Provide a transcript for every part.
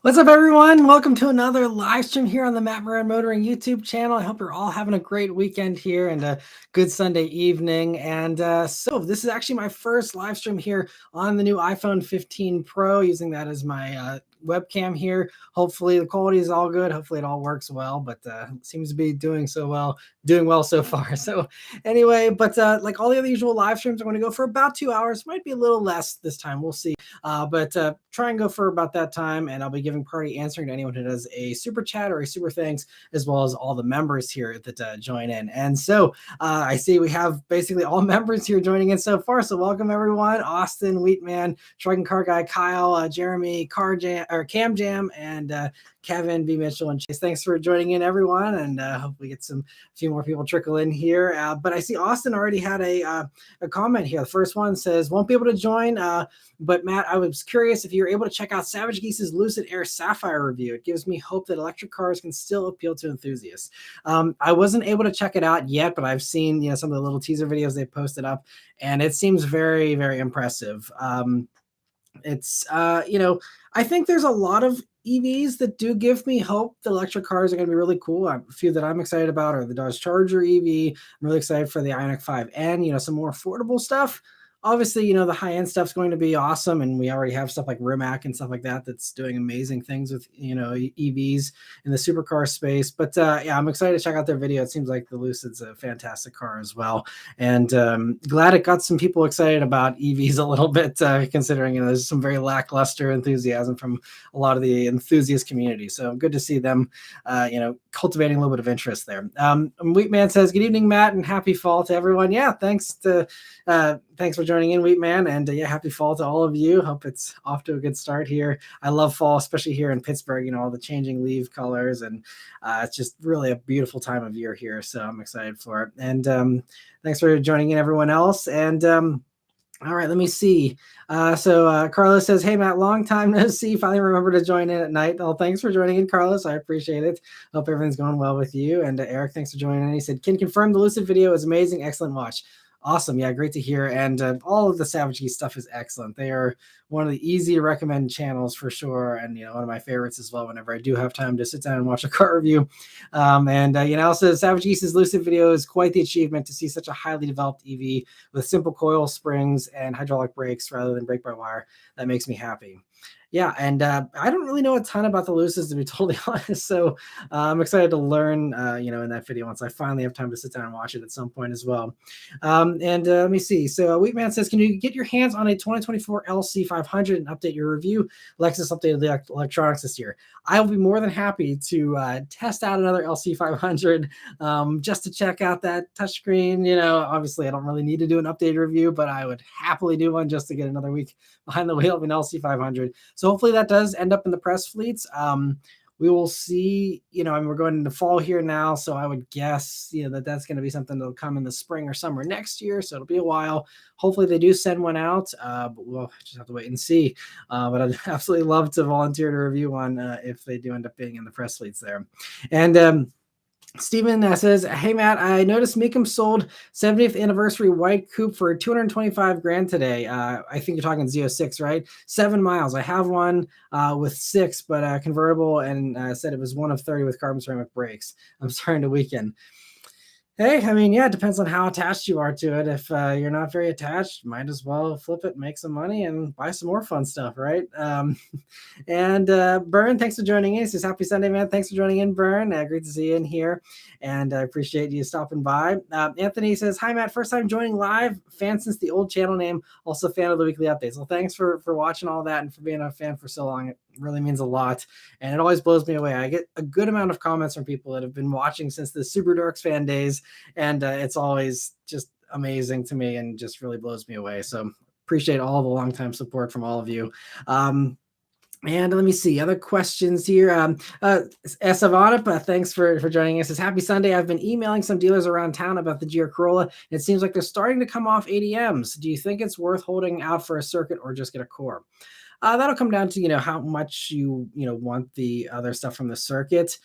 What's up, everyone? Welcome to another live stream here on the Maran Motoring YouTube channel. I hope you're all having a great weekend here and a good Sunday evening. And so this is actually my first live stream here on the new iPhone 15 Pro, using that as my webcam here. Hopefully the quality is all good. Hopefully it all works well, but seems to be doing well so far. So anyway, but like all the other usual live streams, I'm going to go for about 2 hours. Might be a little less this time. We'll see. But try and go for about that time, and I'll be giving priority answering to anyone who does a super chat or a super thanks, as well as all the members here that join in. And so I see we have basically all members here joining in so far. So welcome everyone: Austin, Wheatman, Trucking Car Guy, Kyle, Jeremy, Car Jam or Cam Jam, and Kevin, B. Mitchell, and Chase. Thanks for joining in, everyone, and hope we get a few more people trickle in here. But I see Austin already had a comment here. The first one says, "Won't be able to join, but Matt, I was curious if you're able to check out Savage Geese's Lucid Air Sapphire review. It gives me hope that electric cars can still appeal to enthusiasts." I wasn't able to check it out yet, but I've seen some of the little teaser videos they posted up, and it seems very, very impressive. It's I think there's a lot of EVs that do give me hope that electric cars are going to be really cool. A few that I'm excited about are the Dodge Charger EV. I'm really excited for the Ioniq 5N, some more affordable stuff. Obviously, the high-end stuff's going to be awesome, and we already have stuff like Rimac and stuff like that that's doing amazing things with, EVs in the supercar space. But yeah, I'm excited to check out their video. It seems like the Lucid's a fantastic car as well, and glad it got some people excited about EVs a little bit, considering there's some very lackluster enthusiasm from a lot of the enthusiast community. So good to see them, cultivating a little bit of interest there. Wheatman says, "Good evening, Matt, and happy fall to everyone." Yeah, thanks for joining in, Wheatman, and yeah, happy fall to all of you. Hope it's off to a good start here. I love fall, especially here in Pittsburgh. All the changing leaf colors, and it's just really a beautiful time of year here. So I'm excited for it. And thanks for joining in, everyone else. And all right, let me see. So Carlos says, "Hey, Matt, long time no see. Finally remember to join in at night." Oh, thanks for joining in, Carlos. I appreciate it. Hope everything's going well with you. And Eric, thanks for joining in. He said, "Can confirm the Lucid video is amazing. Excellent watch." Awesome. Yeah, great to hear. And all of the Savage Geese stuff is excellent. They are one of the easy to recommend channels for sure. And, one of my favorites as well whenever I do have time to sit down and watch a car review. Also Savage Geese's Lucid video is quite the achievement to see such a highly developed EV with simple coil springs and hydraulic brakes rather than brake-by-wire. That makes me happy. Yeah, and I don't really know a ton about the Lucids, to be totally honest. So I'm excited to learn, in that video once I finally have time to sit down and watch it at some point as well. Let me see. So Wheatman says, "Can you get your hands on a 2024 LC500 and update your review? Lexus updated the electronics this year." I will be more than happy to test out another LC500 just to check out that touchscreen. Obviously I don't really need to do an updated review, but I would happily do one just to get another week behind the wheel of an LC500. So hopefully that does end up in the press fleets. We will see. We're going into fall here now, so I would guess that's going to be something that'll come in the spring or summer next year. So it'll be a while. Hopefully they do send one out, but we'll just have to wait and see. But I'd absolutely love to volunteer to review one if they do end up being in the press fleets there. And Steven says, "Hey, Matt, I noticed Meekum sold 70th anniversary white coupe for 225 grand today. I think you're talking Z06, right? 7 miles. I have one with 6, but convertible, and said it was one of 30 with carbon ceramic brakes. I'm starting to weaken." Hey, I mean, yeah, it depends on how attached you are to it. If you're not very attached, might as well flip it, make some money, and buy some more fun stuff, right? And Bern, thanks for joining in. He says, "Happy Sunday, man." Thanks for joining in, Bern. Great to see you in here, and I appreciate you stopping by. Anthony says, "Hi, Matt. First time joining live. Fan since the old channel name. Also fan of the weekly updates." Well, thanks for watching all that and for being a fan for so long. It really means a lot, and it always blows me away. I get a good amount of comments from people that have been watching since the Super Dorks fan days, and it's always just amazing to me and just really blows me away. So appreciate all the longtime support from all of you. And let me see other questions here. Savanna, thanks for joining us. Says, "Happy Sunday. I've been emailing some dealers around town about the GR Corolla, and it seems like they're starting to come off ADMs. Do you think it's worth holding out for a circuit or just get a core?" That'll come down to how much you want the other stuff from the circuit.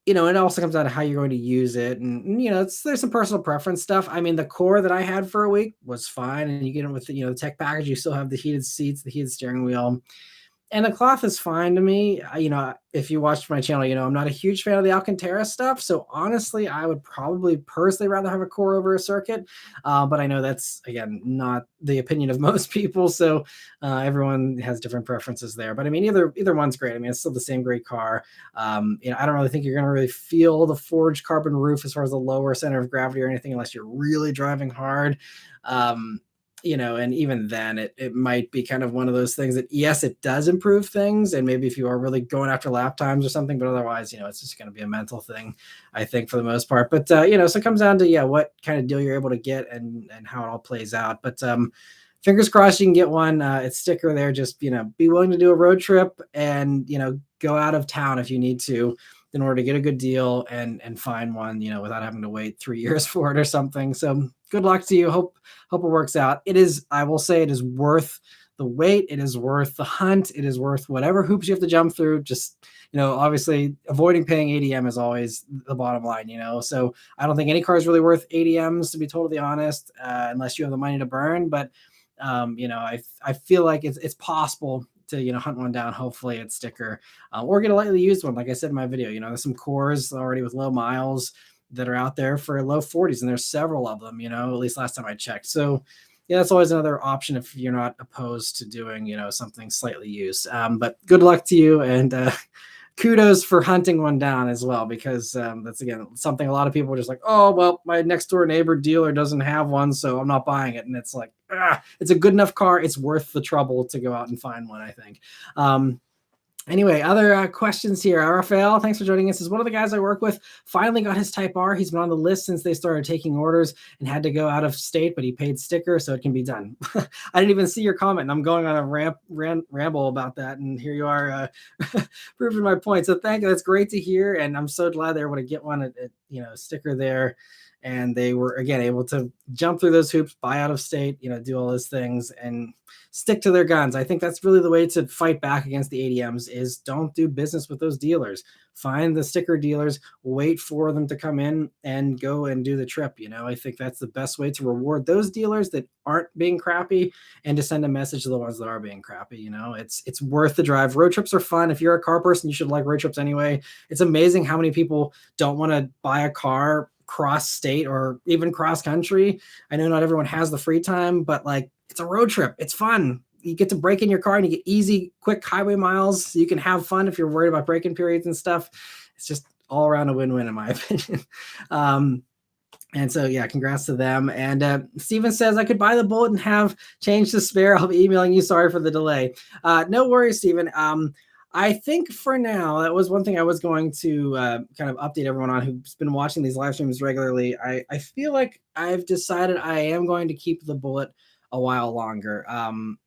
It also comes down to how you're going to use it, and there's some personal preference stuff. I mean, the core that I had for a week was fine, and you get it with the tech package. You still have the heated seats, the heated steering wheel. And the cloth is fine to me. If you watched my channel, I'm not a huge fan of the Alcantara stuff. So honestly, I would probably personally rather have a core over a circuit. But I know that's, again, not the opinion of most people. So everyone has different preferences there. But I mean, either one's great. I mean, it's still the same great car. I don't really think you're going to really feel the forged carbon roof as far as the lower center of gravity or anything, unless you're really driving hard. And even then it might be kind of one of those things that, yes, it does improve things. And maybe if you are really going after lap times or something, but otherwise, it's just going to be a mental thing, I think, for the most part. But, so it comes down to, what kind of deal you're able to get and how it all plays out. But, fingers crossed you can get one. It's sticker there. Just, be willing to do a road trip and, go out of town if you need to, in order to get a good deal and find one, without having to wait 3 years for it or something. So good luck to you. Hope it works out. I will say it is worth the wait. It is worth the hunt. It is worth whatever hoops you have to jump through. Just, obviously avoiding paying ADM is always the bottom line, so I don't think any car is really worth ADMs, to be totally honest, unless you have the money to burn. But, I feel like it's possible to hunt one down. Hopefully it's sticker, or get a lightly used one. Like I said in my video, there's some cores already with low miles that are out there for low 40s, and there's several of them, at least last time I checked. So yeah, that's always another option if you're not opposed to doing something slightly used. But good luck to you, and kudos for hunting one down as well, because that's, again, something a lot of people are just like, oh, well, my next door neighbor dealer doesn't have one, so I'm not buying it. And it's like, it's a good enough car. It's worth the trouble to go out and find one, I think. Anyway, other questions here. Rafael, thanks for joining us. Says, one of the guys I work with finally got his Type R. He's been on the list since they started taking orders and had to go out of state, but he paid sticker, so it can be done. I didn't even see your comment, and I'm going on a ramble about that, and here you are proving my point. So thank you. That's great to hear, and I'm so glad they were able to get one at sticker there. And they were, again, able to jump through those hoops, buy out of state, do all those things and stick to their guns. I think that's really the way to fight back against the ADMs, is don't do business with those dealers. Find the sticker dealers, wait for them to come in and go and do the trip. I think that's the best way to reward those dealers that aren't being crappy, and to send a message to the ones that are being crappy. It's worth the drive. Road trips are fun. If you're a car person, you should like road trips anyway. It's amazing how many people don't want to buy a car cross state or even cross country. I know not everyone has the free time, but it's a road trip. It's fun. You get to break in your car and you get easy, quick highway miles. So you can have fun if you're worried about braking periods and stuff. It's just all around a win-win, in my opinion. And so, yeah, congrats to them. And Steven says, I could buy the Bullet and have change to spare. I'll be emailing you. Sorry for the delay. No worries, Steven. I think for now, that was one thing I was going to kind of update everyone on who's been watching these live streams regularly. I feel like I've decided I am going to keep the Bullet a while longer.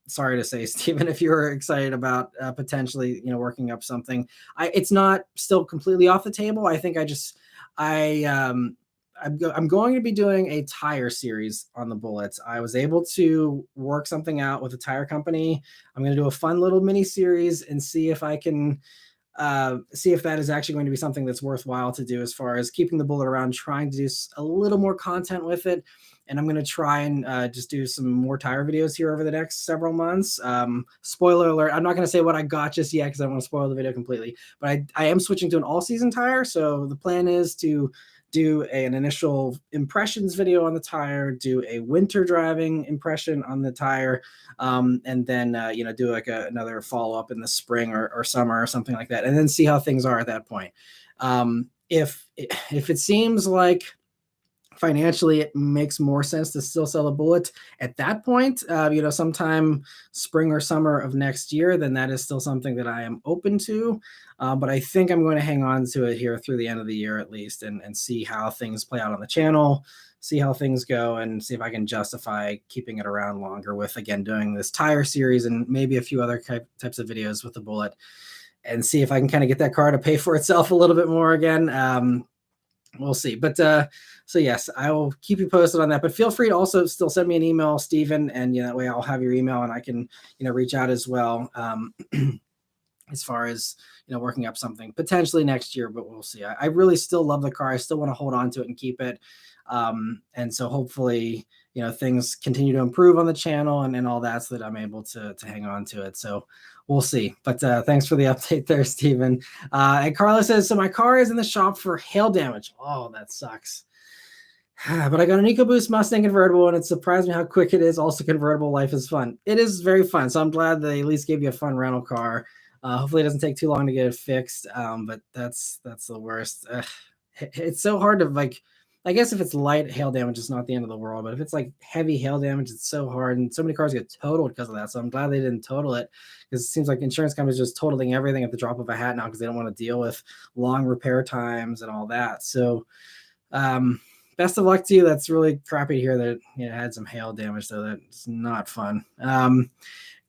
Sorry to say, Stephen, if you're excited about potentially, working up something, it's not still completely off the table. I think I'm going to be doing a tire series on the Bullets. I was able to work something out with a tire company. I'm going to do a fun little mini series and see if I can see if that is actually going to be something that's worthwhile to do, as far as keeping the Bullet around, trying to do a little more content with it. And I'm going to try and just do some more tire videos here over the next several months. Spoiler alert, I'm not going to say what I got just yet because I don't want to spoil the video completely. But I am switching to an all-season tire. So the plan is to do an initial impressions video on the tire, do a winter driving impression on the tire, and then do like another follow-up in the spring or summer or something like that, and then see how things are at that point. If it seems like financially it makes more sense to still sell a Bullet at that point, sometime spring or summer of next year, then that is still something that I am open to. But I think I'm going to hang on to it here through the end of the year at least, and see how things play out on the channel, see how things go, and see if I can justify keeping it around longer with, again, doing this tire series and maybe a few other types of videos with the Bullet, and see if I can kind of get that car to pay for itself a little bit more again. We'll see. But so yes, I will keep you posted on that. But feel free to also still send me an email, Stephen, and that way I'll have your email and I can reach out as well. as far as working up something potentially next year, but we'll see. I really still love the car. I still want to hold on to it and keep it. And so hopefully, things continue to improve on the channel and all that, so that I'm able to hang on to it. So we'll see. But thanks for the update there, Stephen. And Carla says, so my car is in the shop for hail damage. Oh, that sucks. But I got an EcoBoost Mustang convertible, and it surprised me how quick it is. Also, convertible life is fun. It is very fun. So I'm glad they at least gave you a fun rental car. Hopefully it doesn't take too long to get it fixed. But that's the worst. It's so hard to, like, I guess if it's light hail damage, it's not the end of the world. But if it's like heavy hail damage, it's so hard. And so many cars get totaled because of that. So I'm glad they didn't total it, because it seems like insurance companies just totaling everything at the drop of a hat now, because they don't want to deal with long repair times and all that. So best of luck to you. That's really crappy to hear that it had some hail damage, though. That's not fun.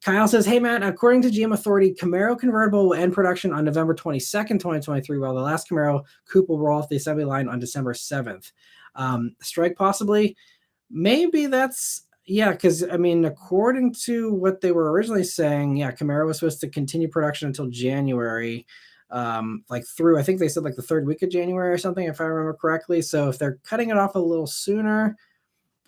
Kyle says, hey, Matt, according to GM Authority, Camaro convertible will end production on November 22nd, 2023, while the last Camaro coupe will roll off the assembly line on December 7th. Strike possibly. Maybe that's, yeah, because, I mean, according to what they were originally saying, yeah, Camaro was supposed to continue production until January, like through, I think they said like the third week of January or something, if I remember correctly. So if they're cutting it off a little sooner,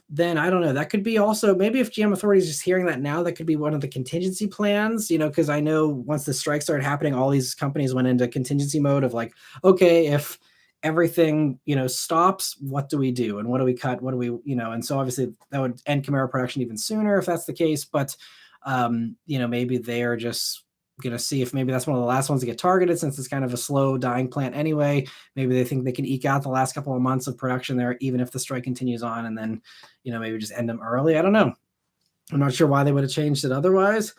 then I don't know. That could be also, maybe if GM Authority is just hearing that now, that could be one of the contingency plans, because I know once the strike started happening, all these companies went into contingency mode of like, okay, if everything, stops, what do we do? And what do we cut? What do we, and so obviously that would end Camaro production even sooner if that's the case. But, maybe they are just going to see if maybe that's one of the last ones to get targeted, since it's kind of a slow dying plant anyway. Maybe they think they can eke out the last couple of months of production there, even if the strike continues on, and then, maybe just end them early. I don't know. I'm not sure why they would have changed it otherwise.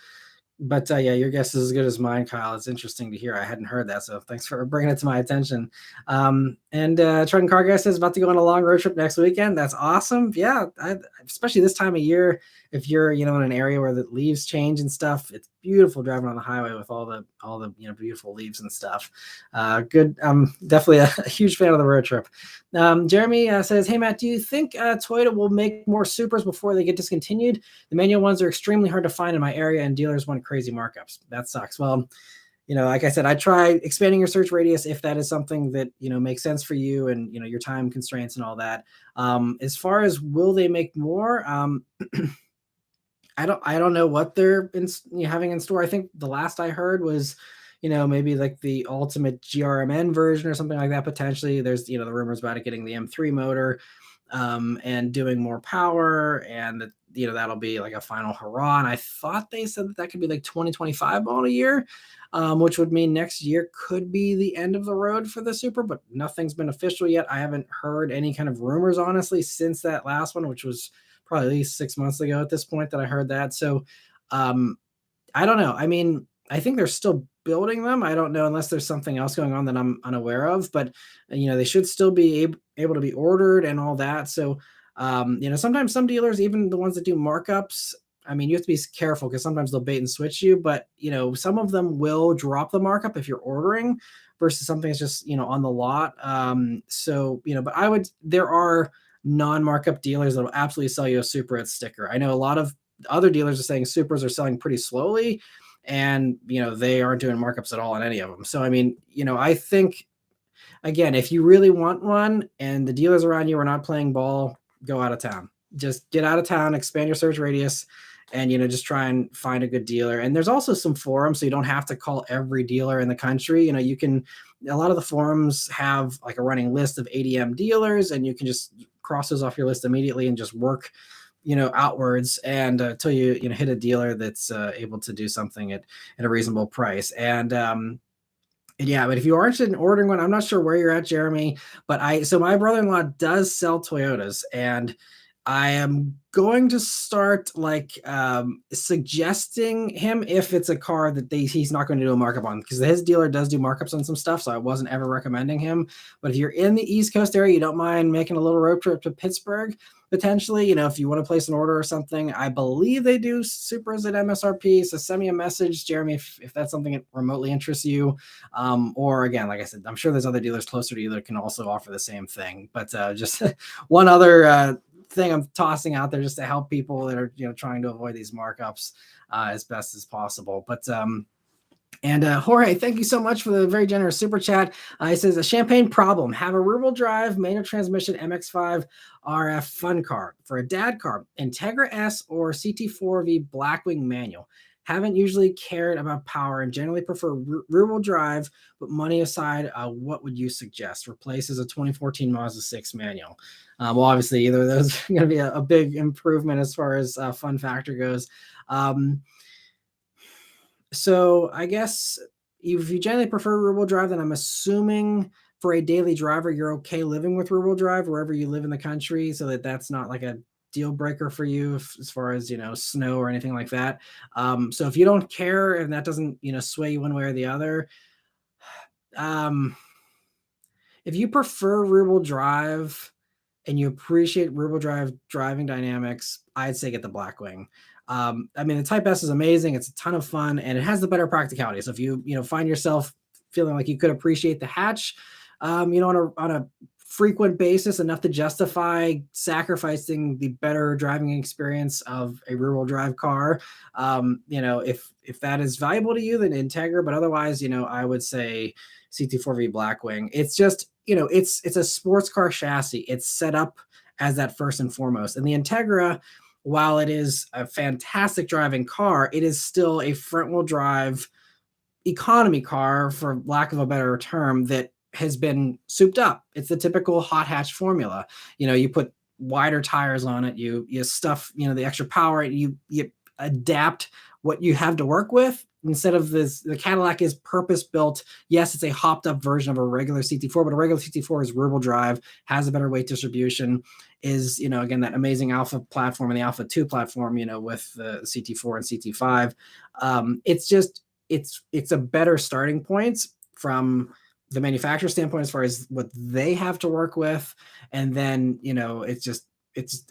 But yeah, your guess is as good as mine, Kyle. It's interesting to hear. I hadn't heard that, so thanks for bringing it to my attention. And Trenton Car Guy says about to go on a long road trip next weekend. That's awesome. Yeah, especially this time of year, if you're in an area where the leaves change and stuff, it's beautiful driving on the highway with all the beautiful leaves and stuff. Good. Definitely a huge fan of the road trip. Jeremy says, hey Matt, do you think Toyota will make more Supras before they get discontinued? The manual ones are extremely hard to find in my area, and dealers want crazy markups. That sucks. Well, like I said, I try expanding your search radius if that is something that makes sense for you, and your time constraints and all that. As far as will they make more, I don't know what they're having in store. I think the last I heard was, maybe like the ultimate GRMN version or something like that. Potentially, there's the rumors about it getting the M3 motor, and doing more power, and that'll be like a final hurrah. And I thought they said that could be like 2025 model year, which would mean next year could be the end of the road for the Supra, but nothing's been official yet. I haven't heard any kind of rumors, honestly, since that last one, which was probably at least 6 months ago at this point that I heard that. So I don't know. I mean, I think they're still building them. I don't know, unless there's something else going on that I'm unaware of, but they should still be able to be ordered and all that. So sometimes some dealers, even the ones that do markups, I mean, you have to be careful, because sometimes they'll bait and switch you, but some of them will drop the markup if you're ordering versus something that's just on the lot. But there are non-markup dealers that will absolutely sell you a Supra at sticker. I know a lot of other dealers are saying Supras are selling pretty slowly, and they aren't doing markups at all on any of them. So I mean, I think, again, if you really want one and the dealers around you are not playing ball, go out of town. Just get out of town, expand your search radius, and just try and find a good dealer. And there's also some forums, so you don't have to call every dealer in the country. You can, a lot of the forums have like a running list of ADM dealers, and you can just cross those off your list immediately and just work outwards, and until you hit a dealer that's able to do something at a reasonable price. And yeah, but if you are interested in ordering one, I'm not sure where you're at, Jeremy, but so my brother-in-law does sell Toyotas, and I am going to start like suggesting him if it's a car that he's not going to do a markup on, because his dealer does do markups on some stuff. So I wasn't ever recommending him. But if you're in the East Coast area, you don't mind making a little road trip to Pittsburgh, potentially, if you want to place an order or something. I believe they do Supras at MSRP. So send me a message, Jeremy, if that's something that remotely interests you. Or again, like I said, I'm sure there's other dealers closer to you that can also offer the same thing. But just one other thing I'm tossing out there just to help people that are trying to avoid these markups as best as possible. But And Jorge, thank you so much for the very generous super chat. He says, a champagne problem. Have a rear-wheel drive, manual transmission MX-5 RF fun car. For a dad car, Integra S or CT4V Blackwing manual. Haven't usually cared about power and generally prefer rear-wheel drive, but money aside, what would you suggest? Replaces a 2014 Mazda 6 manual. Well, obviously, either of those are going to be a big improvement as far as fun factor goes. So I guess if you generally prefer rear-wheel drive, then I'm assuming for a daily driver, you're okay living with rear-wheel drive wherever you live in the country, so that's not like a deal breaker for you as far as snow or anything like that. So if you don't care and that doesn't sway you one way or the other, um, if you prefer rear-wheel drive and you appreciate rear-wheel drive driving dynamics, I'd say get the Blackwing. I mean, the Type S is amazing. It's a ton of fun, and it has the better practicality. So if you find yourself feeling like you could appreciate the hatch, on a frequent basis enough to justify sacrificing the better driving experience of a rear-wheel drive car, if that is valuable to you, then Integra. But otherwise, I would say CT4V Blackwing. It's just it's a sports car chassis. It's set up as that first and foremost. And the Integra, while it is a fantastic driving car, it is still a front wheel drive economy car, for lack of a better term, that has been souped up. It's the typical hot hatch formula. You put wider tires on it, you stuff, the extra power, you adapt what you have to work with. Instead of this, the Cadillac is purpose built. Yes, it's a hopped up version of a regular CT4, but a regular CT4 is rear-wheel drive, has a better weight distribution, is, again, that amazing Alpha platform and the Alpha 2 platform, with the CT4 and CT5. It's a better starting point from the manufacturer standpoint as far as what they have to work with. And then, it's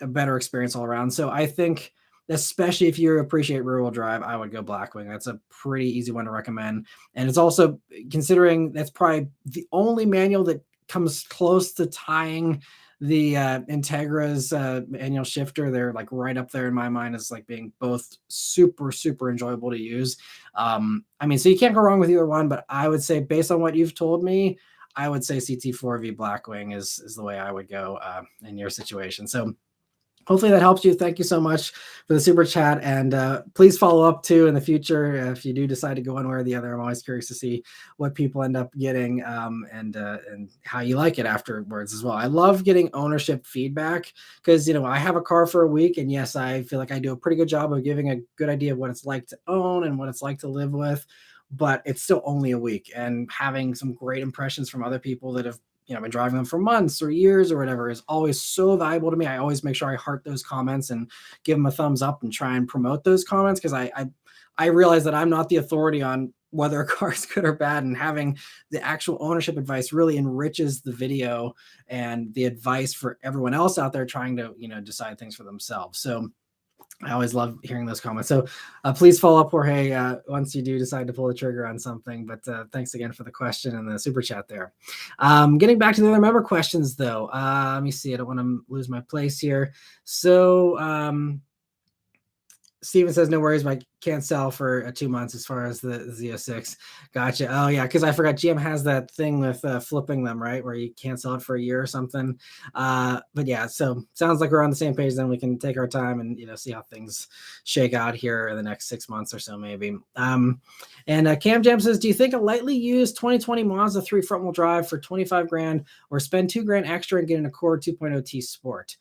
a better experience all around. So I think, especially if you appreciate rear-wheel drive, I would go Blackwing. That's a pretty easy one to recommend. And it's also, considering that's probably the only manual that comes close to tying the Integra's manual shifter. They're like right up there in my mind as like being both super, super enjoyable to use. I mean, so you can't go wrong with either one, but I would say, based on what you've told me, I would say CT4V Blackwing is the way I would go in your situation. So hopefully that helps you. Thank you so much for the super chat. And please follow up too in the future if you do decide to go one way or the other. I'm always curious to see what people end up getting and how you like it afterwards as well. I love getting ownership feedback because, I have a car for a week, and yes, I feel like I do a pretty good job of giving a good idea of what it's like to own and what it's like to live with. But it's still only a week, and having some great impressions from other people that have been driving them for months or years or whatever is always so valuable to me. I always make sure I heart those comments and give them a thumbs up and try and promote those comments, because I realize that I'm not the authority on whether a car is good or bad, and having the actual ownership advice really enriches the video and the advice for everyone else out there trying to decide things for themselves. So I always love hearing those comments. So please follow up, Jorge, once you do decide to pull the trigger on something. But thanks again for the question and the super chat there. Getting back to the other member questions, though. Let me see. I don't want to lose my place here. So Steven says, no worries, but I can't sell for 2 months as far as the Z06. Gotcha. Oh, yeah, because I forgot GM has that thing with flipping them, right, where you can't sell it for a year or something. But yeah, so sounds like we're on the same page. Then we can take our time and see how things shake out here in the next 6 months or so, maybe. And Cam Jam says, do you think a lightly used 2020 Mazda 3 front-wheel drive for 25 grand, or spend $2 extra and get an Accord 2.0 T Sport?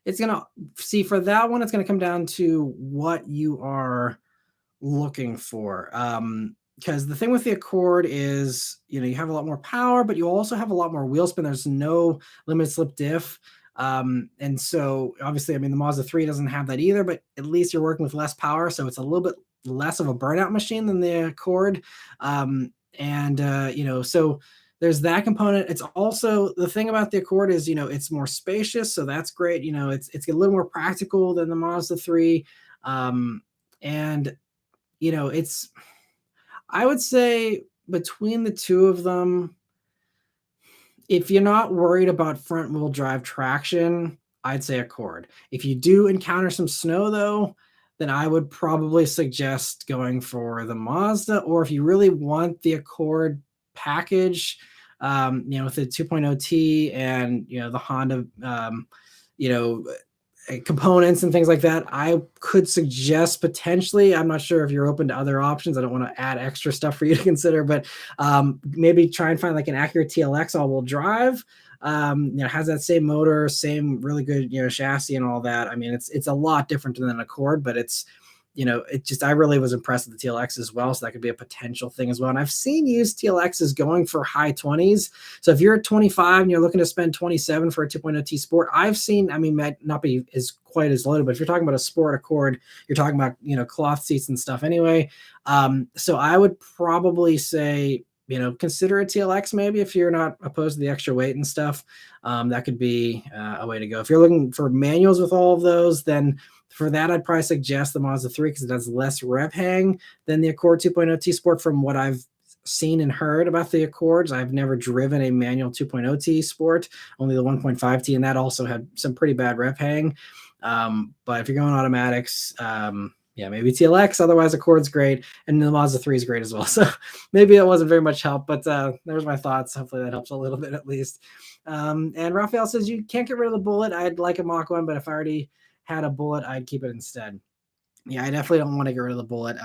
It's going to see, for that one, it's going to come down to what you are looking for. Because the thing with the Accord is, you have a lot more power, but you also have a lot more wheel spin. There's no limited slip diff. And so obviously, I mean, the Mazda 3 doesn't have that either, but at least you're working with less power. So it's a little bit less of a burnout machine than the Accord. So there's that component. It's also, the thing about the Accord is, it's more spacious. So that's great. It's a little more practical than the Mazda 3. I would say between the two of them, if you're not worried about front wheel drive traction, I'd say Accord. If you do encounter some snow, though, then I would probably suggest going for the Mazda. Or if you really want the Accord package, with the 2.0T and the Honda, you know, components and things like that, I could suggest potentially, I'm not sure if you're open to other options. I don't want to add extra stuff for you to consider, but maybe try and find like an Acura TLX all-wheel drive. Has that same motor, same really good, chassis and all that. I mean, it's a lot different than an Accord, but I really was impressed with the TLX as well. So that could be a potential thing as well. And I've seen used TLXs going for high 20s. So if you're at 25 and you're looking to spend 27 for a 2.0T Sport, I've seen, I mean, might not be as quite as loaded, but if you're talking about a Sport Accord, you're talking about, cloth seats and stuff anyway. So I would probably say, consider a TLX maybe if you're not opposed to the extra weight and stuff. That could be a way to go. If you're looking for manuals with all of those, then for that, I'd probably suggest the Mazda 3 because it has less rev hang than the Accord 2.0T Sport from what I've seen and heard about the Accords. I've never driven a manual 2.0T Sport, only the 1.5T, and that also had some pretty bad rev hang. But if you're going automatics, maybe TLX. Otherwise, Accord's great, and the Mazda 3 is great as well. So maybe that wasn't very much help, but there's my thoughts. Hopefully that helps a little bit at least. And Raphael says you can't get rid of the Bullet. I'd like a Mach 1, but if I already had a Bullet, I'd keep it instead. Yeah, I definitely don't want to get rid of the Bullet.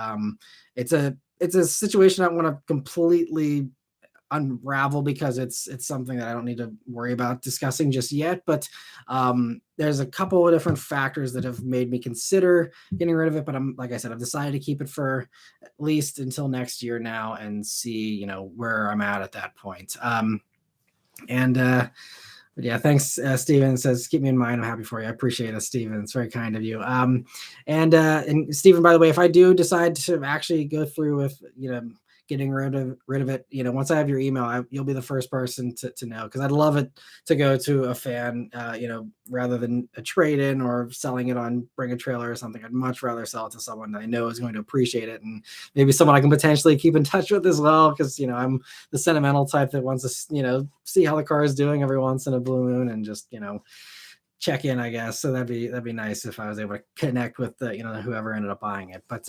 It's a situation I want to completely unravel because it's something that I don't need to worry about discussing just yet. But there's a couple of different factors that have made me consider getting rid of it. But like I said, I've decided to keep it for at least until next year now and see, where I'm at that point. But yeah, thanks, Steven says, keep me in mind. I'm happy for you. I appreciate it, Steven. It's very kind of you. And Steven, by the way, if I do decide to actually go through with, getting rid of it, once I have your email, you'll be the first person to know, because I'd love it to go to a fan, rather than a trade-in or selling it on Bring a Trailer or something. I'd much rather sell it to someone that I know is going to appreciate it, and maybe someone I can potentially keep in touch with as well, because I'm the sentimental type that wants to see how the car is doing every once in a blue moon and just check in, I guess. So that'd be nice if I was able to connect with whoever ended up buying it. But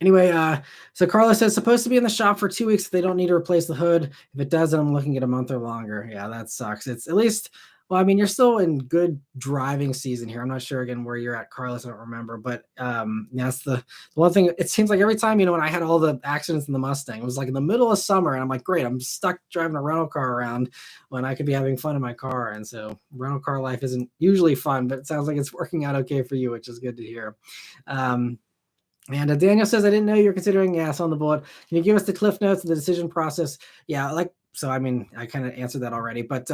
anyway, so Carlos says, supposed to be in the shop for 2 weeks if they don't need to replace the hood. If it does, then I'm looking at a month or longer. Yeah, that sucks. It's at least, well, I mean, you're still in good driving season here. I'm not sure again where you're at, Carlos. I don't remember, but that's the one thing. It seems like every time, when I had all the accidents in the Mustang, it was like in the middle of summer, and I'm like, great, I'm stuck driving a rental car around when I could be having fun in my car. And so rental car life isn't usually fun, but it sounds like it's working out okay for you, which is good to hear. And Daniel says, I didn't know you were considering gas on the Bullet. Can you give us the cliff notes of the decision process? Yeah, so I mean, I kind of answered that already, but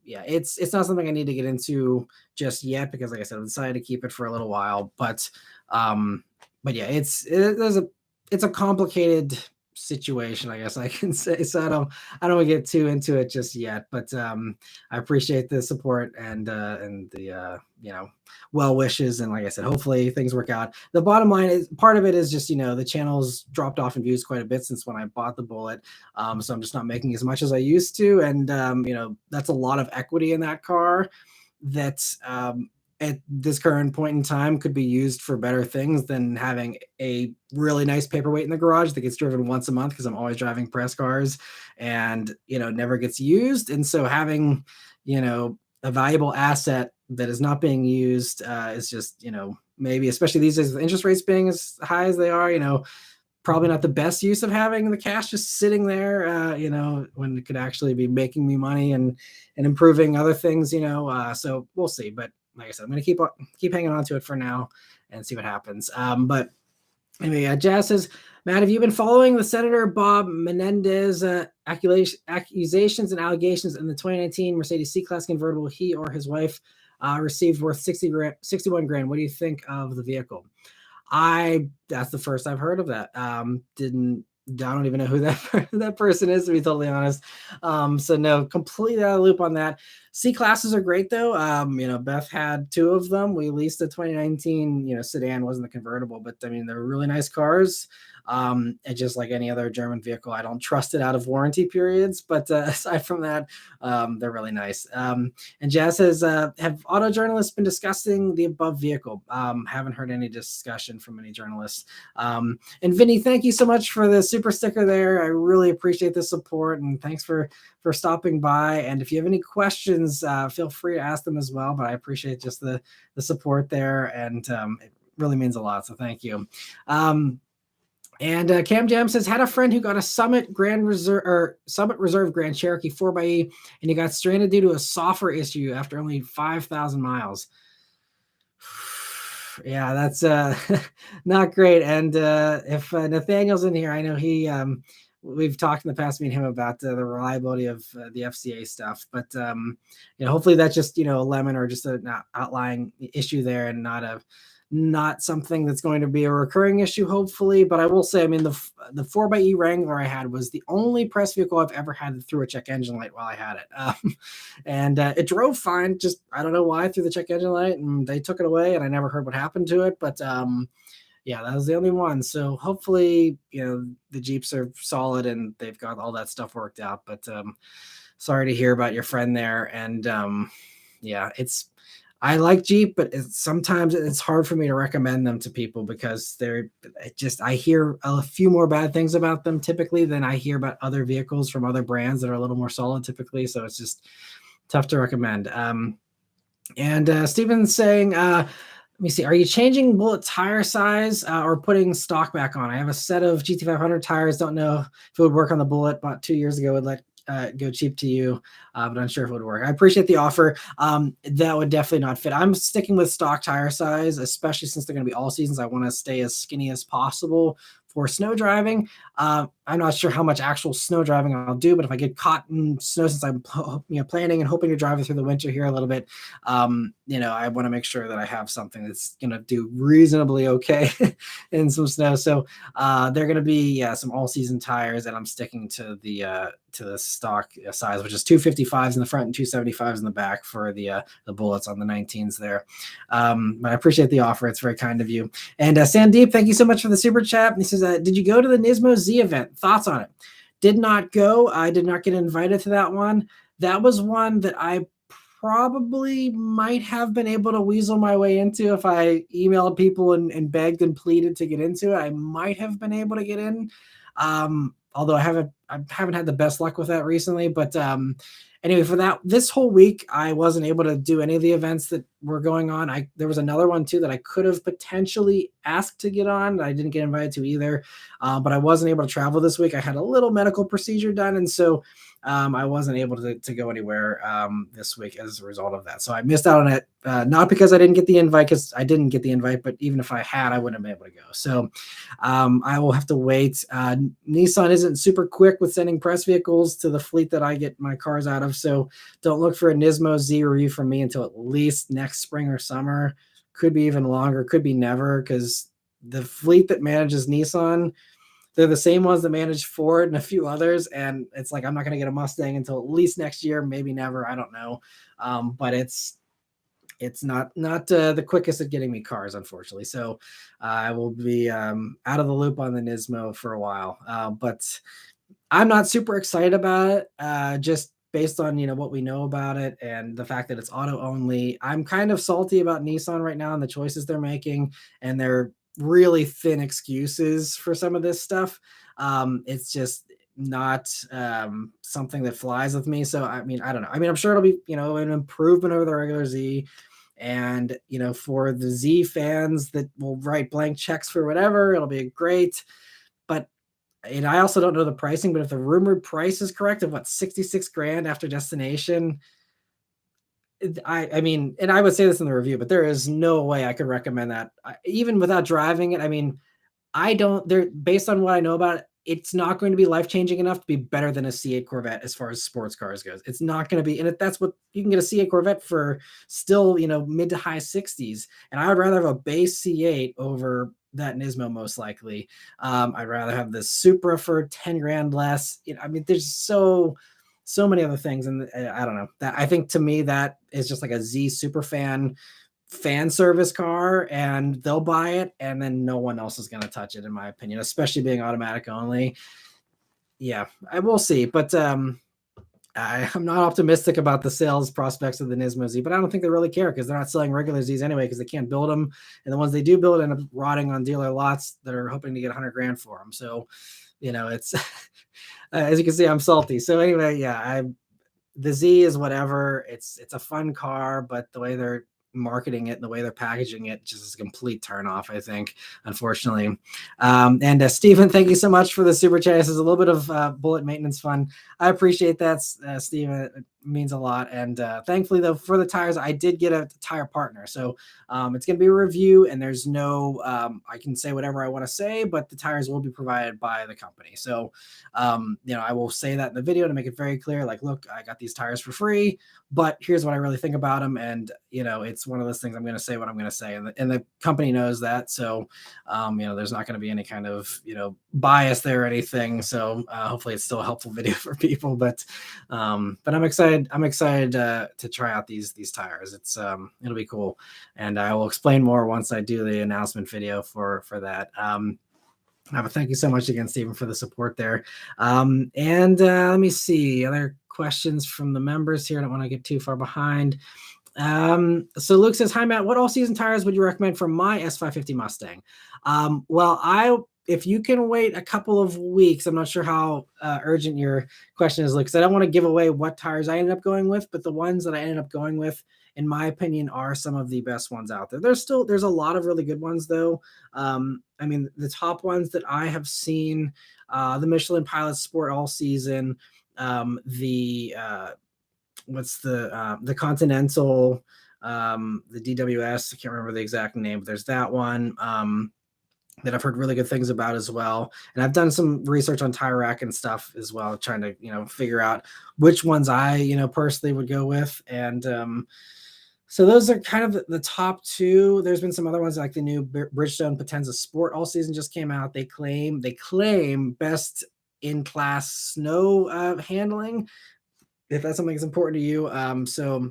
it's not something I need to get into just yet, because like I said, I've decided to keep it for a little while. But yeah, it's a complicated situation, I guess I can say. So I don't want to get too into it just yet, but I appreciate the support and the well wishes, and like I said, hopefully things work out. The bottom line is, part of it is just the channel's dropped off in views quite a bit since when I bought the Bullet, so I'm just not making as much as I used to, and that's a lot of equity in that car that at this current point in time could be used for better things than having a really nice paperweight in the garage that gets driven once a month, because I'm always driving press cars and never gets used. And so having a valuable asset that is not being used is just maybe, especially these days with interest rates being as high as they are, probably not the best use of having the cash just sitting there, when it could actually be making me money and improving other things, so we'll see. But like I said, I'm going to keep hanging on to it for now and see what happens. But anyway, Jazz says, Matt, have you been following the Senator Bob Menendez accusations and allegations in the 2019 Mercedes C-Class convertible he or his wife received worth 61 grand? What do you think of the vehicle? That's the first I've heard of that. Didn't I don't even know who that who that person is, to be totally honest. So no, completely out of the loop on that. C classes are great though. Beth had two of them. We leased a 2019, sedan, wasn't the convertible, but I mean they're really nice cars. And just like any other German vehicle, I don't trust it out of warranty periods. But aside from that, they're really nice. And Jazz says, have auto journalists been discussing the above vehicle? Haven't heard any discussion from any journalists. And Vinny, thank you so much for the super sticker there. I really appreciate the support, and thanks for stopping by. And if you have any questions, feel free to ask them as well. But I appreciate just the support there, and it really means a lot. So thank you. And Cam Jam says, had a friend who got a Summit Reserve Grand Cherokee 4xe, and he got stranded due to a software issue after only 5,000 miles. Yeah, that's not great. And if Nathaniel's in here, I know we've talked in the past, me and him, about the reliability of the FCA stuff. But hopefully that's just a lemon, or just an outlying issue there, and not something that's going to be a recurring issue, hopefully. But I will say, I mean, the 4xe Wrangler I had was the only press vehicle I've ever had that threw a check engine light while I had it. And it drove fine. Just, I don't know why, through the check engine light, and they took it away, and I never heard what happened to it. But yeah, that was the only one. So hopefully, the Jeeps are solid and they've got all that stuff worked out. But sorry to hear about your friend there. And yeah, I like Jeep, but sometimes it's hard for me to recommend them to people, because I hear a few more bad things about them typically than I hear about other vehicles from other brands that are a little more solid typically. So it's just tough to recommend. And Steven's saying, let me see, are you changing Bullet tire size or putting stock back on? I have a set of GT500 tires. Don't know if it would work on the Bullet. Bought 2 years ago. Would let go cheap to you, but I'm sure if it would work. I appreciate the offer. That would definitely not fit. I'm sticking with stock tire size, especially since they're going to be all seasons. I want to stay as skinny as possible for snow driving. I'm not sure how much actual snow driving I'll do, but if I get caught in snow, since I'm planning and hoping to drive it through the winter here a little bit, I want to make sure that I have something that's going to do reasonably okay in some snow. So they're going to be some all season tires, and I'm sticking to the stock size, which is 255s in the front and 275s in the back for the Bullets on the 19s there. But I appreciate the offer. It's very kind of you. And Sandeep, thank you so much for the super chat. And he says, did you go to the Nismo Z event? Thoughts on it? Did not go. I did not get invited to that one. That was one that I probably might have been able to weasel my way into if I emailed people and begged and pleaded to get into it. I might have been able to get in. Although I haven't had the best luck with that recently. But anyway, for this whole week, I wasn't able to do any of the events that were going on. There was another one too that I could have potentially asked to get on. I didn't get invited to either, but I wasn't able to travel this week. I had a little medical procedure done, and so I wasn't able to go anywhere this week as a result of that. So I missed out on it, not because I didn't get the invite, because I didn't get the invite, but even if I had, I wouldn't have been able to go. So I will have to wait. Nissan isn't super quick with sending press vehicles to the fleet that I get my cars out of. So don't look for a Nismo Z review from me until at least next spring or summer. Could be even longer, could be never, because the fleet that manages Nissan, they're the same ones that manage Ford and a few others. And it's like, I'm not going to get a Mustang until at least next year, maybe never. I don't know. But it's not the quickest at getting me cars, unfortunately. So I will be out of the loop on the Nismo for a while. But I'm not super excited about it, just based on what we know about it and the fact that it's auto only. I'm kind of salty about Nissan right now and the choices they're making, and they're really thin excuses for some of this stuff. It's just not something that flies with me. So I mean, I don't know. I mean, I'm sure it'll be an improvement over the regular Z. And for the Z fans that will write blank checks for whatever, it'll be great. But and I also don't know the pricing, but if the rumored price is correct of what, 66 grand after destination, I mean, and I would say this in the review, but there is no way I could recommend that, even without driving it. I mean, based on what I know about it, it's not going to be life-changing enough to be better than a C8 Corvette as far as sports cars goes. It's not going to be, and that's what you can get a C8 Corvette for still, mid to high 60s. And I would rather have a base C8 over that Nismo most likely. I'd rather have the Supra for 10 grand less. I mean, there's so many other things, and I don't know. That I think to me that is just like a Z super fan service car, and they'll buy it, and then no one else is going to touch it, in my opinion, especially being automatic only. Yeah, I will see, but I'm not optimistic about the sales prospects of the Nismo Z, but I don't think they really care because they're not selling regular Zs anyway because they can't build them, and the ones they do build end up rotting on dealer lots that are hoping to get 100 grand for them. So, it's as you can see, I'm salty. So anyway, yeah, the Z is whatever. It's a fun car, but the way they're marketing it and the way they're packaging it just is a complete turn off, I think, unfortunately. And Stephen, thank you so much for the super chat. This is a little bit of bullet maintenance fun. I appreciate that, Stephen. It means a lot. And thankfully, though, for the tires, I did get a tire partner. So it's going to be a review, and there's no, I can say whatever I want to say, but the tires will be provided by the company. So, I will say that in the video to make it very clear, like, look, I got these tires for free, but here's what I really think about them. And, it's one of those things I'm going to say what I'm going to say. And the company knows that. So, there's not going to be any kind of, bias there or anything. So hopefully it's still a helpful video for people, but I'm excited. I'm excited to try out these tires. It'll be cool. And I will explain more once I do the announcement video for that. But thank you so much again, Stephen, for the support there. And let me see other questions from the members here. I don't want to get too far behind. So Luke says, hi, Matt, what all-season tires would you recommend for my S550 Mustang? Well, if you can wait a couple of weeks, I'm not sure how urgent your question is, Luke, because I don't want to give away what tires I ended up going with, but the ones that I ended up going with, in my opinion, are some of the best ones out there. There's a lot of really good ones, though. I mean, the top ones that I have seen, the Michelin Pilot Sport all season, what's the Continental, the DWS, I can't remember the exact name, but there's that one that I've heard really good things about as well. And I've done some research on Tire Rack and stuff as well, trying to, figure out which ones I, personally would go with. And so those are kind of the top two. There's been some other ones like the new Bridgestone Potenza Sport all season just came out. They claim best in class snow handling, if that's something that's important to you. So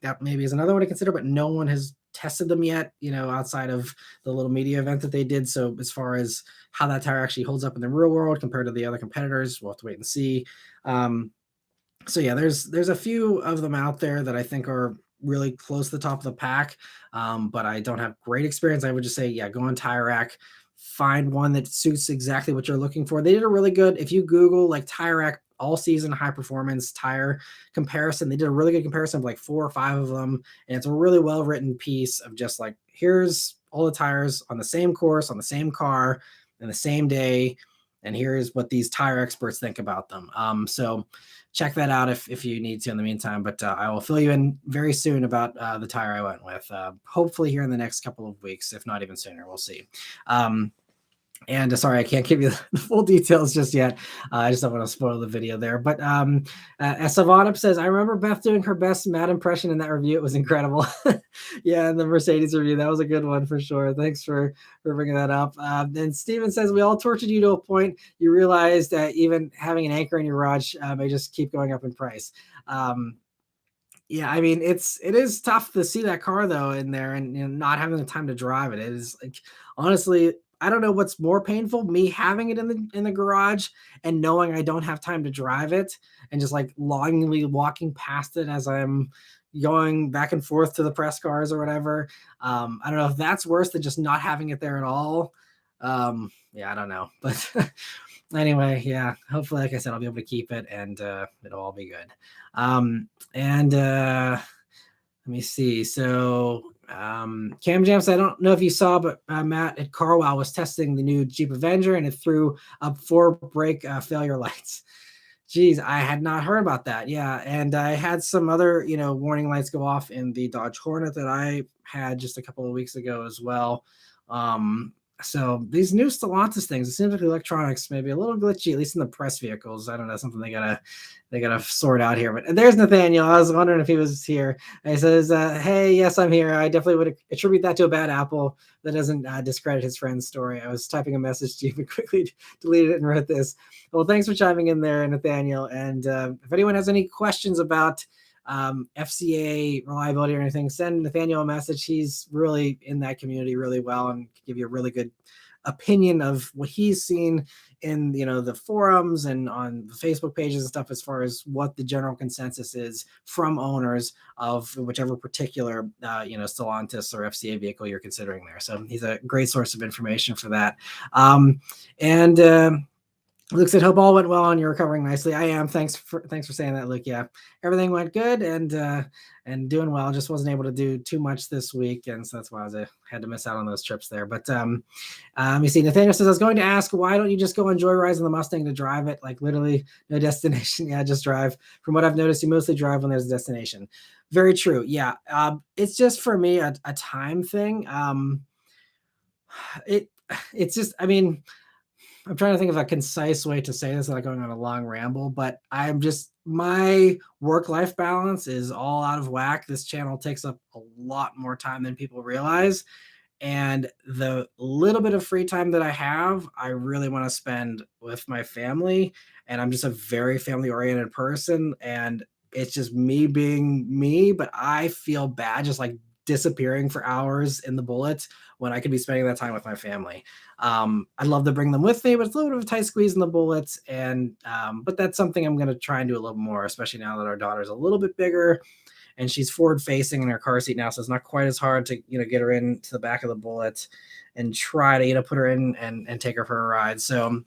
that maybe is another one to consider, but no one has tested them yet, outside of the little media event that they did. So as far as how that tire actually holds up in the real world compared to the other competitors, we'll have to wait and see. So yeah, there's a few of them out there that I think are really close to the top of the pack, but I don't have great experience. I would just say, yeah, go on Tire Rack, find one that suits exactly what you're looking for. They did a really good, if you Google like Tire Rack all season high performance tire comparison, they did a really good comparison of like 4 or 5 of them. And it's a really well written piece of just like, here's all the tires on the same course, on the same car, in the same day. And here's what these tire experts think about them. So check that out if you need to in the meantime. But I will fill you in very soon about the tire I went with, hopefully here in the next couple of weeks, if not even sooner. We'll see. And sorry, I can't give you the full details just yet. I just don't want to spoil the video there. But as Savannah says, I remember Beth doing her best Matt impression in that review. It was incredible. Yeah, in the Mercedes review, that was a good one for sure. Thanks for bringing that up. And Steven says, we all tortured you to a point you realized that even having an anchor in your garage may just keep going up in price. Yeah, I mean, it is tough to see that car though in there and not having the time to drive it. It is like, honestly, I don't know what's more painful, me having it in the garage and knowing I don't have time to drive it and just like longingly walking past it as I'm going back and forth to the press cars or whatever. I don't know if that's worse than just not having it there at all. Yeah, I don't know, but anyway, yeah, hopefully, like I said, I'll be able to keep it and it'll all be good. Let me see. So Cam Jams, I don't know if you saw, but Matt at Carwow was testing the new Jeep Avenger and it threw up 4 brake failure lights. Geez, I had not heard about that. Yeah, and I had some other, warning lights go off in the Dodge Hornet that I had just a couple of weeks ago as well. So these new Stellantis things, it seems like the electronics may be a little glitchy, at least in the press vehicles. I don't know, something they gotta sort out here. But there's Nathaniel. I was wondering if he was here. He says, "Hey, yes, I'm here. I definitely would attribute that to a bad apple. That doesn't discredit his friend's story. I was typing a message to you, but quickly deleted it and wrote this. Well, thanks for chiming in there, Nathaniel. And if anyone has any questions about FCA reliability or anything, send Nathaniel a message. He's really in that community really well and can give you a really good opinion of what he's seen in the forums and on the Facebook pages and stuff, as far as what the general consensus is from owners of whichever particular Stellantis or FCA vehicle you're considering there. So he's a great source of information for that. And Luke said, "Hope all went well and you're recovering nicely." I am. Thanks for saying that, Luke. Yeah, everything went good and doing well. Just wasn't able to do too much this week, and so that's why I had to miss out on those trips there. But you see, Nathaniel says, "I was going to ask, why don't you just go on Joyrides in the Mustang to drive it? Like literally no destination." Yeah, just drive. From what I've noticed, you mostly drive when there's a destination. Very true. Yeah, it's just for me a time thing. It's just, I mean, I'm trying to think of a concise way to say this without going on a long ramble, but my work-life balance is all out of whack. This channel takes up a lot more time than people realize. And the little bit of free time that I have, I really want to spend with my family. And I'm just a very family-oriented person. And it's just me being me, but I feel bad just like disappearing for hours in the bullets when I could be spending that time with my family. I'd love to bring them with me, but it's a little bit of a tight squeeze in the bullets. And but that's something I'm going to try and do a little more, especially now that our daughter's a little bit bigger and she's forward facing in her car seat now. So it's not quite as hard to, get her into the back of the bullet and try to, put her in and take her for a ride. So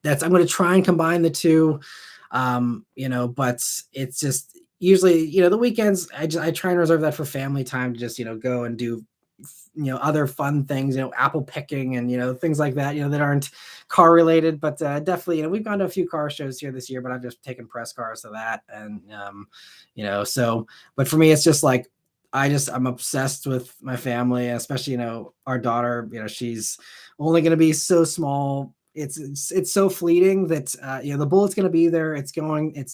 I'm going to try and combine the two, but it's just usually, the weekends, I try and reserve that for family time to just, go and do other fun things, apple picking and things like that, that aren't car related. But definitely, we've gone to a few car shows here this year, but I've just taken press cars to that. And so, but for me, it's just like I'm obsessed with my family, especially our daughter. She's only going to be so small. It's so fleeting that the bullet's going to be there. It's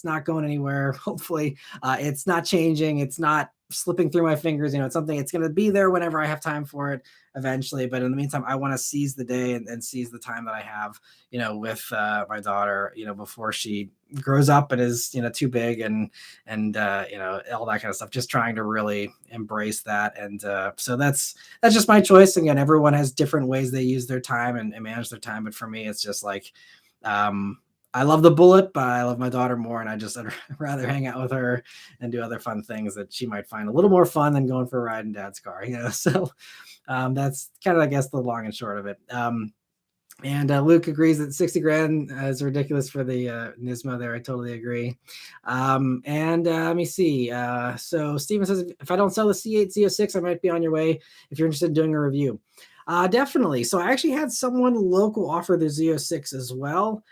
not going anywhere. Hopefully it's not changing. It's not slipping through my fingers. It's something, it's going to be there whenever I have time for it eventually. But in the meantime, I want to seize the day and seize the time that I have, with my daughter, before she grows up and is, too big and all that kind of stuff. Just trying to really embrace that. And so that's just my choice. Again, everyone has different ways they use their time and manage their time. But for me, it's just like, I love the bullet, but I love my daughter more, and I'd rather hang out with her and do other fun things that she might find a little more fun than going for a ride in Dad's car. So that's kind of, I guess, the long and short of it. And Luke agrees that 60 grand is ridiculous for the Nismo there. I totally agree. And let me see. So Steven says, if I don't sell the C8 Z06, I might be on your way if you're interested in doing a review. Definitely. So I actually had someone local offer the Z06 as well.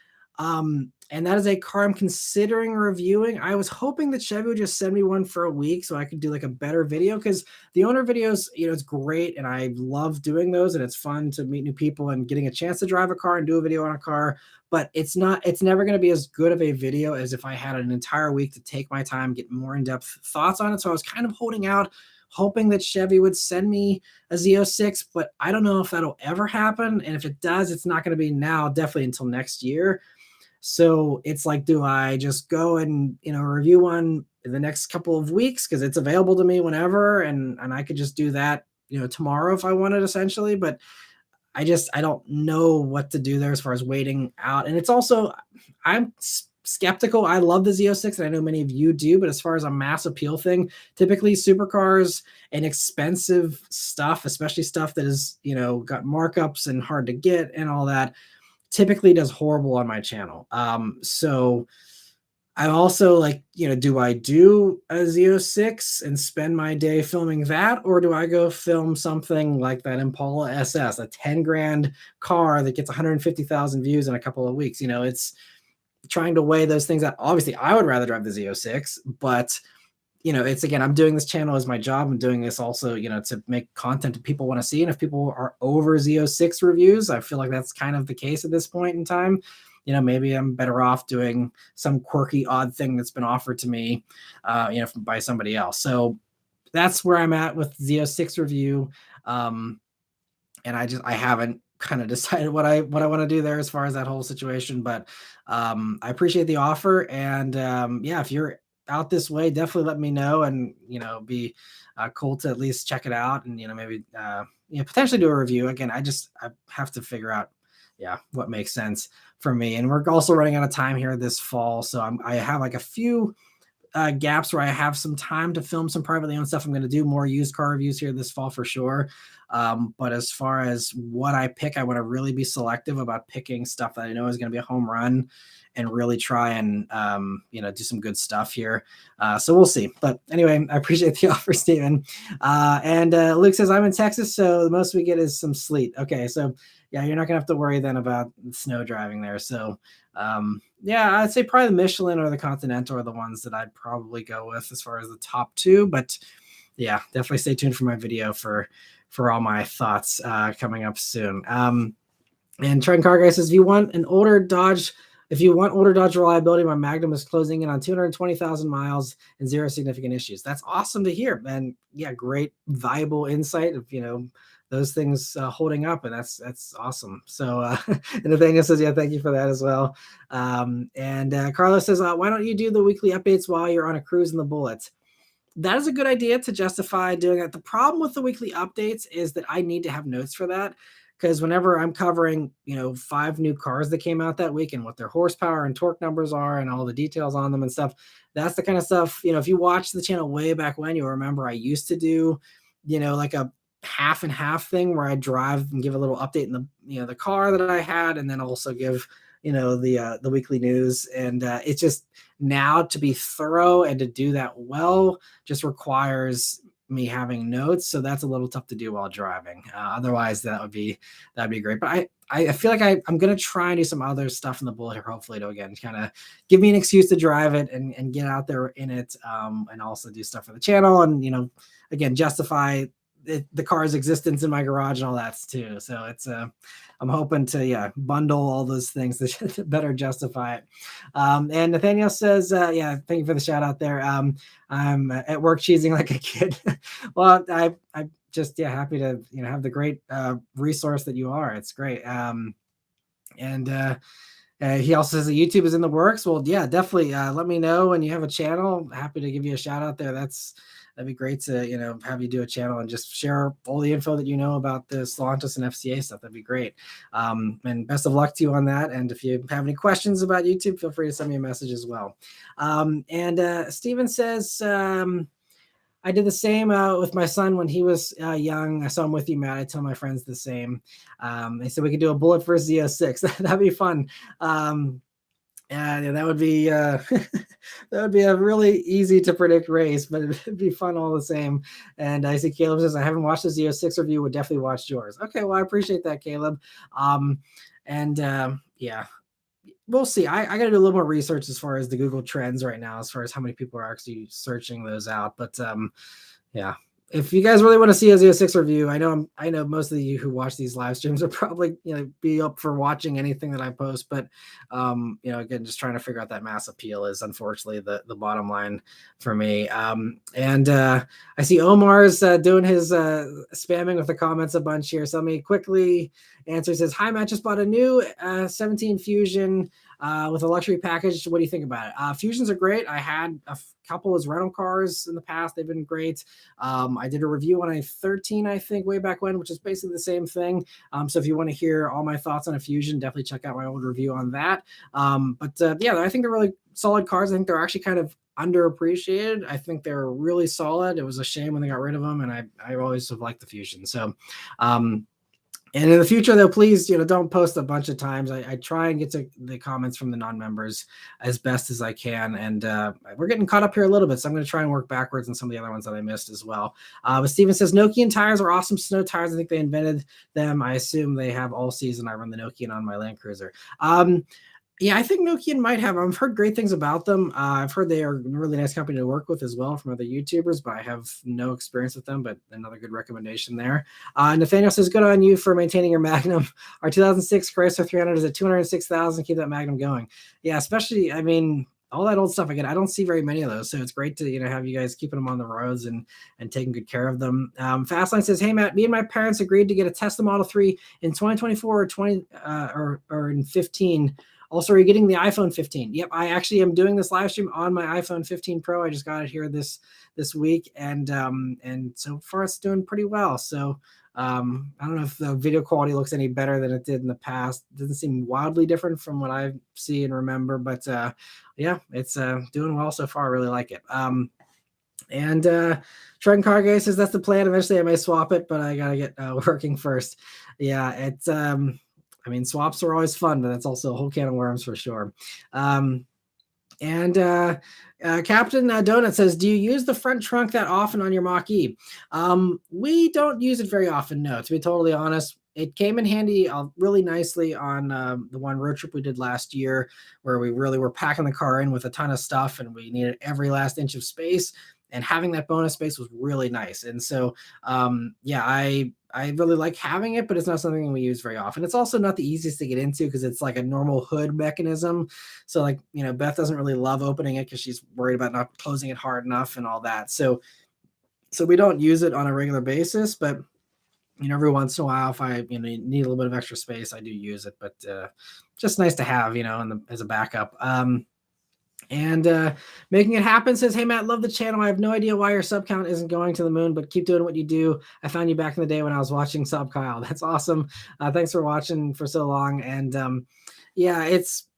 And that is a car I'm considering reviewing. I was hoping that Chevy would just send me one for a week so I could do like a better video, because the owner videos, it's great. And I love doing those, and it's fun to meet new people and getting a chance to drive a car and do a video on a car. But it's never going to be as good of a video as if I had an entire week to take my time, get more in-depth thoughts on it. So I was kind of holding out, hoping that Chevy would send me a Z06, but I don't know if that'll ever happen. And if it does, it's not going to be now, definitely until next year. So it's like, do I just go and, review one in the next couple of weeks because it's available to me whenever, and I could just do that, tomorrow if I wanted, essentially. But I don't know what to do there as far as waiting out. And it's also, I'm skeptical. I love the Z06, and I know many of you do, but as far as a mass appeal thing, typically supercars and expensive stuff, especially stuff that is, got markups and hard to get and all that, typically does horrible on my channel. So I'm also like, do I do a Z06 and spend my day filming that? Or do I go film something like that Impala SS, a 10 grand car that gets 150,000 views in a couple of weeks? It's trying to weigh those things out. Obviously, I would rather drive the Z06, but it's, again, I'm doing this channel as my job. I'm doing this also, to make content that people want to see. And if people are over Z06 reviews, I feel like that's kind of the case at this point in time. Maybe I'm better off doing some quirky, odd thing that's been offered to me, by somebody else. So that's where I'm at with Z06 review. And I haven't kind of decided what I want to do there as far as that whole situation. But I appreciate the offer. And yeah, if you're out this way, definitely let me know, and be cool to at least check it out, and maybe potentially do a review. Again, I have to figure out what makes sense for me. And we're also running out of time here this fall, so I have like a few gaps where I have some time to film some privately owned stuff. I'm going to do more used car reviews here this fall for sure. But as far as what I pick, I want to really be selective about picking stuff that I know is going to be a home run, and really try and do some good stuff here. So we'll see. But anyway, I appreciate the offer, Steven. And Luke says, I'm in Texas, so the most we get is some sleet. Okay, so yeah, you're not gonna have to worry then about snow driving there. So yeah, I'd say probably the Michelin or the Continental are the ones that I'd probably go with as far as the top two. But yeah, definitely stay tuned for my video for all my thoughts coming up soon. And Trent Car Guy says, if you want older Dodge reliability, my Magnum is closing in on 220,000 miles and 0 significant issues. That's awesome to hear. And yeah, great, valuable insight of, those things holding up, and that's awesome. So and Nathaniel says, yeah, thank you for that as well. And Carlos says, why don't you do the weekly updates while you're on a cruise in the Bullets? That is a good idea to justify doing it. The problem with the weekly updates is that I need to have notes for that, because whenever I'm covering 5 new cars that came out that week and what their horsepower and torque numbers are and all the details on them and stuff, that's the kind of stuff, if you watch the channel way back when, you'll remember I used to do like a half and half thing where I drive and give a little update in the the car that I had, and then also give the weekly news. And it's just, now to be thorough and to do that well just requires me having notes, so that's a little tough to do while driving. Otherwise that'd be great. But I feel like I'm gonna try and do some other stuff in the Bullet here, hopefully, to again kind of give me an excuse to drive it and get out there in it, and also do stuff for the channel, and again justify the car's existence in my garage and all that too. So it's I'm hoping to bundle all those things to better justify it. And Nathaniel says, yeah, thank you for the shout out there. I'm at work cheesing like a kid. Well, I just happy to have the great resource that you are. It's great. And he also says that YouTube is in the works. Well, yeah, definitely let me know when you have a channel. Happy to give you a shout out there. That'd be great to, have you do a channel and just share all the info that you know about the Stellantis and FCA stuff. That'd be great. And best of luck to you on that. And if you have any questions about YouTube, feel free to send me a message as well. And Steven says, I did the same with my son when he was young. I saw him with you, Matt. I tell my friends the same. They said we could do a Bullet versus Z06. That'd be fun. Yeah, that would be that would be a really easy to predict race, but it'd be fun all the same. And I see Caleb says, I haven't watched the Z06 review, would definitely watch yours. Okay, well, I appreciate that, Caleb. Yeah, we'll see. I got to do a little more research as far as the Google Trends right now, as far as how many people are actually searching those out. But yeah. If you guys really want to see a Z06 review, I know most of you who watch these live streams are probably be up for watching anything that I post, but again, just trying to figure out that mass appeal is unfortunately the bottom line for me. And I see Omar's doing his spamming with the comments a bunch here, so let me quickly answer. Says, hi Matt, just bought a new 17 Fusion with a luxury package. What do you think about it? Fusions are great. I had a couple as rental cars in the past. They've been great. I did a review on a 13, I think, way back when, which is basically the same thing. So if you want to hear all my thoughts on a Fusion, definitely check out my old review on that. Yeah, I think they're really solid cars. I think they're actually kind of underappreciated. I think they're really solid. It was a shame when they got rid of them, and I always have liked the Fusion. So and in the future, though, please, don't post a bunch of times. I try and get to the comments from the non-members as best as I can. And we're getting caught up here a little bit, so I'm going to try and work backwards on some of the other ones that I missed as well. But Steven says, Nokian tires are awesome snow tires. I think they invented them. I assume they have all season. I run the Nokian on my Land Cruiser. Yeah, I think Nokian might have. I've heard great things about them. I've heard they are a really nice company to work with as well from other YouTubers, but I have no experience with them. But another good recommendation there. Nathaniel says, "Good on you for maintaining your Magnum. Our 2006 Chrysler 300 is at 206,000. Keep that Magnum going." Yeah, especially, I mean, all that old stuff. Again, I don't see very many of those, so it's great to have you guys keeping them on the roads and taking good care of them. Fastline says, "Hey Matt, me and my parents agreed to get a Tesla Model 3 in 2024 or 20 or in 15. Also, are you getting the iPhone 15?" Yep, I actually am doing this live stream on my iPhone 15 Pro. I just got it here this week, and so far it's doing pretty well. So I don't know if the video quality looks any better than it did in the past. It doesn't seem wildly different from what I see and remember, but yeah, it's doing well so far. I really like it. And Trent Cargay says that's the plan. Eventually, I may swap it, but I gotta get working first. Yeah, it's I mean, swaps are always fun, but that's also a whole can of worms for sure. Um, and Captain Donut says, "Do you use the front trunk that often on your Mach E?" We don't use it very often. No, to be totally honest. It came in handy really nicely on the one road trip we did last year, where we really were packing the car in with a ton of stuff, and we needed every last inch of space. And having that bonus space was really nice. And so, yeah, I really like having it, but it's not something we use very often. It's also not the easiest to get into because it's like a normal hood mechanism. So like, Beth doesn't really love opening it because she's worried about not closing it hard enough and all that. So we don't use it on a regular basis, but every once in a while, if I need a little bit of extra space, I do use it. But just nice to have, as a backup. And Making it happen says, "Hey Matt, love the channel. I have no idea why your sub count isn't going to the moon, but keep doing what you do. I found you back in the day when I was watching Sub Kyle." That's awesome. Thanks for watching for so long. And yeah,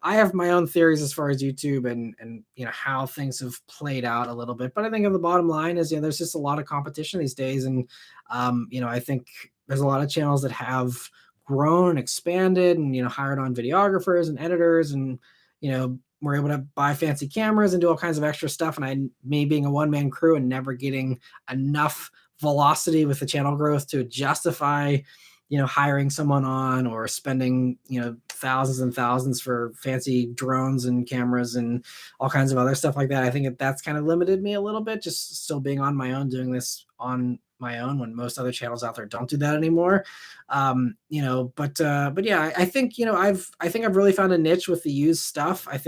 I have my own theories as far as YouTube and how things have played out a little bit. But I think the bottom line is there's just a lot of competition these days, and I think there's a lot of channels that have grown and expanded and hired on videographers and editors and we're able to buy fancy cameras and do all kinds of extra stuff. And me being a one-man crew and never getting enough velocity with the channel growth to justify, hiring someone on or spending, thousands and thousands for fancy drones and cameras and all kinds of other stuff like that. I think that's kind of limited me a little bit, just still being on my own, doing this on my own when most other channels out there don't do that anymore. But yeah, I think I've really found a niche with the used stuff. I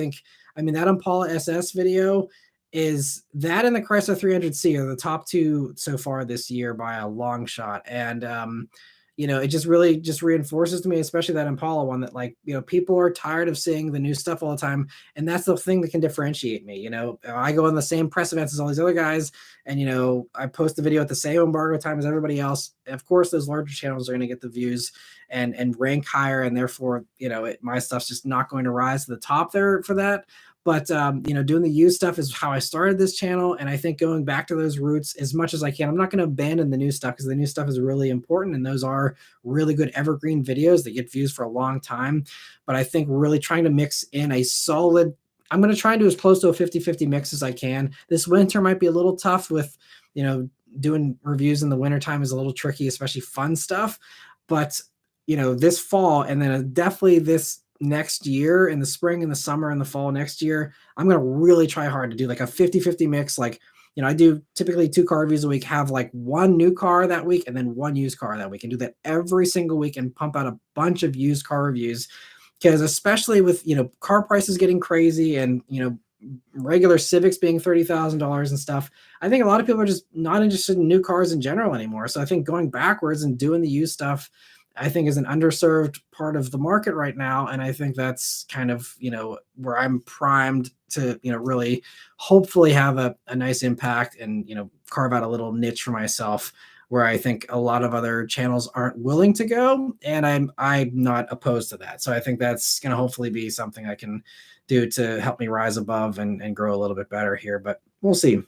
mean that Impala SS video is that and the Chrysler 300C are the top two so far this year by a long shot. And it just really just reinforces to me, especially that Impala one, that people are tired of seeing the new stuff all the time, and that's the thing that can differentiate me. I go on the same press events as all these other guys, and I post the video at the same embargo time as everybody else. Of course, those larger channels are going to get the views and rank higher, and therefore my stuff's just not going to rise to the top there for that. But doing the used stuff is how I started this channel, and I think going back to those roots as much as I can. I'm not going to abandon the new stuff because the new stuff is really important, and those are really good evergreen videos that get views for a long time. But I think really trying to mix in a solid, I'm going to try and do as close to a 50-50 mix as I can. This winter might be a little tough with, doing reviews in the wintertime is a little tricky, especially fun stuff. But, this fall and then definitely this next year in the spring and the summer and the fall next year, I'm going to really try hard to do like a 50-50 mix. I do typically 2 car reviews a week, have like 1 new car that week and then 1 used car that week, and do that every single week and pump out a bunch of used car reviews. Because especially with, car prices getting crazy and, regular Civics being $30,000 and stuff, I think a lot of people are just not interested in new cars in general anymore. So I think going backwards and doing the used stuff, I think is an underserved part of the market right now. And I think that's kind of, where I'm primed to, really hopefully have a nice impact and, carve out a little niche for myself where I think a lot of other channels aren't willing to go. And I'm not opposed to that. So I think that's going to hopefully be something I can do to help me rise above and grow a little bit better here, but we'll see.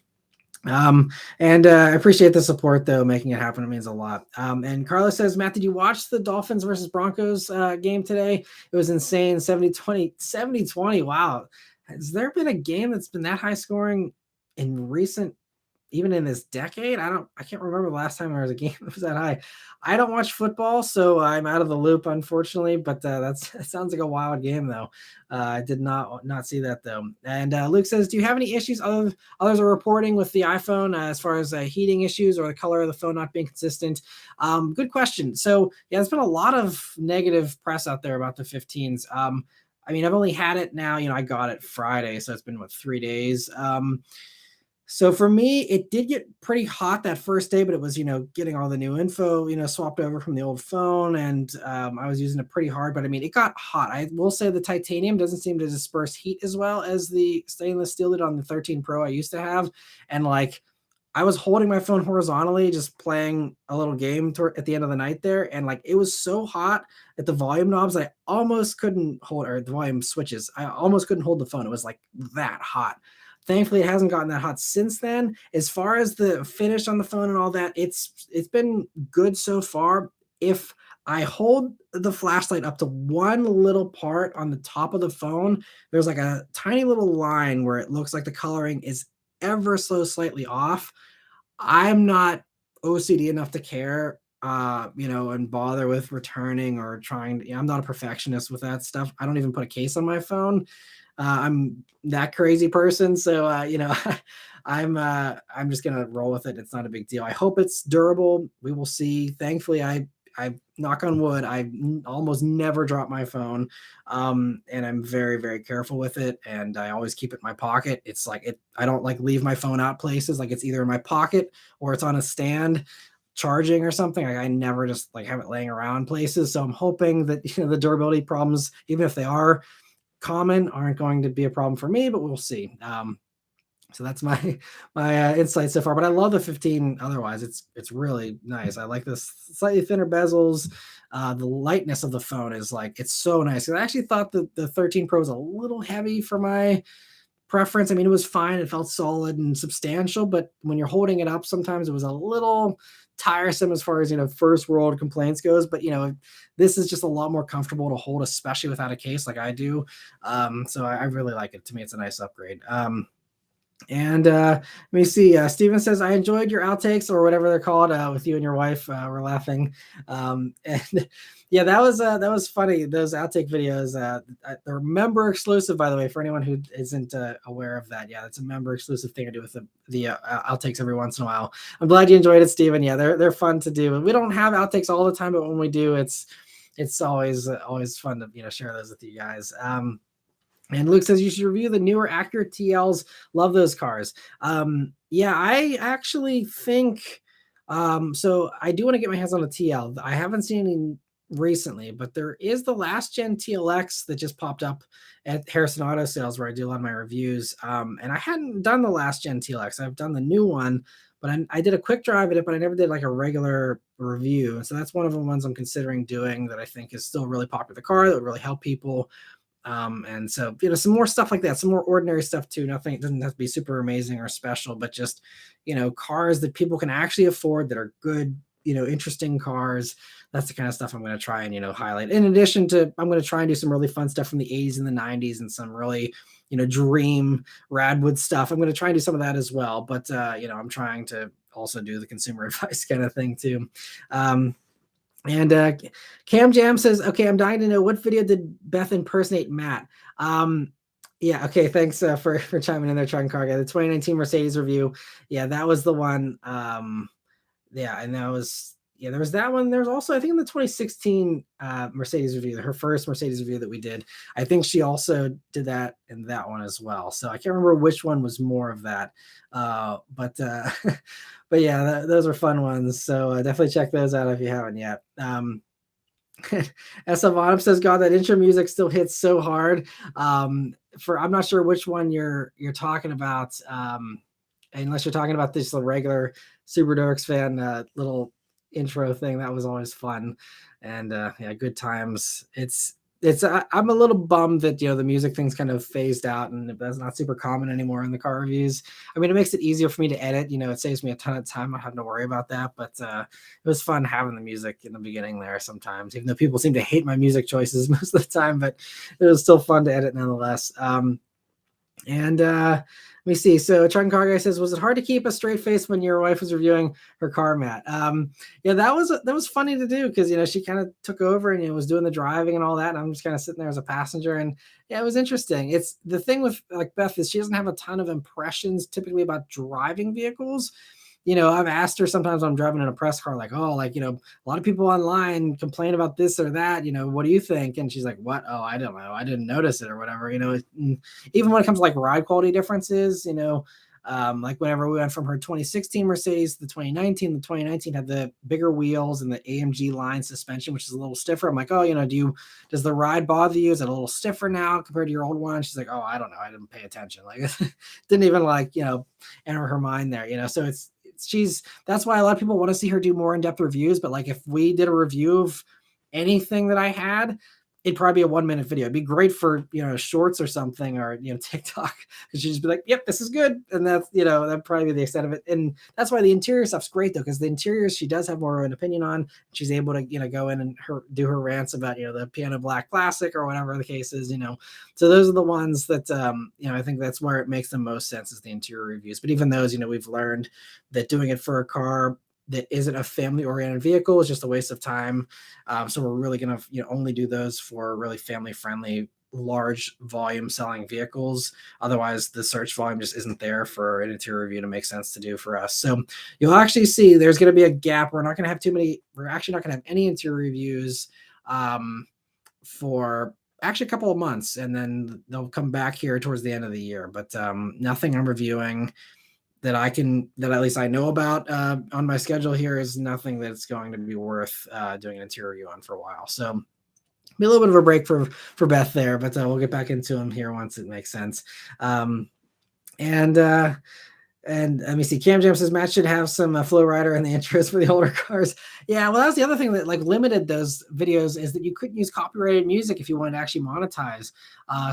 And I appreciate the support though. Making it happen, it means a lot. And Carlos says, "Matt, did you watch the Dolphins versus Broncos game today? It was insane. 70-20. Wow. Has there been a game that's been that high scoring in recent even in this decade. I can't remember the last time there was a game that was that high. I don't watch football, so I'm out of the loop, unfortunately. But that sounds like a wild game, though. I did not see that though. And Luke says, "Do you have any issues others are reporting with the iPhone as far as heating issues or the color of the phone not being consistent?" Good question. So yeah, there's been a lot of negative press out there about the 15s. I mean, I've only had it now. I got it Friday, so it's been what 3 days. So for me, it did get pretty hot that first day, but it was, getting all the new info, swapped over from the old phone, and I was using it pretty hard. But I mean, it got hot. I will say the titanium doesn't seem to disperse heat as well as the stainless steel did on the 13 Pro I used to have. And like, I was holding my phone horizontally, just playing a little game at the end of the night there, and like it was so hot at the volume knobs, I almost couldn't hold, or the volume switches, I almost couldn't hold the phone. It was like that hot. Thankfully, it hasn't gotten that hot since then. As far as the finish on the phone and all that, it's been good so far. If I hold the flashlight up to one little part on the top of the phone, there's like a tiny little line where it looks like the coloring is ever so slightly off. I'm not OCD enough to care, and bother with returning or trying to, I'm not a perfectionist with that stuff. I don't even put a case on my phone. I'm that crazy person. So, I'm just gonna roll with it. It's not a big deal. I hope it's durable. We will see. Thankfully, I knock on wood, almost never drop my phone. And I'm very, very careful with it. And I always keep it in my pocket. It's like I don't like leave my phone out places. Like it's either in my pocket or it's on a stand charging or something. I never just like have it laying around places. So I'm hoping that the durability problems, even if they are common, aren't going to be a problem for me, but we'll see. So that's my insight so far. But I love the 15. Otherwise, it's really nice. I like this slightly thinner bezels. The lightness of the phone is like it's so nice. I actually thought the 13 Pro was a little heavy for my preference. I mean, it was fine. It felt solid and substantial, but when you're holding it up, sometimes it was a little tiresome as far as first world complaints goes. But this is just a lot more comfortable to hold, especially without a case like I do. So I really like it. To me, it's a nice upgrade. And let me see. Steven says, "I enjoyed your outtakes or whatever they're called with you and your wife. We're laughing." And yeah, that was funny. Those outtake videos, they're member exclusive, by the way, for anyone who isn't aware of that. Yeah, it's a member exclusive thing I do with the outtakes every once in a while. I'm glad you enjoyed it, Steven. Yeah, they're fun to do. We don't have outtakes all the time, but when we do, it's always fun to share those with you guys. And Luke says you should review the newer Acura TLs. Love those cars. Yeah, I actually think so. I do want to get my hands on a TL. I haven't seen any recently, but there is the last gen TLX that just popped up at Harrison Auto Sales where I do a lot of my reviews. And I hadn't done the last gen TLX. I've done the new one, but I did a quick drive at it, but I never did like a regular review. And so that's one of the ones I'm considering doing that I think is still a really popular car that would really help people. And so, some more stuff like that, some more ordinary stuff too. Nothing, it doesn't have to be super amazing or special, but just, cars that people can actually afford that are good, interesting cars. That's the kind of stuff I'm going to try and, highlight. In addition to, I'm going to try and do some really fun stuff from the 80s and the 90s and some really, dream Radwood stuff. I'm going to try and do some of that as well. But, I'm trying to also do the consumer advice kind of thing too. And Cam Jam says, "Okay, I'm dying to know what video did Beth impersonate Matt?" Yeah, okay, thanks for chiming in there, Trying Car Guy. The 2019 Mercedes review, yeah, that was the one. Yeah, and there was that one. There's also, I think, in the 2016 Mercedes review, her first Mercedes review that we did. I think she also did that in that one as well. So I can't remember which one was more of that, but but yeah, those are fun ones. So definitely check those out if you haven't yet. Esavanov says, "God, that intro music still hits so hard." I'm not sure which one you're talking about, unless you're talking about this regular Super Dorks fan little intro thing. That was always fun, and yeah, good times. I'm a little bummed that the music thing's kind of phased out and that's not super common anymore in the car reviews. I mean, it makes it easier for me to edit. It saves me a ton of time. I don't have to worry about that. But it was fun having the music in the beginning there sometimes, even though people seem to hate my music choices most of the time. But it was still fun to edit nonetheless. And me see. So Chun Car Guy says, "Was it hard to keep a straight face when your wife was reviewing her car, Matt?" Yeah, that was funny to do because she kind of took over and was doing the driving and all that, and I'm just kind of sitting there as a passenger, and yeah, it was interesting. It's the thing with like Beth is she doesn't have a ton of impressions typically about driving vehicles. I've asked her sometimes when I'm driving in a press car, like, oh, like, a lot of people online complain about this or that, what do you think? And she's like, what? Oh, I don't know. I didn't notice it or whatever, even when it comes to like ride quality differences, like whenever we went from her 2016 Mercedes to the 2019 had the bigger wheels and the AMG line suspension, which is a little stiffer. I'm like, oh, does the ride bother you? Is it a little stiffer now compared to your old one? She's like, oh, I don't know. I didn't pay attention. Like, didn't even like, enter her mind there, so that's why a lot of people want to see her do more in-depth reviews. But like if we did a review of anything that I had, it'd probably be a 1-minute video. It'd be great for shorts or something, or TikTok. She'd just be like, "Yep, this is good," and that's that'd probably be the extent of it. And that's why the interior stuff's great though, because the interiors she does have more of an opinion on. She's able to go in and do her rants about the piano black classic or whatever the case is. So those are the ones that I think that's where it makes the most sense is the interior reviews. But even those, we've learned that doing it for a car that isn't a family-oriented vehicle is just a waste of time. So we're really going to only do those for really family-friendly, large volume selling vehicles. Otherwise, the search volume just isn't there for an interior review to make sense to do for us. So you'll actually see there's going to be a gap. We're not going to have too many. We're actually not going to have any interior reviews for actually a couple of months, and then they'll come back here towards the end of the year. But nothing I'm reviewing that at least I know about on my schedule here is nothing that's going to be worth doing an interior review on for a while. So be a little bit of a break for Beth there, but we'll get back into him here once it makes sense. And let me see. Cam Jam says Matt should have some Flow Rider in the intros for the older cars. Yeah, well, that was the other thing that like limited those videos is that you couldn't use copyrighted music if you wanted to actually monetize.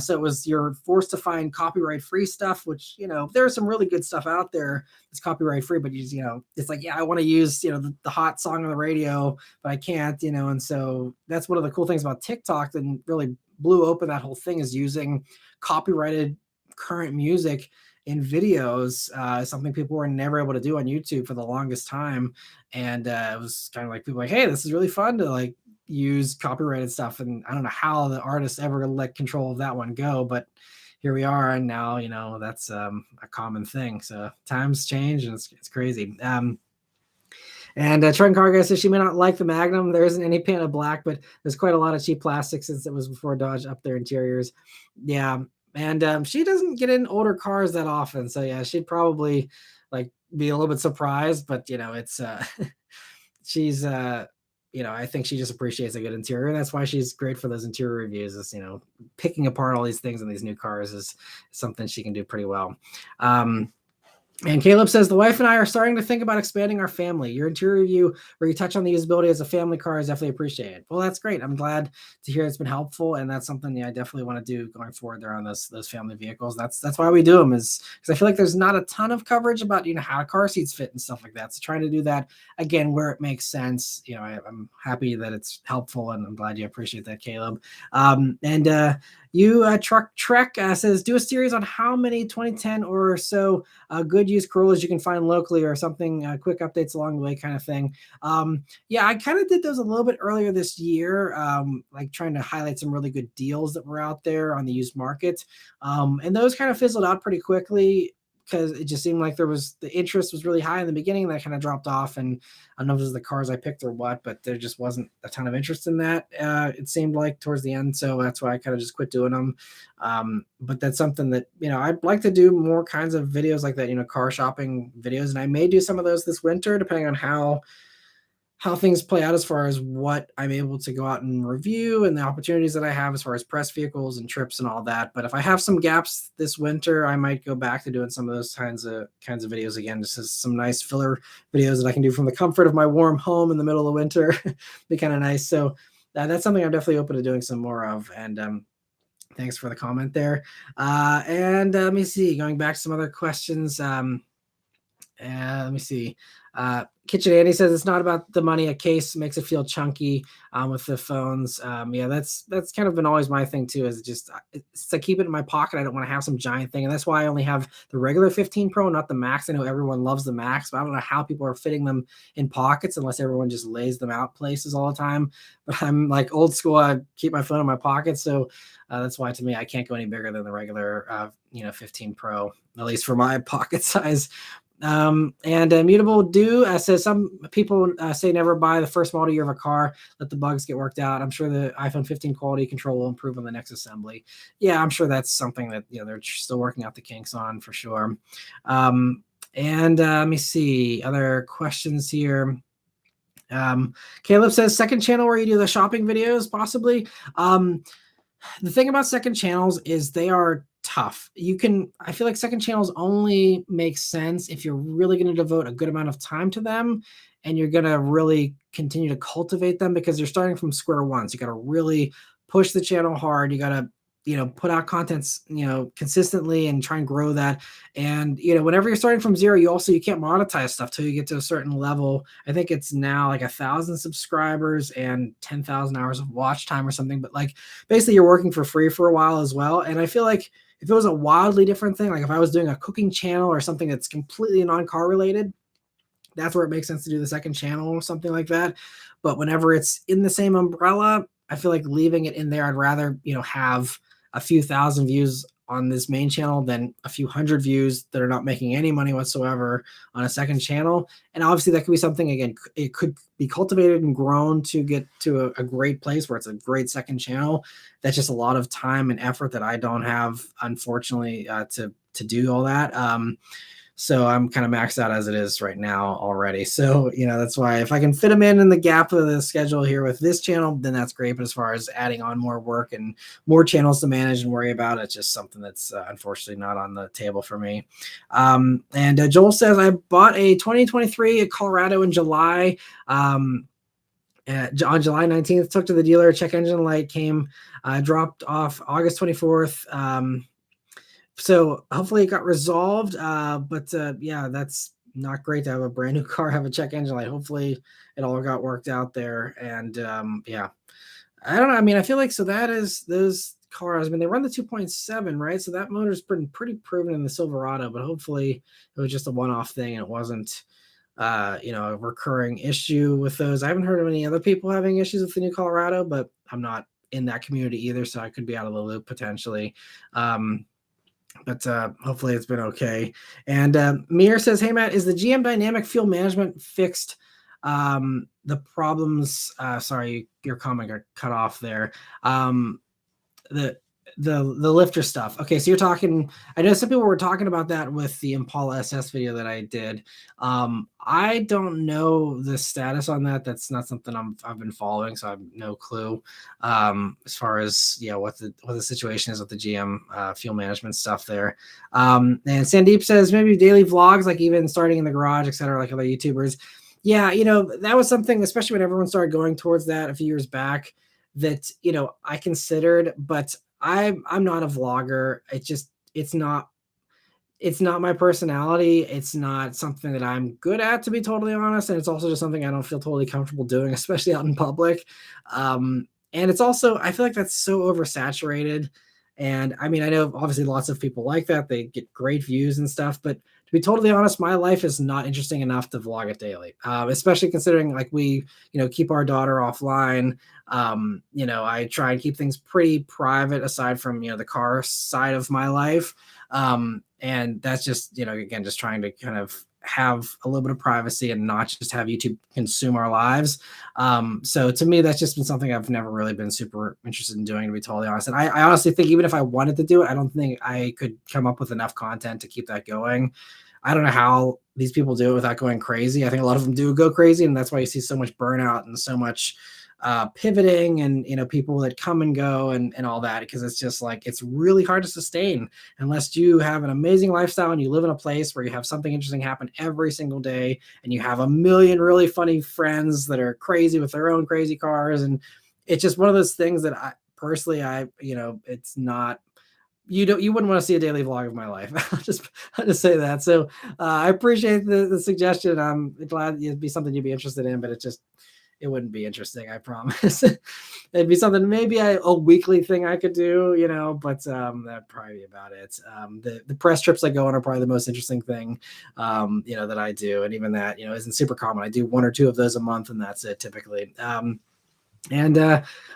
So you're forced to find copyright free stuff, which there's some really good stuff out there that's copyright free, but it's like, yeah, I want to use the hot song on the radio, but I can't, and so that's one of the cool things about TikTok that really blew open that whole thing is using copyrighted current music in videos, something people were never able to do on YouTube for the longest time. And it was kind of like people like, hey, this is really fun to like use copyrighted stuff. And I don't know how the artists ever let control of that one go, but here we are. And now, that's a common thing. So times change and it's crazy. And Trent Cargo says she may not like the Magnum. There isn't any paint of black, but there's quite a lot of cheap plastic since it was before Dodge up their interiors. Yeah. And she doesn't get in older cars that often. So yeah, she'd probably like be a little bit surprised, but it's she's I think she just appreciates a good interior. That's why she's great for those interior reviews is, picking apart all these things in these new cars is something she can do pretty well. And Caleb says, the wife and I are starting to think about expanding our family. Your interior review where you touch on the usability as a family car is definitely appreciated. Well, that's great. I'm glad to hear it's been helpful. And that's something I definitely want to do going forward there on those family vehicles. That's why we do them is because I feel like there's not a ton of coverage about, how car seats fit and stuff like that. So trying to do that again, where it makes sense, I'm happy that it's helpful and I'm glad you appreciate that, Caleb. Truck Trek says, do a series on how many 2010 or so good used Corollas you can find locally or something, quick updates along the way kind of thing. Yeah, I kind of did those a little bit earlier this year, like trying to highlight some really good deals that were out there on the used market. And those kind of fizzled out pretty quickly because it just seemed like the interest was really high in the beginning. That kind of dropped off. And I don't know if it was the cars I picked or what, but there just wasn't a ton of interest in that. It seemed like towards the end. So that's why I kind of just quit doing them. But that's something that, I'd like to do more kinds of videos like that, car shopping videos. And I may do some of those this winter, depending on how things play out as far as what I'm able to go out and review and the opportunities that I have as far as press vehicles and trips and all that. But if I have some gaps this winter, I might go back to doing some of those kinds of videos again. Just as some nice filler videos that I can do from the comfort of my warm home in the middle of winter. Be kind of nice. So that's something I'm definitely open to doing some more of. And thanks for the comment there. And let me see, going back to some other questions. Let me see. Kitchen Andy says it's not about the money. A case makes it feel chunky with the phones. Yeah, that's kind of been always my thing too. Is just it's to keep it in my pocket. I don't want to have some giant thing, and that's why I only have the regular 15 Pro, not the Max. I know everyone loves the Max, but I don't know how people are fitting them in pockets unless everyone just lays them out places all the time. But I'm like old school. I keep my phone in my pocket, so that's why to me I can't go any bigger than the regular 15 Pro, at least for my pocket size. And Mutable Do says some people say never buy the first model year of a car, let the bugs get worked out. I'm sure the iPhone 15 quality control will improve on the next assembly. Yeah, I'm sure that's something that they're still working out the kinks on for sure. And let me see other questions here. Caleb says second channel where you do the shopping videos, possibly. The thing about second channels is they are tough. I feel like second channels only make sense if you're really going to devote a good amount of time to them and you're going to really continue to cultivate them because you're starting from square one. So you got to really push the channel hard. You got to, put out contents, consistently and try and grow that. And, whenever you're starting from zero, you can't monetize stuff till you get to a certain level. I think it's now like 1,000 subscribers and 10,000 hours of watch time or something. But like basically you're working for free for a while as well. And I feel like if it was a wildly different thing, like if I was doing a cooking channel or something that's completely non-car related, that's where it makes sense to do the second channel or something like that. But whenever it's in the same umbrella, I feel like leaving it in there. I'd rather, have a few thousand views on this main channel than a few hundred views that are not making any money whatsoever on a second channel. And obviously that could be something, again, it could be cultivated and grown to get to a great place where it's a great second channel. That's just a lot of time and effort that I don't have, unfortunately, to do all that. So I'm kind of maxed out as it is right now already. So, that's why if I can fit them in the gap of the schedule here with this channel, then that's great. But as far as adding on more work and more channels to manage and worry about, it's just something that's unfortunately not on the table for me. And Joel says, I bought a 2023 Colorado in July. On July 19th, took to the dealer, check engine light came, dropped off August 24th. So hopefully it got resolved. But yeah, that's not great to have a brand new car have a check engine light. Hopefully it all got worked out there. And yeah, I don't know. I mean, I feel like that is those cars. I mean, they run the 2.7, right? So that motor's been pretty proven in the Silverado, but hopefully it was just a one-off thing and it wasn't a recurring issue with those. I haven't heard of any other people having issues with the new Colorado, but I'm not in that community either, so I could be out of the loop potentially. But hopefully it's been okay. And Mir says, hey, Matt, is the GM dynamic fuel management fixed? The problems, sorry, your comment got cut off there. The lifter stuff. Okay, so you're talking, I know some people were talking about that with the Impala SS video that I did. I don't know the status on that. That's not something I've been following, so I have no clue as far as what the situation is with the GM fuel management stuff there. And Sandeep says maybe daily vlogs, like even starting in the garage, etc., like other YouTubers. Yeah, that was something, especially when everyone started going towards that a few years back, that I considered, but I'm not a vlogger. It's not my personality. It's not something that I'm good at, to be totally honest. And it's also just something I don't feel totally comfortable doing, especially out in public. And it's also, I feel like that's so oversaturated. And I mean, I know obviously lots of people like that. They get great views and stuff, but to be totally honest, my life is not interesting enough to vlog it daily, especially considering like we, keep our daughter offline. I try and keep things pretty private aside from, the car side of my life. And that's just, again, just trying to kind of have a little bit of privacy and not just have YouTube consume our lives. So to me, that's just been something I've never really been super interested in doing, to be totally honest. And I honestly think even if I wanted to do it, I don't think I could come up with enough content to keep that going. I don't know how these people do it without going crazy. I think a lot of them do go crazy, and that's why you see so much burnout and so much pivoting and people that come and go and all that, because it's just like it's really hard to sustain unless you have an amazing lifestyle and you live in a place where you have something interesting happen every single day and you have a million really funny friends that are crazy with their own crazy cars. And it's just one of those things that I personally it's not you wouldn't want to see a daily vlog of my life. I'll just say that. So I appreciate the suggestion. I'm glad it'd be something you'd be interested in, but it wouldn't be interesting, I promise. It'd be something maybe a weekly thing I could do, but that'd probably be about it. The press trips I go on are probably the most interesting thing, that I do, and even that isn't super common. I do one or two of those a month, and that's it typically. And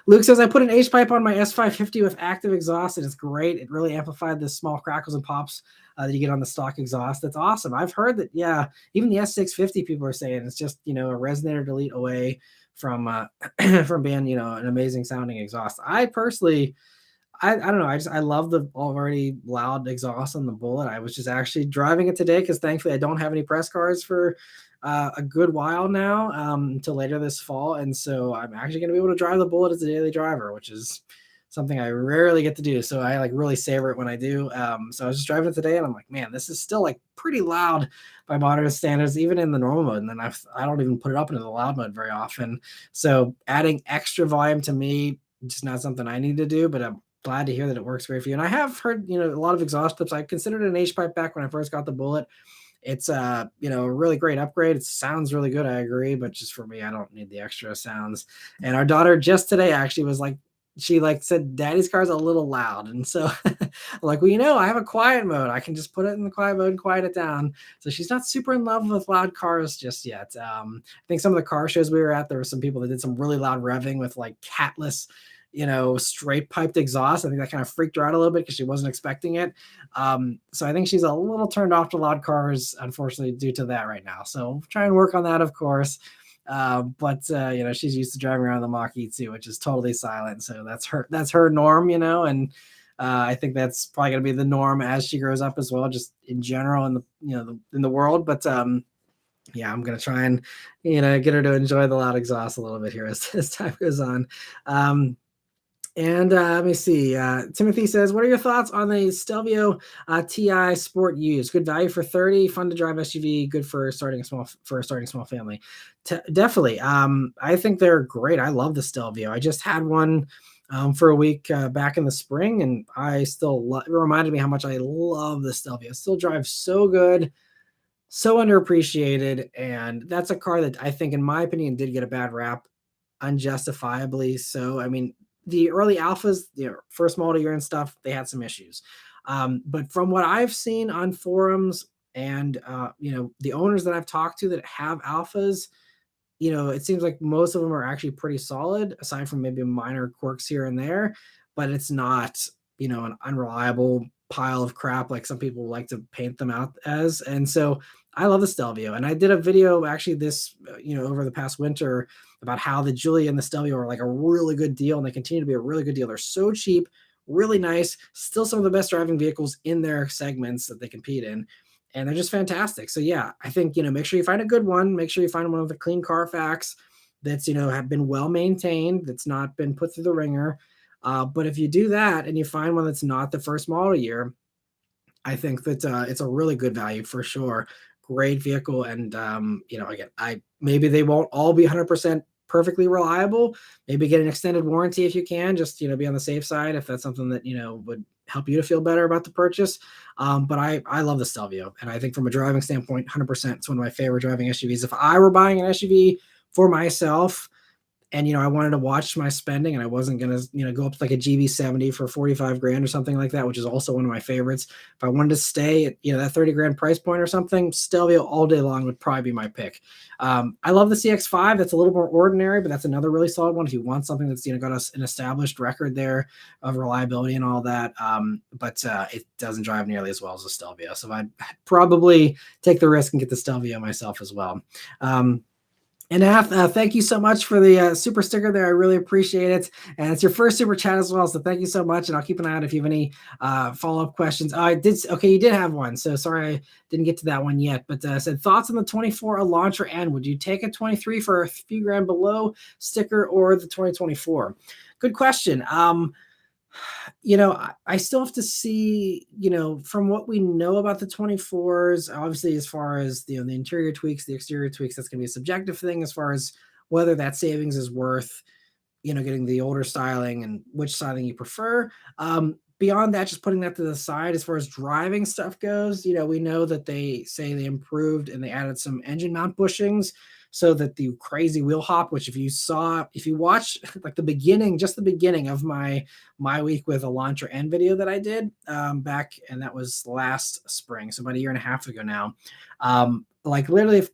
Luke says, I put an H pipe on my S550 with active exhaust, and it's great. It really amplified the small crackles and pops that you get on the stock exhaust. That's awesome. I've heard that, yeah, even the S650 people are saying it's just, a resonator delete away from from being, an amazing sounding exhaust. I personally, I don't know. I love the already loud exhaust on the Bullet. I was just actually driving it today because thankfully I don't have any press cards for a good while now, until later this fall. And so I'm actually going to be able to drive the Bullet as a daily driver, which is something I rarely get to do. So I like really savor it when I do. So I was just driving it today and I'm like, man, this is still like pretty loud by modern standards, even in the normal mode. And then I don't even put it up into the loud mode very often. So adding extra volume to me, just not something I need to do, but I'm glad to hear that it works great for you. And I have heard, a lot of exhaust clips. I considered an H pipe back when I first got the Bullet. It's a really great upgrade. It sounds really good. I agree, but just for me, I don't need the extra sounds. And our daughter just today actually was like, she like said, Daddy's car's a little loud. And so I'm like, well, I have a quiet mode. I can just put it in the quiet mode and quiet it down. So she's not super in love with loud cars just yet. I think some of the car shows we were at, there were some people that did some really loud revving with like catless, straight piped exhaust. I think that kind of freaked her out a little bit because she wasn't expecting it. So I think she's a little turned off to loud cars, unfortunately, due to that right now. So we'll try and work on that, of course. But she's used to driving around the Mach-E too, which is totally silent. So that's her norm, and I think that's probably going to be the norm as she grows up as well, just in general in the world. But yeah, I'm going to try and, get her to enjoy the loud exhaust a little bit here as time goes on. And let me see. Timothy says, "What are your thoughts on the Stelvio Ti Sport Use? Good value for 30, fun to drive SUV, good for starting a small family." Definitely. I think they're great. I love the Stelvio. I just had one for a week back in the spring, and I still it reminded me how much I love the Stelvio. It still drives so good, so underappreciated, and that's a car that I think, in my opinion, did get a bad rap, unjustifiably so. I mean, the early alphas, first model year and stuff, they had some issues. But from what I've seen on forums and, the owners that I've talked to that have alphas, it seems like most of them are actually pretty solid, aside from maybe minor quirks here and there, but it's not, an unreliable pile of crap like some people like to paint them out as. And so I love the Stelvio. And I did a video actually this, over the past winter about how the Giulia and the Stelvio are like a really good deal, and they continue to be a really good deal. They're so cheap, really nice, still some of the best driving vehicles in their segments that they compete in. And they're just fantastic. So yeah, I think, make sure you find a good one. Make sure you find one with a clean Carfax that's, have been well maintained, that's not been put through the ringer. But if you do that and you find one that's not the first model year, I think that it's a really good value for sure. Great vehicle. And, again, maybe they won't all be 100% perfectly reliable. Maybe get an extended warranty if you can, just, be on the safe side if that's something that, would help you to feel better about the purchase. But I love the Stelvio. And I think from a driving standpoint, 100%, it's one of my favorite driving SUVs. If I were buying an SUV for myself, and, I wanted to watch my spending, and I wasn't going to, go up to like a GV70 for 45 grand or something like that, which is also one of my favorites. If I wanted to stay at, that 30 grand price point or something, Stelvio all day long would probably be my pick. I love the CX-5. That's a little more ordinary, but that's another really solid one if you want something that's, got us an established record there of reliability and all that. But it doesn't drive nearly as well as the Stelvio. So I'd probably take the risk and get the Stelvio myself as well. And thank you so much for the super sticker there. I really appreciate it. And it's your first super chat as well. So thank you so much. And I'll keep an eye out if you have any follow-up questions. Okay, you did have one. So sorry I didn't get to that one yet. But said, thoughts on the 24 Elantra N? Would you take a 23 for a few grand below sticker or the 2024? Good question. I still have to see, from what we know about the 24s, obviously, as far as, the interior tweaks, the exterior tweaks, that's going to be a subjective thing as far as whether that savings is worth, getting the older styling and which styling you prefer. Beyond that, just putting that to the side as far as driving stuff goes, we know that they say they improved and they added some engine mount bushings so that the crazy wheel hop, which if you watch like just the beginning of my week with Elantra N video that I did back, and that was last spring, so about a year and a half ago now. Like literally, if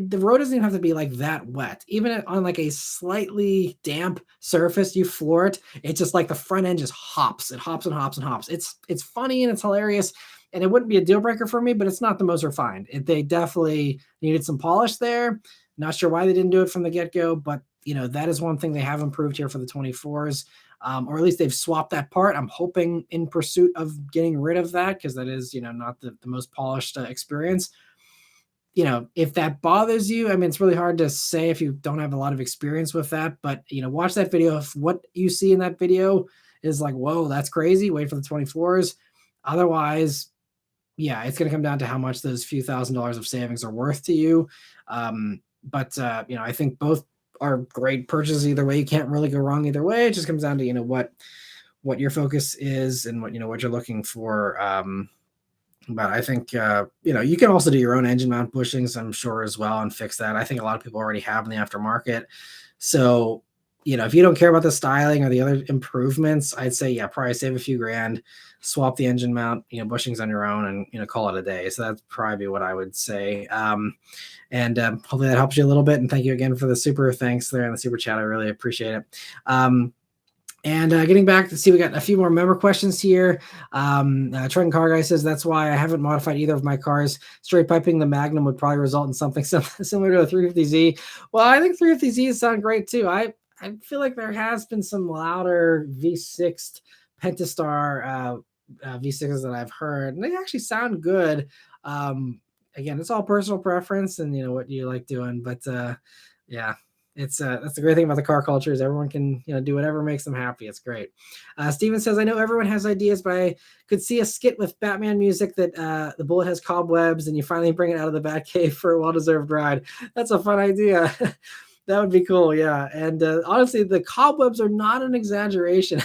the road doesn't even have to be like that wet. Even on like a slightly damp surface, you floor it. It's just like the front end just hops. It hops and hops and hops. It's funny and it's hilarious, and it wouldn't be a deal breaker for me, but it's not the most refined. They definitely needed some polish there. Not sure why they didn't do it from the get go, but that is one thing they have improved here for the 24s. Or at least they've swapped that part. I'm hoping in pursuit of getting rid of that, because that is not the most polished experience. If that bothers you, I mean, it's really hard to say if you don't have a lot of experience with that, but, watch that video. If what you see in that video is like, whoa, that's crazy, wait for the 24s. Otherwise, yeah, it's going to come down to how much those few $1,000s of savings are worth to you. But I think both are great purchases either way. You can't really go wrong either way. It just comes down to, what your focus is and what you're looking for. But I think, you can also do your own engine mount bushings, I'm sure, as well, and fix that. I think a lot of people already have in the aftermarket. So, if you don't care about the styling or the other improvements, I'd say, yeah, probably save a few grand, swap the engine mount, bushings on your own, and, call it a day. So that's probably what I would say. And hopefully that helps you a little bit. And thank you again for the super thanks there in the super chat. I really appreciate it. And getting back to see, we got a few more member questions here. Trenton Car Guy says, that's why I haven't modified either of my cars. Straight piping the Magnum would probably result in something similar to a 350Z. Well, I think 350Zs sound great too. I feel like there has been some louder V6 Pentastar V6s that I've heard, and they actually sound good. Again, it's all personal preference and what you like doing, but yeah. That's the great thing about the car culture, is everyone can do whatever makes them happy. It's great. Steven says, I know everyone has ideas, but I could see a skit with Batman music that the Bullet has cobwebs and you finally bring it out of the Batcave for a well-deserved ride. That's a fun idea. That would be cool. Yeah. And honestly, the cobwebs are not an exaggeration,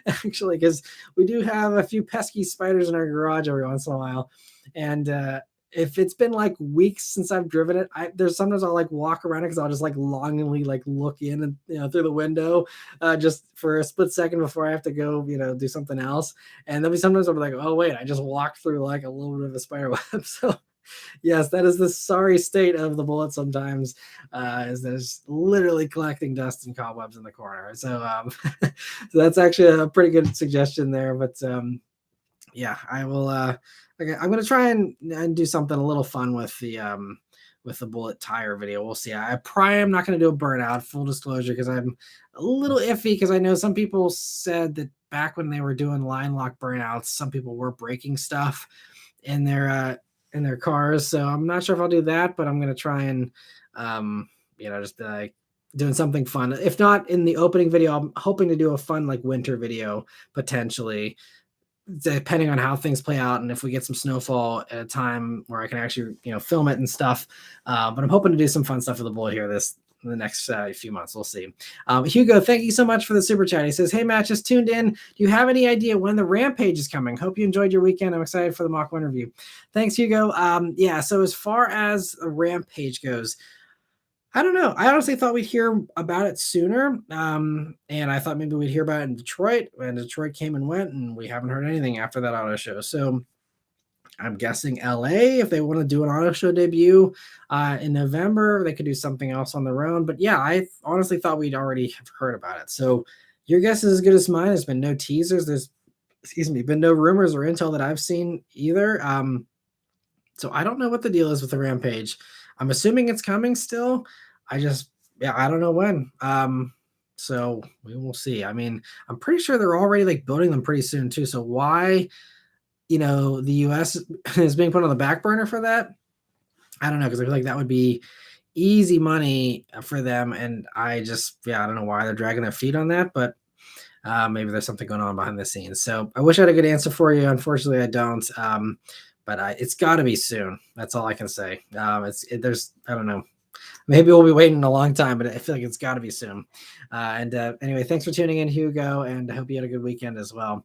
actually, because we do have a few pesky spiders in our garage every once in a while. And if it's been like weeks since I've driven it, there's sometimes I'll like walk around it because I'll just like longingly like look in and through the window just for a split second before I have to go do something else. And there'll be sometimes I'll be like, oh wait, I just walked through like a little bit of a spider web. So yes, that is the sorry state of the Bullet sometimes, is there's literally collecting dust and cobwebs in the corner. So so that's actually a pretty good suggestion there. But yeah, I will. I'm gonna try and do something a little fun with the Bullet tire video. We'll see. I probably am not gonna do a burnout, full disclosure, because I'm a little iffy, because I know some people said that back when they were doing line lock burnouts, some people were breaking stuff in their cars. So I'm not sure if I'll do that, but I'm gonna try and just like doing something fun. If not in the opening video, I'm hoping to do a fun like winter video potentially, depending on how things play out and if we get some snowfall at a time where I can actually film it and stuff. But I'm hoping to do some fun stuff with the Bullet here in the next few months. We'll see. Hugo, thank you so much for the super chat. He says, hey Matt, just tuned in. Do you have any idea when the Rampage is coming? Hope you enjoyed your weekend. I'm excited for the Mach 1 review. Thanks, Hugo. Yeah, so as far as a Rampage goes, I don't know. I honestly thought we'd hear about it sooner. And I thought maybe we'd hear about it in Detroit, and Detroit came and went, and we haven't heard anything after that auto show. So I'm guessing LA, if they want to do an auto show debut in November, they could do something else on their own. But yeah, I honestly thought we'd already have heard about it. So your guess is as good as mine. There's been no teasers. There's, been no rumors or intel that I've seen either. So I don't know what the deal is with the Rampage. I'm assuming it's coming still. I don't know when. So we will see. I mean, I'm pretty sure they're already like building them pretty soon too. So why, the US is being put on the back burner for that, I don't know, because I feel like that would be easy money for them. And I don't know why they're dragging their feet on that, but maybe there's something going on behind the scenes. So I wish I had a good answer for you. Unfortunately, I don't. But it's got to be soon. That's all I can say. I don't know. maybe we'll be waiting a long time, but I feel like it's got to be soon. Anyway, thanks for tuning in, Hugo, and I hope you had a good weekend as well.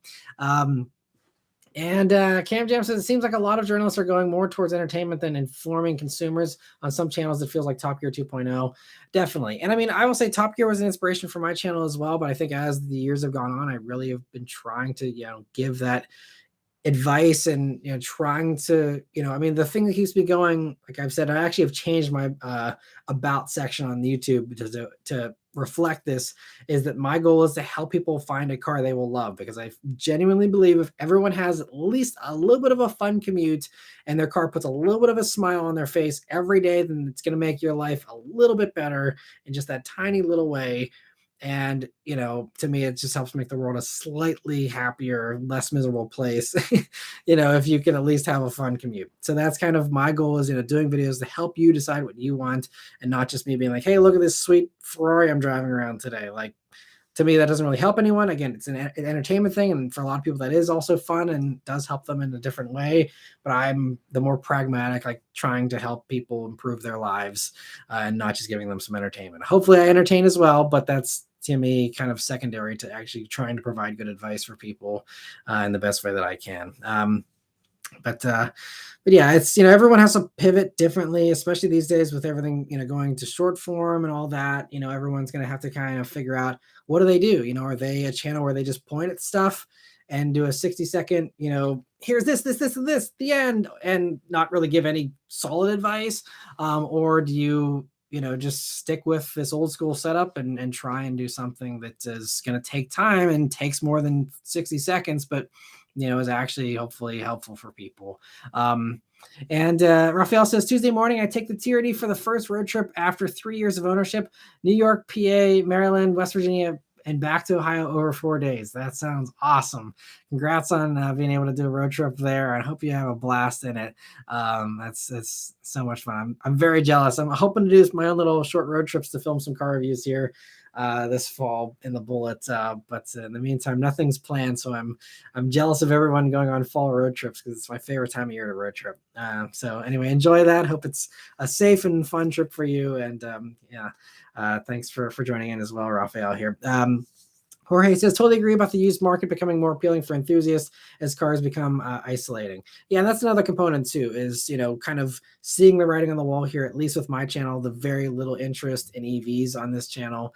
Cam Jam says it seems like a lot of journalists are going more towards entertainment than informing consumers. On some channels, it feels like Top Gear 2.0. Definitely. And I mean, I will say Top Gear was an inspiration for my channel as well. But I think as the years have gone on, I really have been trying to, give that advice and trying to I mean the thing that keeps me going, like I've said, I actually have changed my about section on YouTube to reflect this, is that my goal is to help people find a car they will love, because I genuinely believe if everyone has at least a little bit of a fun commute and their car puts a little bit of a smile on their face every day, then it's going to make your life a little bit better in just that tiny little way. And to me, it just helps make the world a slightly happier, less miserable place. If you can at least have a fun commute. So that's kind of my goal, is doing videos to help you decide what you want, and not just me being like, hey, look at this sweet Ferrari I'm driving around today. Like, to me, that doesn't really help anyone. Again, it's an entertainment thing, and for a lot of people that is also fun and does help them in a different way. But I'm the more pragmatic, like trying to help people improve their lives, and not just giving them some entertainment. Hopefully I entertain as well, but that's, to me, kind of secondary to actually trying to provide good advice for people in the best way that I can. But yeah, it's, everyone has to pivot differently, especially these days with everything, going to short form and all that. Everyone's going to have to kind of figure out, what do they do? Are they a channel where they just point at stuff and do a 60-second, here's this, and this, the end, and not really give any solid advice? Or do you, just stick with this old school setup and try and do something that is going to take time and takes more than 60 seconds, but is actually hopefully helpful for people. Raphael says, Tuesday morning, I take the TRD for the first road trip after 3 years of ownership. New York, PA, Maryland, West Virginia, and back to Ohio over 4 days. That sounds awesome. Congrats on being able to do a road trip there. I hope you have a blast in it. That's so much fun. I'm very jealous. I'm hoping to do my own little short road trips to film some car reviews here this fall in the Bullet. But in the meantime, nothing's planned. So I'm jealous of everyone going on fall road trips, because it's my favorite time of year to road trip. So anyway, enjoy that. Hope it's a safe and fun trip for you. And thanks for joining in as well, Raphael here. Jorge says, totally agree about the used market becoming more appealing for enthusiasts as cars become isolating. Yeah, and that's another component too, is, kind of seeing the writing on the wall here, at least with my channel, the very little interest in EVs on this channel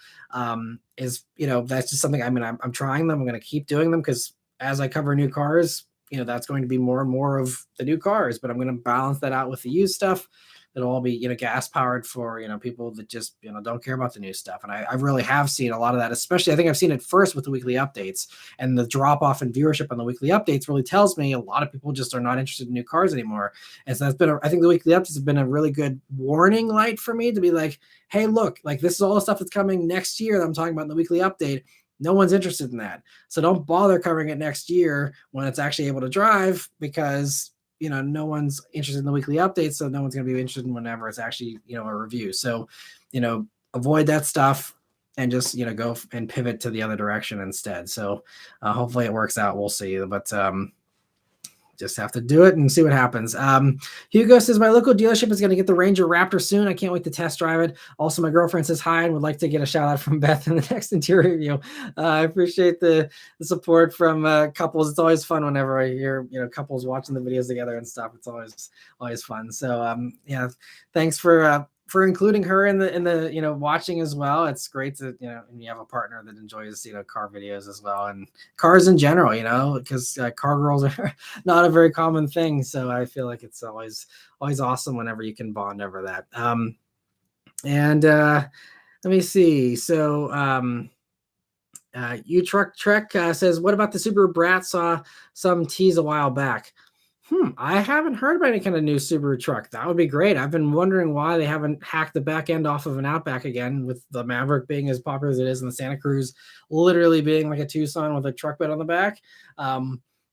is, that's just something, I'm trying them. I'm going to keep doing them, because as I cover new cars, that's going to be more and more of the new cars, but I'm going to balance that out with the used stuff. It'll all be, gas powered for, people that just, don't care about the new stuff. And I really have seen a lot of that, especially, I think I've seen it first with the weekly updates, and the drop off in viewership on the weekly updates really tells me a lot of people just are not interested in new cars anymore. And so that's been, I think the weekly updates have been a really good warning light for me to be like, hey, look, like this is all the stuff that's coming next year that I'm talking about in the weekly update. No one's interested in that. So don't bother covering it next year when it's actually able to drive, because no one's interested in the weekly updates, so no one's going to be interested in whenever it's actually, a review. So, avoid that stuff and just, go and pivot to the other direction instead. So hopefully it works out. We'll see. But just have to do it and see what happens. Hugo says, my local dealership is going to get the Ranger Raptor soon. I can't wait to test drive it. Also, my girlfriend says hi and would like to get a shout out from Beth in the next interior review. I appreciate the support from couples. It's always fun whenever I hear, couples watching the videos together and stuff. It's always fun. So yeah, thanks for including her in the watching as well. It's great to and you have a partner that enjoys car videos as well, and cars in general, because car girls are not a very common thing. So I feel like it's always awesome whenever you can bond over that. Let me see. So you truck Trek says, what about the Subaru Brat? Saw some tease a while back. I haven't heard about any kind of new Subaru truck. That would be great. I've been wondering why they haven't hacked the back end off of an Outback again, with the Maverick being as popular as it is and the Santa Cruz literally being like a Tucson with a truck bed on the back.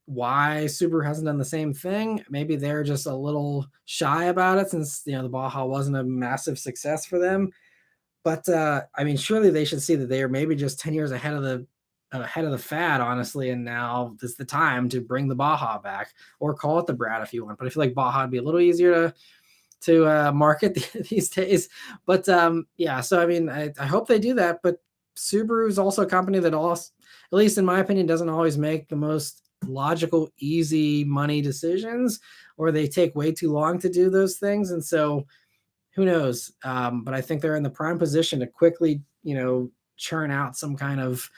Why Subaru hasn't done the same thing? Maybe they're just a little shy about it, since the Baja wasn't a massive success for them. But surely they should see that they are maybe just 10 years ahead of the fad, honestly, and now is the time to bring the Baja back, or call it the Brat if you want. But I feel like Baja would be a little easier to market these days. But yeah, so I mean, I hope they do that. But Subaru is also a company that also, at least in my opinion, doesn't always make the most logical, easy money decisions, or they take way too long to do those things. And so who knows? But I think they're in the prime position to quickly, churn out some kind of,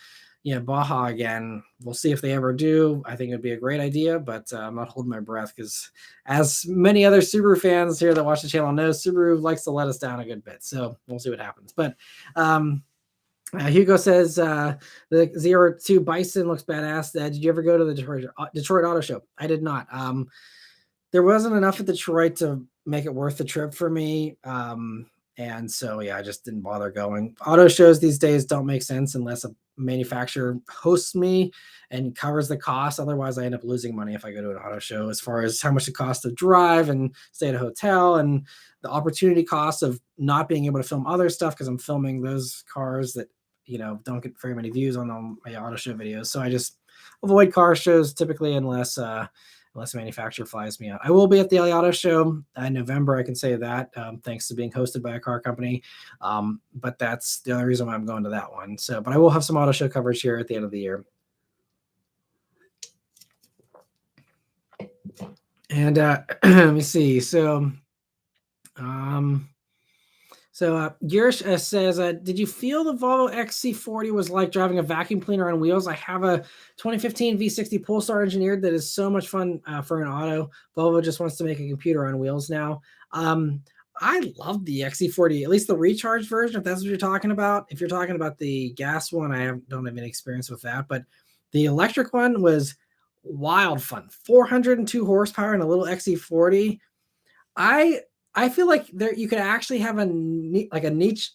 Baja again. We'll see if they ever do. I think it'd be a great idea, but I'm not holding my breath because, as many other Subaru fans here that watch the channel know, Subaru likes to let us down a good bit. So we'll see what happens. But Hugo says the Z02 Bison looks badass. Did you ever go to the Detroit Auto Show? I did not. There wasn't enough at Detroit to make it worth the trip for me. And so, yeah, I just didn't bother going. Auto shows these days don't make sense unless a manufacturer hosts me and covers the cost. Otherwise, I end up losing money if I go to an auto show, as far as how much it costs to drive and stay at a hotel, and the opportunity cost of not being able to film other stuff because I'm filming those cars that, don't get very many views on my auto show videos. So I just avoid car shows typically unless a manufacturer flies me out. I will be at the LA Auto Show in November. I can say that, thanks to being hosted by a car company. But that's the only reason why I'm going to that one. So, but I will have some auto show coverage here at the end of the year. And let me see. So, Girish says, did you feel the Volvo XC40 was like driving a vacuum cleaner on wheels? I have a 2015 V60 Polestar engineered that is so much fun for an auto. Volvo just wants to make a computer on wheels now. I love the XC40, at least the recharged version, if that's what you're talking about. If you're talking about the gas one, don't have any experience with that. But the electric one was wild fun. 402 horsepower and a little XC40. I feel like there you could actually have a niche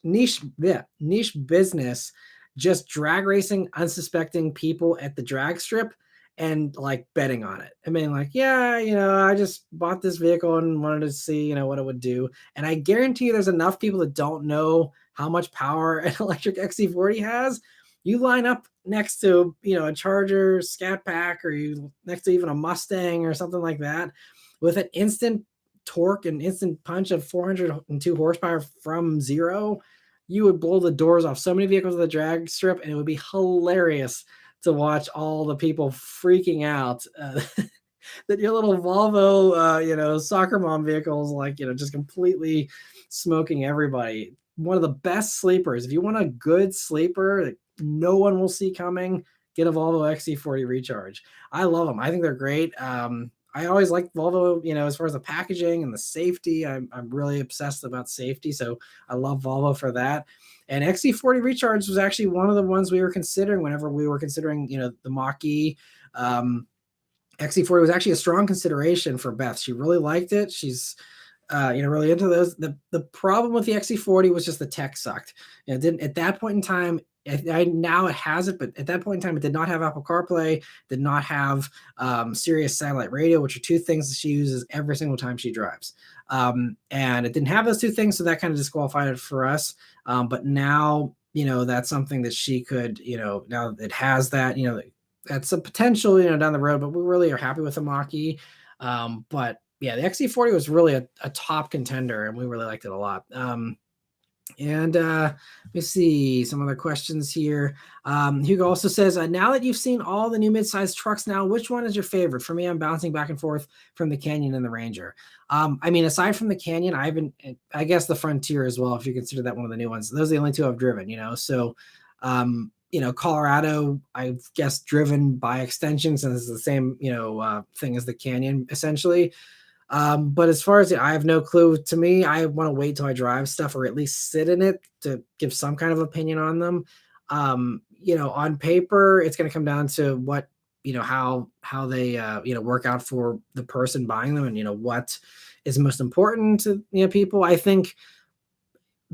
business, just drag racing unsuspecting people at the drag strip and like betting on it. I mean, like, yeah, I just bought this vehicle and wanted to see, what it would do. And I guarantee you there's enough people that don't know how much power an electric XC40 has. You line up next to, a Charger Scat Pack, or you next to even a Mustang or something like that, with an instant torque and instant punch of 402 horsepower from zero, you would blow the doors off so many vehicles on the drag strip, and it would be hilarious to watch all the people freaking out that your little Volvo, soccer mom vehicles, like, just completely smoking everybody. One of the best sleepers. If you want a good sleeper that no one will see coming, get a Volvo XC40 Recharge. I love them. I think they're great. I always like Volvo, as far as the packaging and the safety. I'm really obsessed about safety, so I love Volvo for that. And XC40 Recharge was actually one of the ones we were considering whenever we were considering, the Mach-E. XC40 was actually a strong consideration for Beth. She really liked it. She's really into those. The problem with the XC40 was just the tech sucked. It didn't, at that point in time. Now it has it, but at that point in time, it did not have Apple CarPlay, did not have Sirius satellite radio, which are two things that she uses every single time she drives. And it didn't have those two things, so that kind of disqualified it for us. But now, that's something that she could, now it has that, that's a potential, down the road, but we really are happy with the Mach-E. But yeah, the XC40 was really a top contender, and we really liked it a lot. And let me see some other questions here. Hugo also says, now that you've seen all the new midsize trucks now, which one is your favorite? For me, I'm bouncing back and forth from the Canyon and the Ranger. I mean, aside from the Canyon, I guess the Frontier as well, if you consider that one of the new ones. Those are the only two I've driven, so Colorado, I've guess driven by extension, since it's the same, thing as the Canyon, essentially. But as far as I have no clue. To me, I want to wait till I drive stuff, or at least sit in it to give some kind of opinion on them. On paper, it's going to come down to what, how they, work out for the person buying them, and, what is most important to, people. I think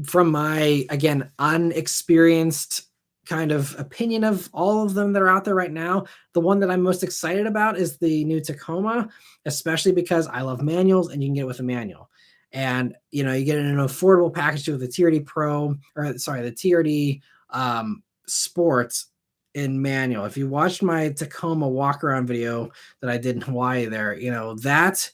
from my, again, unexperienced kind of opinion of all of them that are out there right now, the one that I'm most excited about is the new Tacoma, especially because I love manuals and you can get it with a manual. And, you get an affordable package with the TRD Pro, or sorry, the TRD Sports in manual. If you watched my Tacoma walk around video that I did in Hawaii there, that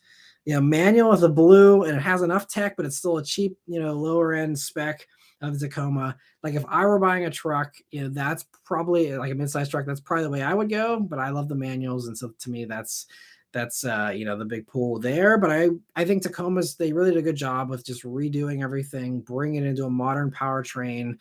manual with a blue, and it has enough tech, but it's still a cheap, lower end spec of the Tacoma. Like if I were buying a truck, that's probably like a midsize truck. That's probably the way I would go. But I love the manuals, and so to me, that's the big pull there. But I think Tacomas, they really did a good job with just redoing everything, bringing it into a modern powertrain,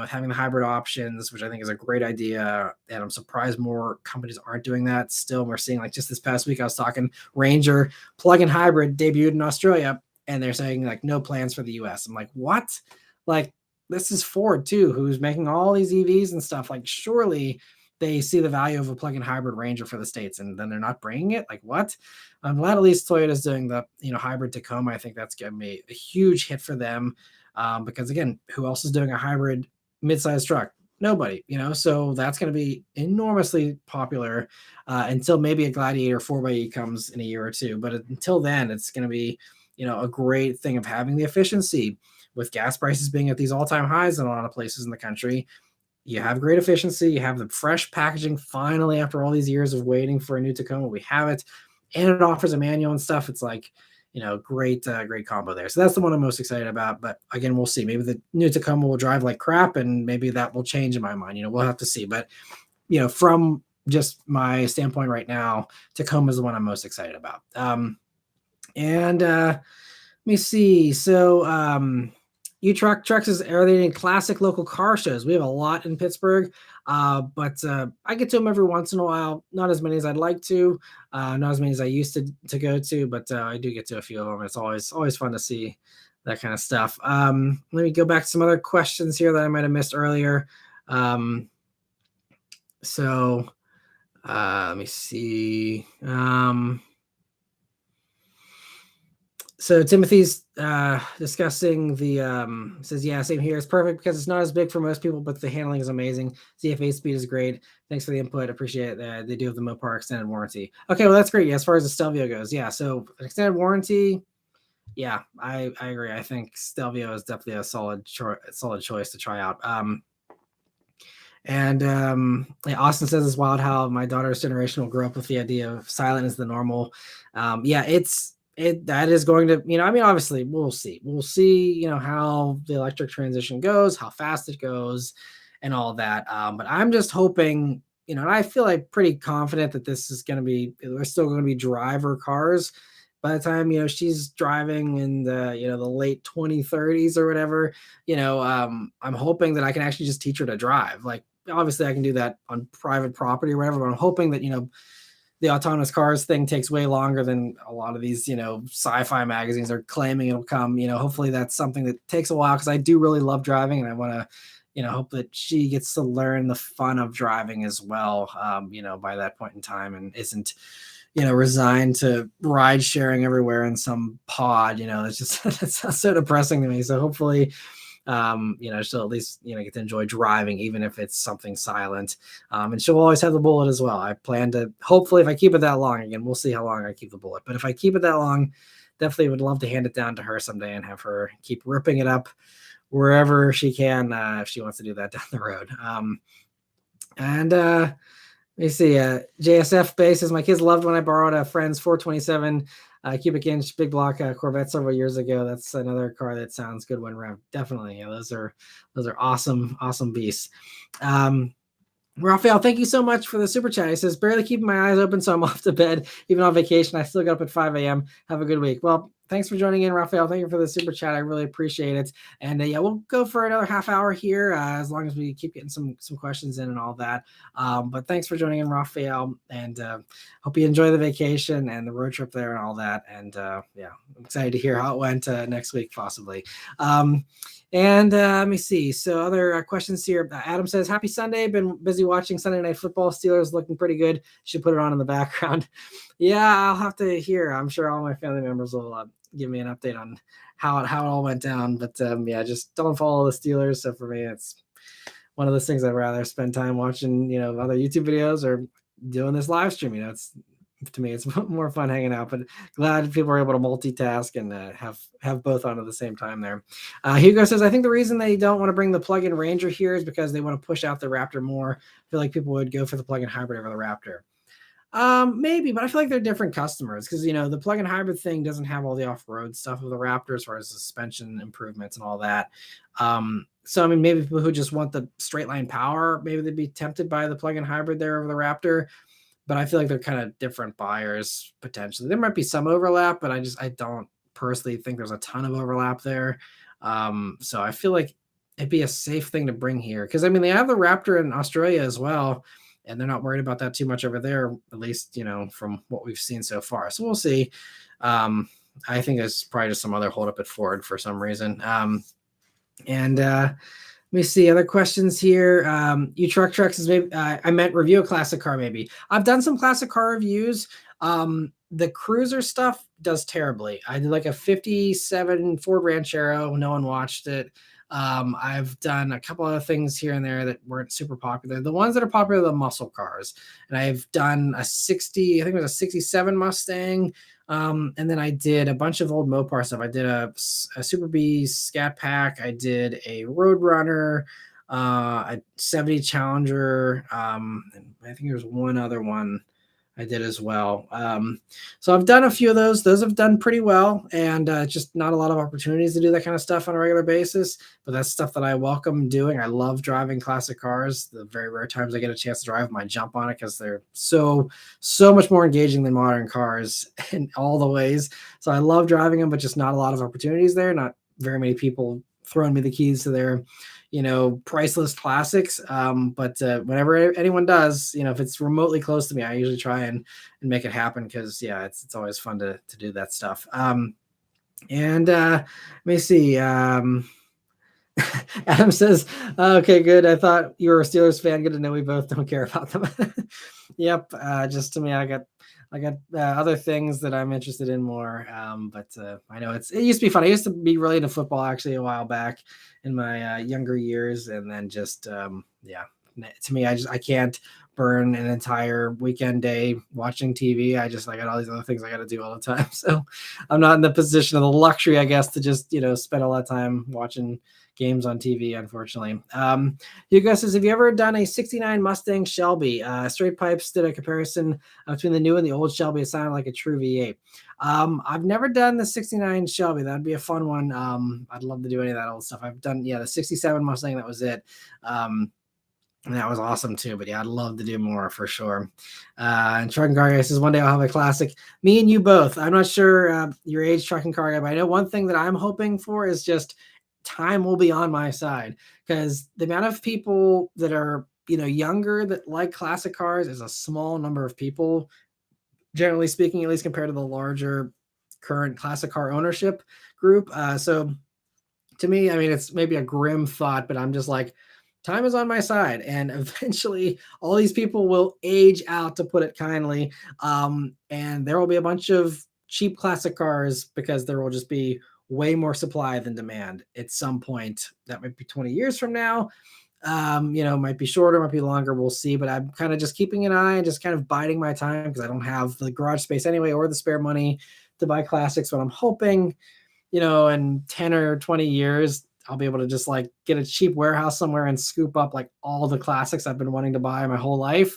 having the hybrid options, which I think is a great idea. And I'm surprised more companies aren't doing that still. We're seeing, like, just this past week, I was talking Ranger plug-in hybrid debuted in Australia, and they're saying like no plans for the US. I'm like, what? Like, this is Ford too, who's making all these EVs and stuff. Like, surely they see the value of a plug-in hybrid Ranger for the States, and then they're not bringing it. Like, what? I'm glad at least Toyota's doing the hybrid Tacoma. I think that's going to be a huge hit for them, because again, who else is doing a hybrid midsize truck? Nobody, so that's going to be enormously popular until maybe a Gladiator 4xe comes in a year or two. But until then, it's going to be a great thing of having the efficiency. With gas prices being at these all-time highs in a lot of places in the country, you have great efficiency. You have the fresh packaging finally after all these years of waiting for a new Tacoma. We have it, and it offers a manual and stuff. It's like, great combo there. So that's the one I'm most excited about. But again, we'll see. Maybe the new Tacoma will drive like crap, and maybe that will change in my mind. We'll have to see. But from just my standpoint right now, Tacoma is the one I'm most excited about. And let me see. So trucks are they in classic local car shows? We have a lot in Pittsburgh, but I get to them every once in a while. Not as many as I'd like to, not as many as I used to go to, but I do get to a few of them. It's always fun to see that kind of stuff. Let me go back to some other questions here that I might have missed earlier. Let me see. So Timothy's discussing the says, yeah, same here. It's perfect because it's not as big for most people, but the handling is amazing. ZF8 speed is great. Thanks for the input. Appreciate it. They do have the Mopar extended warranty. Okay, well, that's great. Yeah, as far as the Stelvio goes, yeah. So extended warranty, yeah, I agree. I think Stelvio is definitely a solid choice to try out. Austin says it's wild how my daughter's generation will grow up with the idea of silent is the normal. That is going to, obviously we'll see, how the electric transition goes, how fast it goes and all that. But I'm just hoping, and I feel like pretty confident that this is going to be, we're still going to be driver cars by the time, she's driving in the, the late 2030s or whatever. I'm hoping that I can actually just teach her to drive. Like, obviously I can do that on private property or whatever, but I'm hoping that, the autonomous cars thing takes way longer than a lot of these, sci-fi magazines are claiming it'll come. Hopefully that's something that takes a while, because I do really love driving, and I want to, hope that she gets to learn the fun of driving as well, by that point in time, and isn't, resigned to ride sharing everywhere in some pod. It's just that's so depressing to me. So hopefully, she'll at least, get to enjoy driving, even if it's something silent. And she'll always have the Bullet as well. I plan to, hopefully, if I keep it that long, again, we'll see how long I keep the Bullet, but if I keep it that long, definitely would love to hand it down to her someday and have her keep ripping it up wherever she can, if she wants to do that down the road. Let me see. JSF Base says, my kids loved when I borrowed a friend's 427 cubic inch big block Corvette several years ago. That's another car that sounds good when revved. Definitely. Yeah, those are awesome beasts. Raphael, thank you so much for the super chat. He says, barely keeping my eyes open, so I'm off to bed. Even on vacation, I still got up at 5 a.m. Have a good week. Well, thanks for joining in, Raphael. Thank you for the super chat. I really appreciate it. And yeah, we'll go for another half hour here, as long as we keep getting some questions in and all that. But thanks for joining in, Raphael. And hope you enjoy the vacation and the road trip there and all that. And yeah, I'm excited to hear how it went next week, possibly. Let me see. So other questions here. Adam says, happy Sunday. Been busy watching Sunday Night Football. Steelers looking pretty good. Should put it on in the background. Yeah, I'll have to hear. I'm sure all my family members will give me an update on how it all went down. But yeah, just don't follow the Steelers. So for me, it's one of those things I'd rather spend time watching, other YouTube videos or doing this live stream. To me, it's more fun hanging out, but glad people are able to multitask and have both on at the same time there. Hugo says, I think the reason they don't want to bring the plug-in Ranger here is because they want to push out the Raptor more. I feel like people would go for the plug-in hybrid over the Raptor. Maybe, but I feel like they're different customers because the plug-in hybrid thing doesn't have all the off-road stuff of the Raptor as far as suspension improvements and all that. So I mean, maybe people who just want the straight line power, maybe they'd be tempted by the plug-in hybrid there over the Raptor. But I feel like they're kind of different buyers potentially. There might be some overlap, but I don't personally think there's a ton of overlap there. So I feel like it'd be a safe thing to bring here because I mean they have the Raptor in Australia as well, and they're not worried about that too much over there, at least from what we've seen so far. So we'll see. I think there's probably just some other holdup at Ford for some reason. And let me see other questions here. You trucks is maybe I meant review a classic car. Maybe I've done some classic car reviews. The cruiser stuff does terribly. I did like a 57 Ford Ranchero. No one watched it. I've done a couple other things here and there that weren't super popular. The ones that are popular are the muscle cars. And I've done a 60, I think it was a 67 Mustang. And then I did a bunch of old Mopar stuff. I did a Super B Scat Pack. I did a Roadrunner, a 70 Challenger. And I think there's one other one I did as well. So I've done a few of those. Those have done pretty well, and just not a lot of opportunities to do that kind of stuff on a regular basis. But that's stuff that I welcome doing. I love driving classic cars. The very rare times I get a chance to drive them, I jump on it because they're so much more engaging than modern cars in all the ways. So I love driving them, but just not a lot of opportunities there. Not very many people throwing me the keys to their priceless classics. But whenever anyone does, if it's remotely close to me, I usually try and make it happen because it's always fun to do that stuff. And let me see. Adam says, okay, good. I thought you were a Steelers fan. Good to know we both don't care about them. Yep. Just to me, I got other things that I'm interested in more. But I know it used to be fun. I used to be really into football actually a while back in my younger years. And then just, to me, I can't burn an entire weekend day watching TV. I got all these other things I got to do all the time. So I'm not in the position of the luxury, I guess, to just, spend a lot of time watching games on TV, unfortunately. Hugo says, have you ever done a 69 Mustang Shelby? Straight Pipes did a comparison between the new and the old Shelby. It sounded like a true V8. I've never done the 69 Shelby. That'd be a fun one. I'd love to do any of that old stuff. I've done, the 67 Mustang. That was it. And that was awesome too. But I'd love to do more for sure. And Trucking Car Guy says, one day I'll have a classic. Me and you both. I'm not sure your age, Trucking Car Guy, but I know one thing that I'm hoping for is just time will be on my side, because the amount of people that are younger that like classic cars is a small number of people, generally speaking, at least compared to the larger current classic car ownership group. So to me, I mean, it's maybe a grim thought, but I'm just like, time is on my side, and eventually all these people will age out, to put it kindly. And there will be a bunch of cheap classic cars because there will just be way more supply than demand at some point. That might be 20 years from now. Might be shorter, might be longer. We'll see. But I'm kind of just keeping an eye and just kind of biding my time because I don't have the garage space anyway or the spare money to buy classics. But I'm hoping, in 10 or 20 years, I'll be able to just like get a cheap warehouse somewhere and scoop up like all the classics I've been wanting to buy my whole life.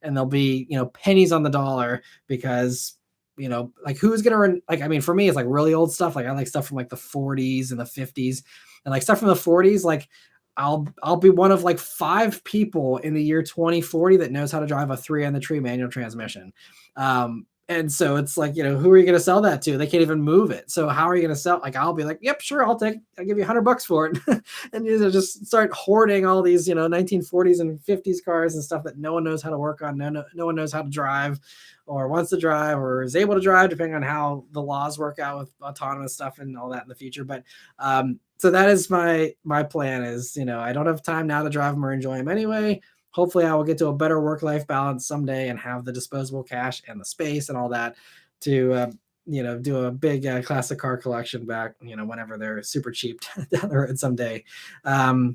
And they'll be, pennies on the dollar because like who's gonna I mean, for me, it's like really old stuff. Like I like stuff from like the 40s and the 50s, and like stuff from the 40s. Like I'll be one of like 5 people in the year 2040 that knows how to drive a 3 on the tree manual transmission. And so it's like, who are you going to sell that to? They can't even move it. So how are you going to sell? Like, I'll be like, yep, sure. I'll give you $100 for it. And just start hoarding all these, 1940s and 50s cars and stuff that no one knows how to work on. No one knows how to drive or wants to drive or is able to drive, depending on how the laws work out with autonomous stuff and all that in the future. But, so that is my plan is, I don't have time now to drive them or enjoy them anyway. Hopefully I will get to a better work-life balance someday and have the disposable cash and the space and all that to, do a big classic car collection back, whenever they're super cheap down the road someday. And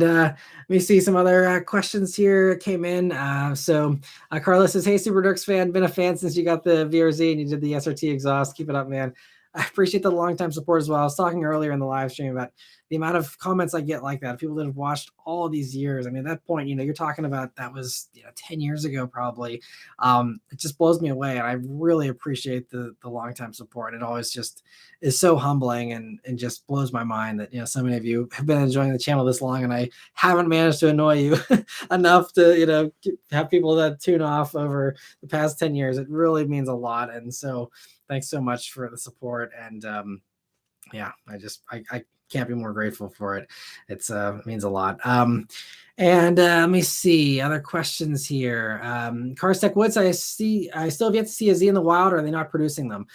let me see some other questions here came in. So Carlos says, hey, Super Dirks fan, been a fan since you got the VRZ and you did the SRT exhaust. Keep it up, man. I appreciate the long time support as well. I was talking earlier in the live stream about the amount of comments I get like that, people that have watched all these years. I mean, at that point, you're talking about that was 10 years ago probably. It just blows me away, and I really appreciate the long time support. It always just is so humbling, and just blows my mind that so many of you have been enjoying the channel this long, and I haven't managed to annoy you enough to have people that tune off over the past 10 years. It really means a lot, and so thanks so much for the support. And yeah, I can't be more grateful for it. It means a lot. And let me see other questions here. Karstech Woods, I still have yet to see a Z in the wild. Or are they not producing them?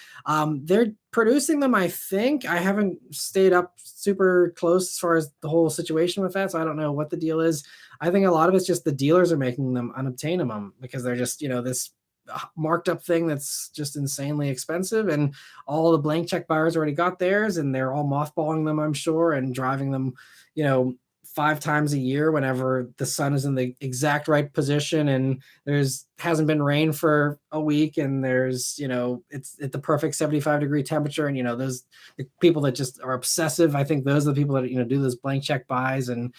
They're producing them, I think. I haven't stayed up super close as far as the whole situation with that, so I don't know what the deal is. I think a lot of it's just the dealers are making them unobtainable because they're just this marked up thing that's just insanely expensive, and all the blank check buyers already got theirs, and they're all mothballing them, I'm sure, and driving them 5 times a year whenever the sun is in the exact right position and hasn't been rain for a week, and it's at the perfect 75-degree temperature. And those the people that just are obsessive, I think those are the people that do those blank check buys and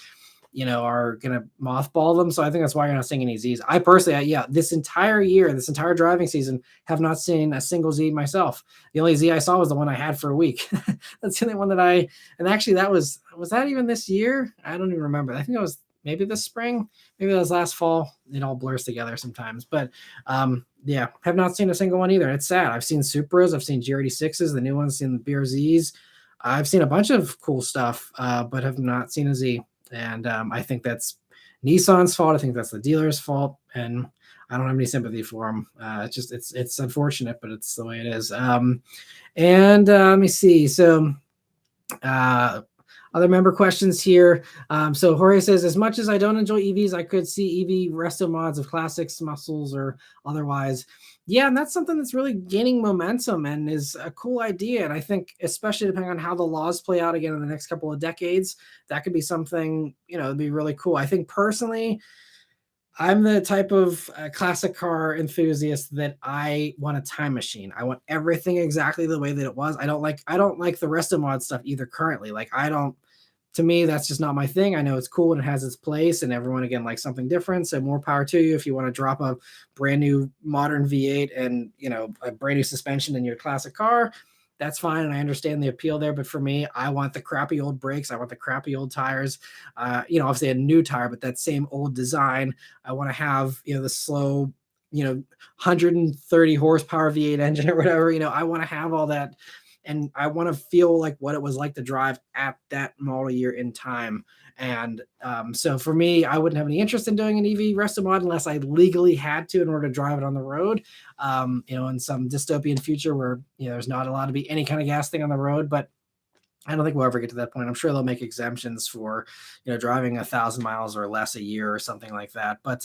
are going to mothball them. So I think that's why you're not seeing any Zs. I personally, this entire year, this entire driving season, have not seen a single Z myself. The only Z I saw was the one I had for a week. That's the only one and actually was that even this year? I don't even remember. I think it was maybe this spring, maybe that was last fall. It all blurs together sometimes, but have not seen a single one either. It's sad. I've seen Supras, I've seen GRD6s, the new ones, seen the BRZs. I've seen a bunch of cool stuff, but have not seen a Z. And I think that's Nissan's fault. I think that's the dealer's fault, and I don't have any sympathy for them. It's unfortunate, but it's the way it is. And let me see. So other member questions here. So Jorge says, as much as I don't enjoy EVs, I could see EV resto mods of classics, muscles, or otherwise. Yeah, and that's something that's really gaining momentum and is a cool idea. And I think, especially depending on how the laws play out again in the next couple of decades, that could be something, it'd be really cool. I think personally, I'm the type of classic car enthusiast that I want a time machine. I want everything exactly the way that it was. I don't like the resto mod stuff either currently. To me, that's just not my thing. I know it's cool and it has its place, and everyone again likes something different. So more power to you. If you want to drop a brand new modern V8 and a brand new suspension in your classic car, that's fine, and I understand the appeal there. But for me, I want the crappy old brakes. I want the crappy old tires. Obviously a new tire, but that same old design. I want to have the slow 130 horsepower V8 engine or whatever. I want to have all that. And I want to feel like what it was like to drive at that model year in time. And so for me, I wouldn't have any interest in doing an EV resto mod unless I legally had to in order to drive it on the road. In some dystopian future where there's not allowed to be any kind of gas thing on the road. But I don't think we'll ever get to that point. I'm sure they'll make exemptions for driving 1,000 miles or less a year or something like that. But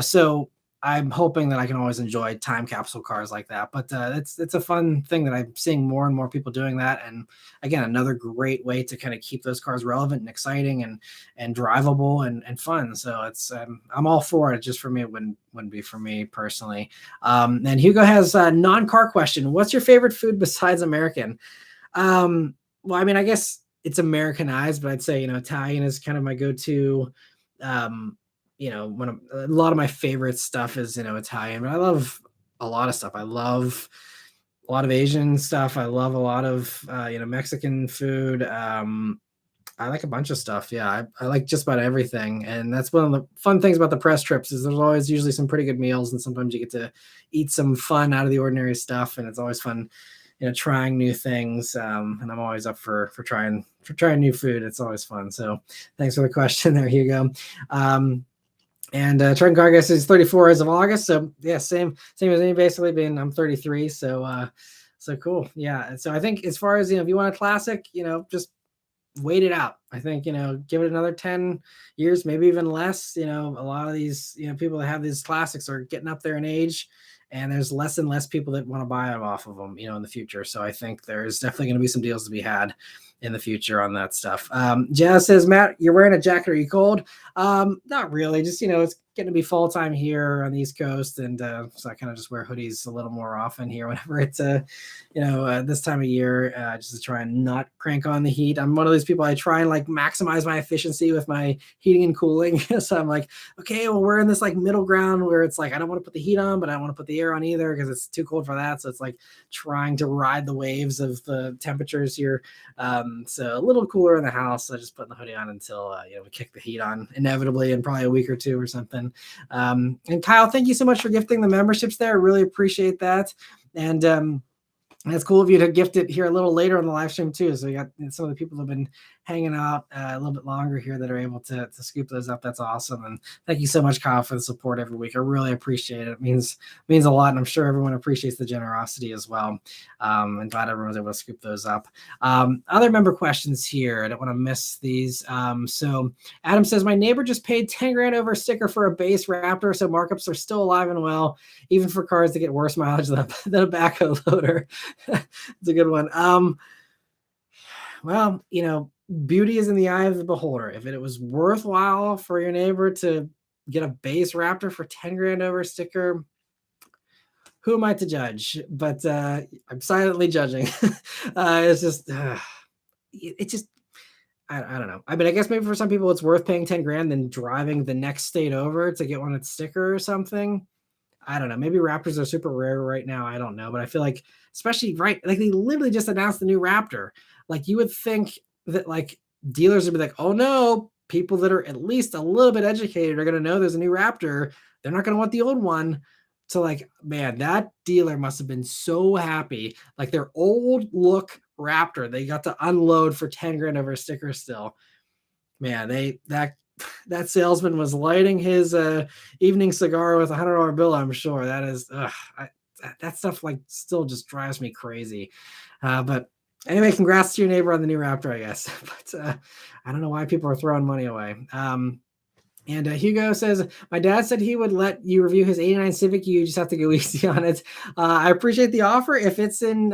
so I'm hoping that I can always enjoy time capsule cars like that. But it's a fun thing that I'm seeing more and more people doing that. And again, another great way to kind of keep those cars relevant and exciting and drivable and fun. So it's I'm all for it. Just for me, it wouldn't be for me personally. And Hugo has a non-car question. What's your favorite food besides American? Well, I mean, I guess it's Americanized, but I'd say Italian is kind of my go-to. When a lot of my favorite stuff is Italian, but I love a lot of stuff. I love a lot of Asian stuff. I love a lot of Mexican food. I like a bunch of stuff. Yeah, I like just about everything, and that's one of the fun things about the press trips is there's always usually some pretty good meals, and sometimes you get to eat some fun out of the ordinary stuff, and it's always fun trying new things. And I'm always up for trying new food. It's always fun. So thanks for the question there, Hugo. And Trent Garga says 34 as of August. So yeah, same as me basically. I'm 33. So cool. Yeah. And so I think as far as if you want a classic, just wait it out. I think give it another 10 years, maybe even less. A lot of these people that have these classics are getting up there in age, and there's less and less people that want to buy them off of them in the future. So I think there's definitely going to be some deals to be had in the future on that stuff. Jazz says, Matt, you're wearing a jacket. Are you cold? Not really. Just, it's getting to be fall time here on the East Coast, and so I kind of just wear hoodies a little more often here whenever it's this time of year, just to try and not crank on the heat. I'm one of those people, I try and like maximize my efficiency with my heating and cooling. So I'm like, okay, well, we're in this like middle ground where it's like I don't want to put the heat on, but I don't want to put the air on either because it's too cold for that. So it's like trying to ride the waves of the temperatures here. So a little cooler in the house. So just putting the hoodie on until we kick the heat on inevitably in probably a week or two or something. And Kyle, thank you so much for gifting the memberships there. I really appreciate that. And it's cool of you to gift it here a little later on the live stream too. So you got some of the people who have been hanging out a little bit longer here that are able to scoop those up. That's awesome. And thank you so much, Kyle, for the support every week. I really appreciate it. It means a lot. And I'm sure everyone appreciates the generosity as well. And glad everyone was able to scoop those up. Other member questions here. I don't want to miss these. So Adam says, my neighbor just paid 10 grand over a sticker for a base Raptor. So markups are still alive and well, even for cars that get worse mileage than a backhoe loader. It's a good one. Well, beauty is in the eye of the beholder. If it was worthwhile for your neighbor to get a base Raptor for 10 grand over a sticker, who am I to judge? But I'm silently judging. It's just, I don't know. I mean, I guess maybe for some people it's worth paying 10 grand than driving the next state over to get one at sticker or something. I don't know. Maybe Raptors are super rare right now. I don't know. But I feel like, especially like they literally just announced the new Raptor. Like you would think that like dealers would be like, oh no, people that are at least a little bit educated are going to know there's a new Raptor. They're not going to want the old one. So like, man, that dealer must have been so happy. Like their old look Raptor, they got to unload for 10 grand over a sticker still. Man, that salesman was lighting his evening cigar with $100 bill. I'm sure that is that stuff like still just drives me crazy. But anyway, congrats to your neighbor on the new Raptor, I guess. But I don't know why people are throwing money away. And Hugo says, my dad said he would let you review his 89 Civic. You just have to go easy on it. I appreciate the offer. If it's in,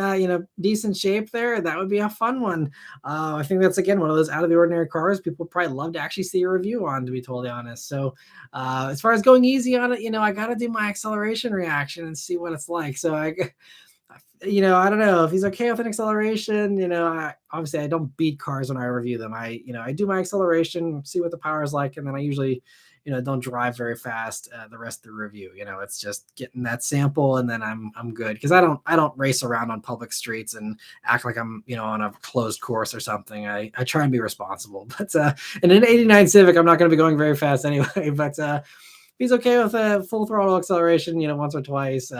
decent shape there, that would be a fun one. I think that's, again, one of those out of the ordinary cars people probably love to actually see a review on, to be totally honest. So as far as going easy on it, I got to do my acceleration reaction and see what it's like. So I don't know if he's okay with an acceleration. Obviously I don't beat cars when I review them. I do my acceleration, see what the power is like, and then I usually, don't drive very fast the rest of the review. It's just getting that sample, and then I'm good, because I don't race around on public streets and act like I'm on a closed course or something. I try and be responsible. But in an 89 Civic, I'm not going to be going very fast anyway. But if he's okay with a full throttle acceleration, once or twice.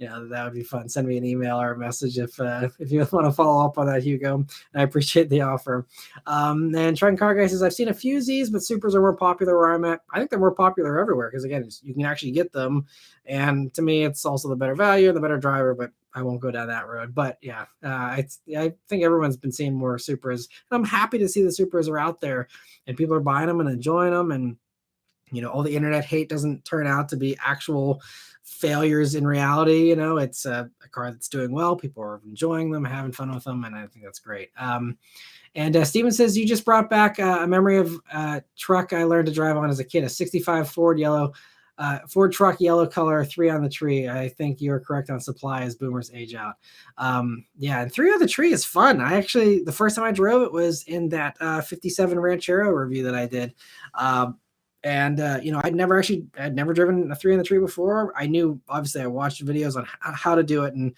That would be fun. Send me an email or a message if you want to follow up on that, Hugo. I appreciate the offer. And Trent Car Guy says, I've seen a few Zs, but Supers are more popular where I'm at. I think they're more popular everywhere because, again, you can actually get them. And to me, it's also the better value, the better driver, but I won't go down that road. But yeah, I think everyone's been seeing more Supras. And I'm happy to see the Supras are out there and people are buying them and enjoying them. And all the internet hate doesn't turn out to be actual failures in reality. It's a car that's doing well. People are enjoying them, having fun with them, and I think that's great. And Steven says, you just brought back a memory of a truck I learned to drive on as a kid, a 65 Ford truck, yellow color, 3 on the tree. I think you're correct on supply as boomers age out. And 3 on the tree is fun. The first time I drove it was in that 57 Ranchero review that I did. I'd never driven a 3 on the tree before. I knew, obviously I watched videos on how to do it and,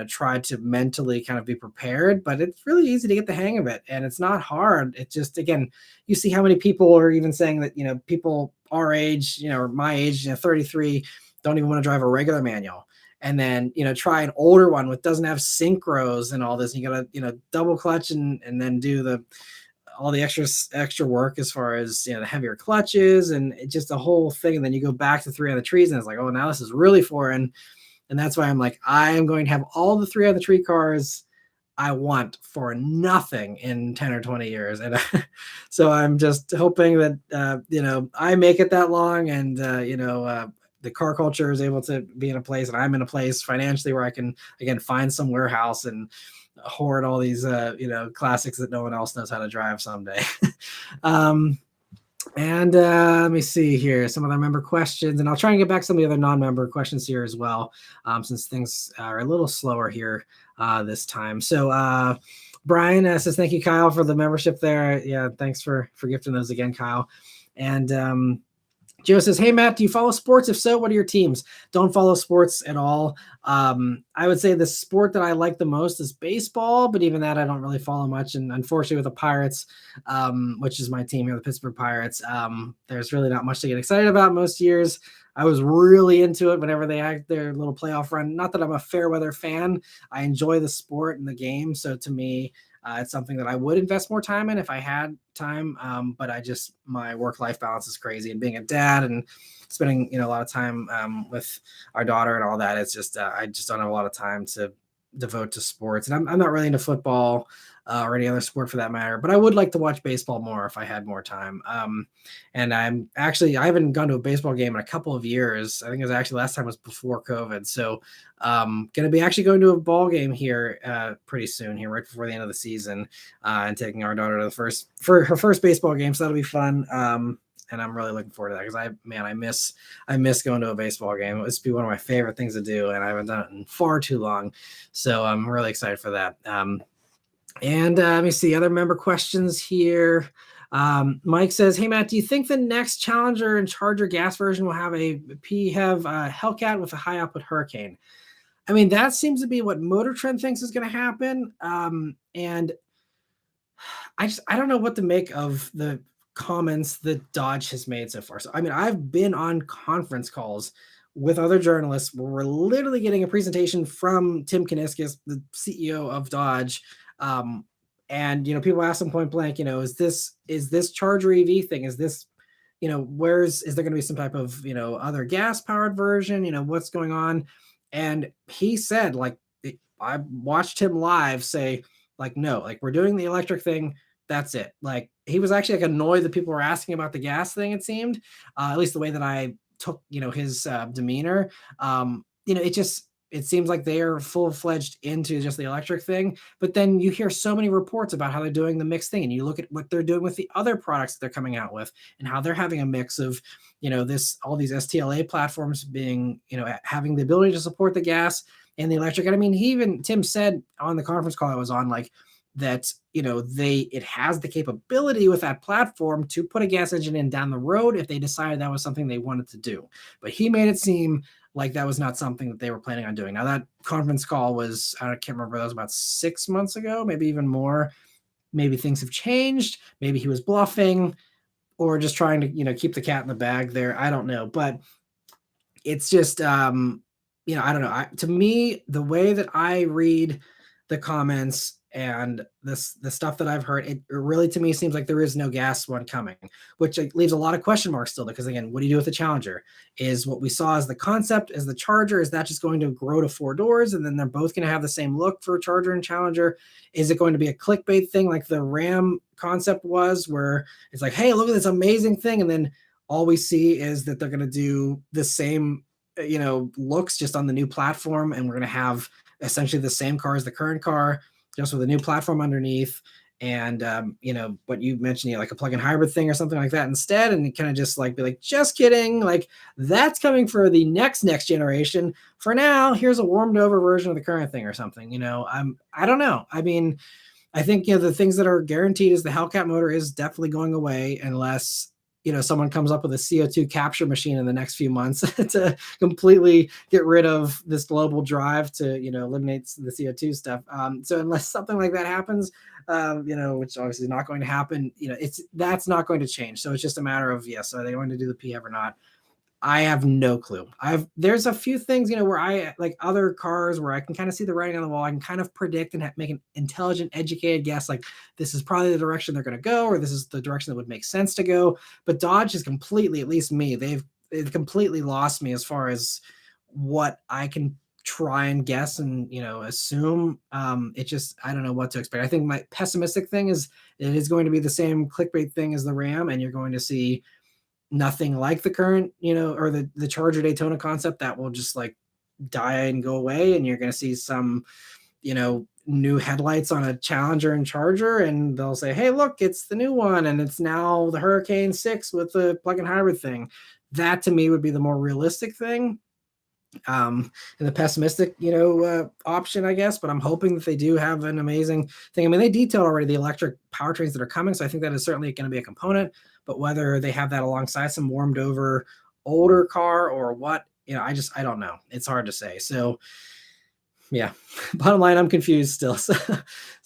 tried to mentally kind of be prepared, but it's really easy to get the hang of it. And it's not hard. It just, again, you see how many people are even saying that, people our age, or my age, 33, don't even want to drive a regular manual. And then, try an older one with doesn't have synchros and all this. And you got to, double clutch and then do all the extra work as far as the heavier clutches and just the whole thing. And then you go back to 3 on the trees and it's like, oh, now this is really foreign. And that's why I'm like, I am going to have all the 3 on the tree cars I want for nothing in 10 or 20 years. And so I'm just hoping that, I make it that long and, the car culture is able to be in a place and I'm in a place financially where I can, again, find some warehouse and hoard all these, classics that no one else knows how to drive someday. And let me see here some other member questions, and I'll try and get back some of the other non-member questions here as well, since things are a little slower here this time. So Brian says, "Thank you, Kyle, for the membership there." Yeah, thanks for gifting those again, Kyle. And Joe says, "Hey Matt, do you follow sports? If so, what are your teams?" Don't follow sports at all. I would say the sport that I like the most is baseball, but even that I don't really follow much. And unfortunately, with the Pirates, which is my team here, the Pittsburgh Pirates, there's really not much to get excited about most years. I was really into it whenever they had their little playoff run. Not that I'm a fair weather fan. I enjoy the sport and the game. So to me, it's something that I would invest more time in if I had time. But my work life balance is crazy, and being a dad and spending a lot of time with our daughter and all that. It's just I just don't have a lot of time to devote to sports, and I'm not really into football or any other sport for that matter. But I would like to watch baseball more if I had more time. And I haven't gone to a baseball game in a couple of years. I think it was actually last time was before COVID. So going to be actually going to a ball game here pretty soon here, right before the end of the season, and taking our daughter to for her first baseball game. So that'll be fun. And I'm really looking forward to that because I miss going to a baseball game. It used to be one of my favorite things to do, and I haven't done it in far too long. So I'm really excited for that. And let me see other member questions here. Mike says, "Hey Matt, do you think the next Challenger and Charger gas version will have a Hellcat with a high output Hurricane?" I mean, that seems to be what Motor Trend thinks is going to happen. And I don't know what to make of the comments that Dodge has made so far. So I mean, I've been on conference calls with other journalists where we're literally getting a presentation from Tim Kuniskis, the CEO of Dodge. And people ask them point blank, is this Charger EV thing? Is this, is there going to be some type of, other gas powered version? What's going on? And he said, like, I watched him live say, like, no, like we're doing the electric thing. That's it. Like he was actually like annoyed that people were asking about the gas thing. It seemed, at least the way that I took, his demeanor. It seems like they are full fledged into just the electric thing. But then you hear so many reports about how they're doing the mixed thing, and you look at what they're doing with the other products that they're coming out with, and how they're having a mix of, all these STLA platforms being, having the ability to support the gas and the electric. And I mean, Tim said on the conference call I was on, like, that it has the capability with that platform to put a gas engine in down the road if they decided that was something they wanted to do. But he made it seem like that was not something that they were planning on doing. Now that conference call was, I can't remember, that was about 6 months ago, maybe even more. Maybe things have changed. Maybe he was bluffing or just trying to keep the cat in the bag there. I don't know, but it's just I don't know. To me, the way that I read the comments and the stuff that I've heard, it really to me seems like there is no gas one coming, which leaves a lot of question marks still. Because again, what do you do with the Challenger? Is what we saw as the concept as the Charger, is that just going to grow to 4 doors and then they're both going to have the same look for Charger and Challenger? Is it going to be a clickbait thing like the Ram concept was, where it's like, hey, look at this amazing thing, and then all we see is that they're going to do the same looks just on the new platform, and we're going to have essentially the same car as the current car, just with a new platform underneath. And what you mentioned, like a plug-in hybrid thing or something like that instead, and kind of just like be like, just kidding, like that's coming for the next generation. For now, here's a warmed over version of the current thing or something. I don't know. I mean, I think the things that are guaranteed is the Hellcat motor is definitely going away unless someone comes up with a CO2 capture machine in the next few months to completely get rid of this global drive to eliminate the CO2 stuff. So unless something like that happens, which obviously is not going to happen, that's not going to change. So it's just a matter of, yes, are they going to do the PHEV or not? I have no clue. There's a few things, where I like other cars where I can kind of see the writing on the wall. I can kind of predict and make an intelligent, educated guess, like this is probably the direction they're going to go, or this is the direction that would make sense to go. But Dodge is completely, at least me, they've completely lost me as far as what I can try and guess and assume. It just, I don't know what to expect. I think my pessimistic thing is it is going to be the same clickbait thing as the Ram, and you're going to see nothing like the current, or the Charger Daytona concept that will just like die and go away. And you're going to see some, new headlights on a Challenger and Charger, and they'll say, "Hey, look, it's the new one, and it's now the Hurricane 6 with the plug-in hybrid thing." That to me would be the more realistic thing, and the pessimistic, option, I guess. But I'm hoping that they do have an amazing thing. I mean, they detailed already the electric powertrains that are coming, so I think that is certainly going to be a component. But whether they have that alongside some warmed over older car or what, I don't know. It's hard to say. So yeah, bottom line, I'm confused still. So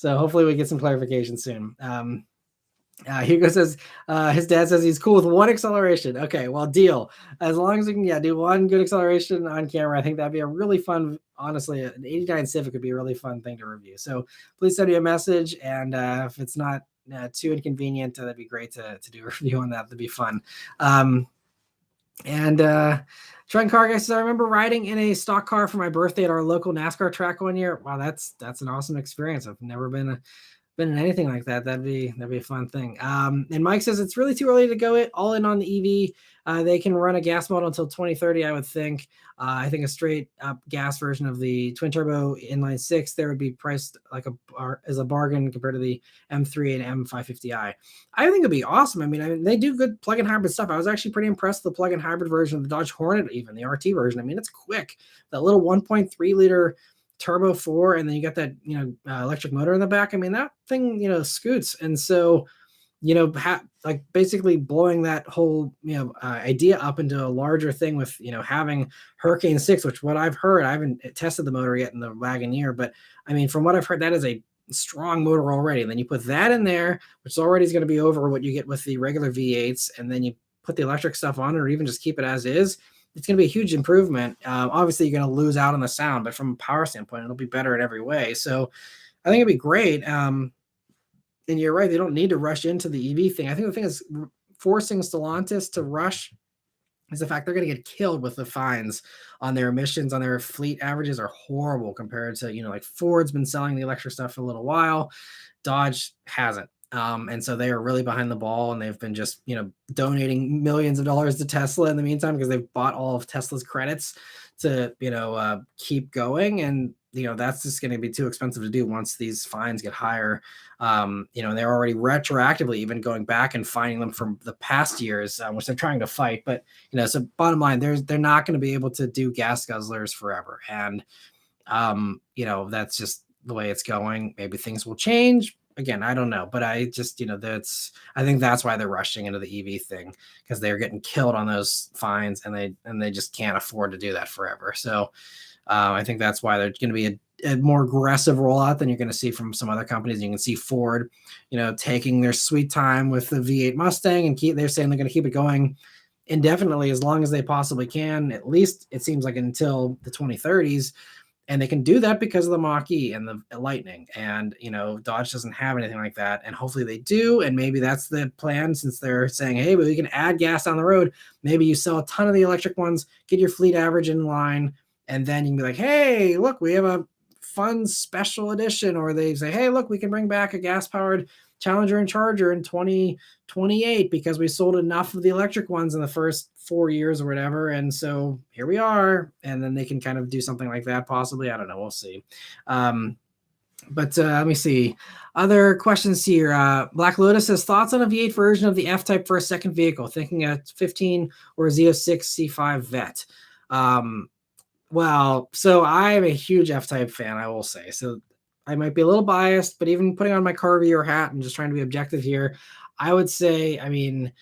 hopefully we get some clarification soon. Hugo says his dad says he's cool with one acceleration. Okay, well, deal. As long as we can, do one good acceleration on camera, I think that'd be a really fun. Honestly, an '89 Civic would be a really fun thing to review. So please send me a message, and if it's not too inconvenient, that'd be great to do a review on that. That'd be fun. And Trent Car Guy says, I remember riding in a stock car for my birthday at our local NASCAR track one year. Wow, that's an awesome experience. I've never been in anything like that. That'd be a fun thing. And Mike says it's really too early to go all in on the EV. They can run a gas model until 2030, I would think. I think a straight up gas version of the twin turbo inline six there would be priced like as a bargain compared to the M3 and M550i. I think it'd be awesome. I mean, they do good plug-in hybrid stuff. I was actually pretty impressed with the plug-in hybrid version of the Dodge Hornet, even the RT version. I mean, it's quick. That little 1.3 liter turbo 4, and then you got that electric motor in the back. I mean, that thing scoots. And so like basically blowing that whole idea up into a larger thing with having Hurricane 6, which what I've heard, I haven't tested the motor yet in the Wagoneer, but I mean, from what I've heard, that is a strong motor already. And then you put that in there, which already is going to be over what you get with the regular V8s, and then you put the electric stuff on it, or even just keep it as is. It's going to be a huge improvement. Obviously, you're going to lose out on the sound, but from a power standpoint, it'll be better in every way. So I think it'd be great. And you're right, they don't need to rush into the EV thing. I think the thing is forcing Stellantis to rush is the fact they're going to get killed with the fines on their emissions, on their fleet averages are horrible compared to, like Ford's been selling the electric stuff for a little while. Dodge hasn't. And so they are really behind the ball, and they've been just, donating millions of dollars to Tesla in the meantime, because they've bought all of Tesla's credits to, keep going. And, that's just going to be too expensive to do once these fines get higher. And they're already retroactively even going back and fining them from the past years, which they're trying to fight. But, so bottom line, they're not going to be able to do gas guzzlers forever. And, that's just the way it's going. Maybe things will change. Again, I don't know, but I just, I think that's why they're rushing into the EV thing, because they're getting killed on those fines, and they just can't afford to do that forever. So I think that's why there's going to be a more aggressive rollout than you're going to see from some other companies. You can see Ford, taking their sweet time with the V8 Mustang, and they're saying they're going to keep it going indefinitely as long as they possibly can. At least it seems like until the 2030s. And they can do that because of the Mach-E and the Lightning. And, Dodge doesn't have anything like that. And hopefully they do. And maybe that's the plan, since they're saying, hey, but we can add gas down the road. Maybe you sell a ton of the electric ones, get your fleet average in line. And then you can be like, hey, look, we have a fun special edition. Or they say, hey, look, we can bring back a gas-powered Challenger and Charger in 2028 because we sold enough of the electric ones in the first 4 years or whatever. And so here we are. And then they can kind of do something like that, possibly. I don't know. We'll see. But let me see. Other questions here. Black Lotus says, thoughts on a V8 version of the F-Type for a second vehicle, thinking a 15 or a Z06 C5 Vet. Well, so I'm a huge F-Type fan, I will say. So I might be a little biased, but even putting on my car reviewer hat and just trying to be objective here, I would say, I mean,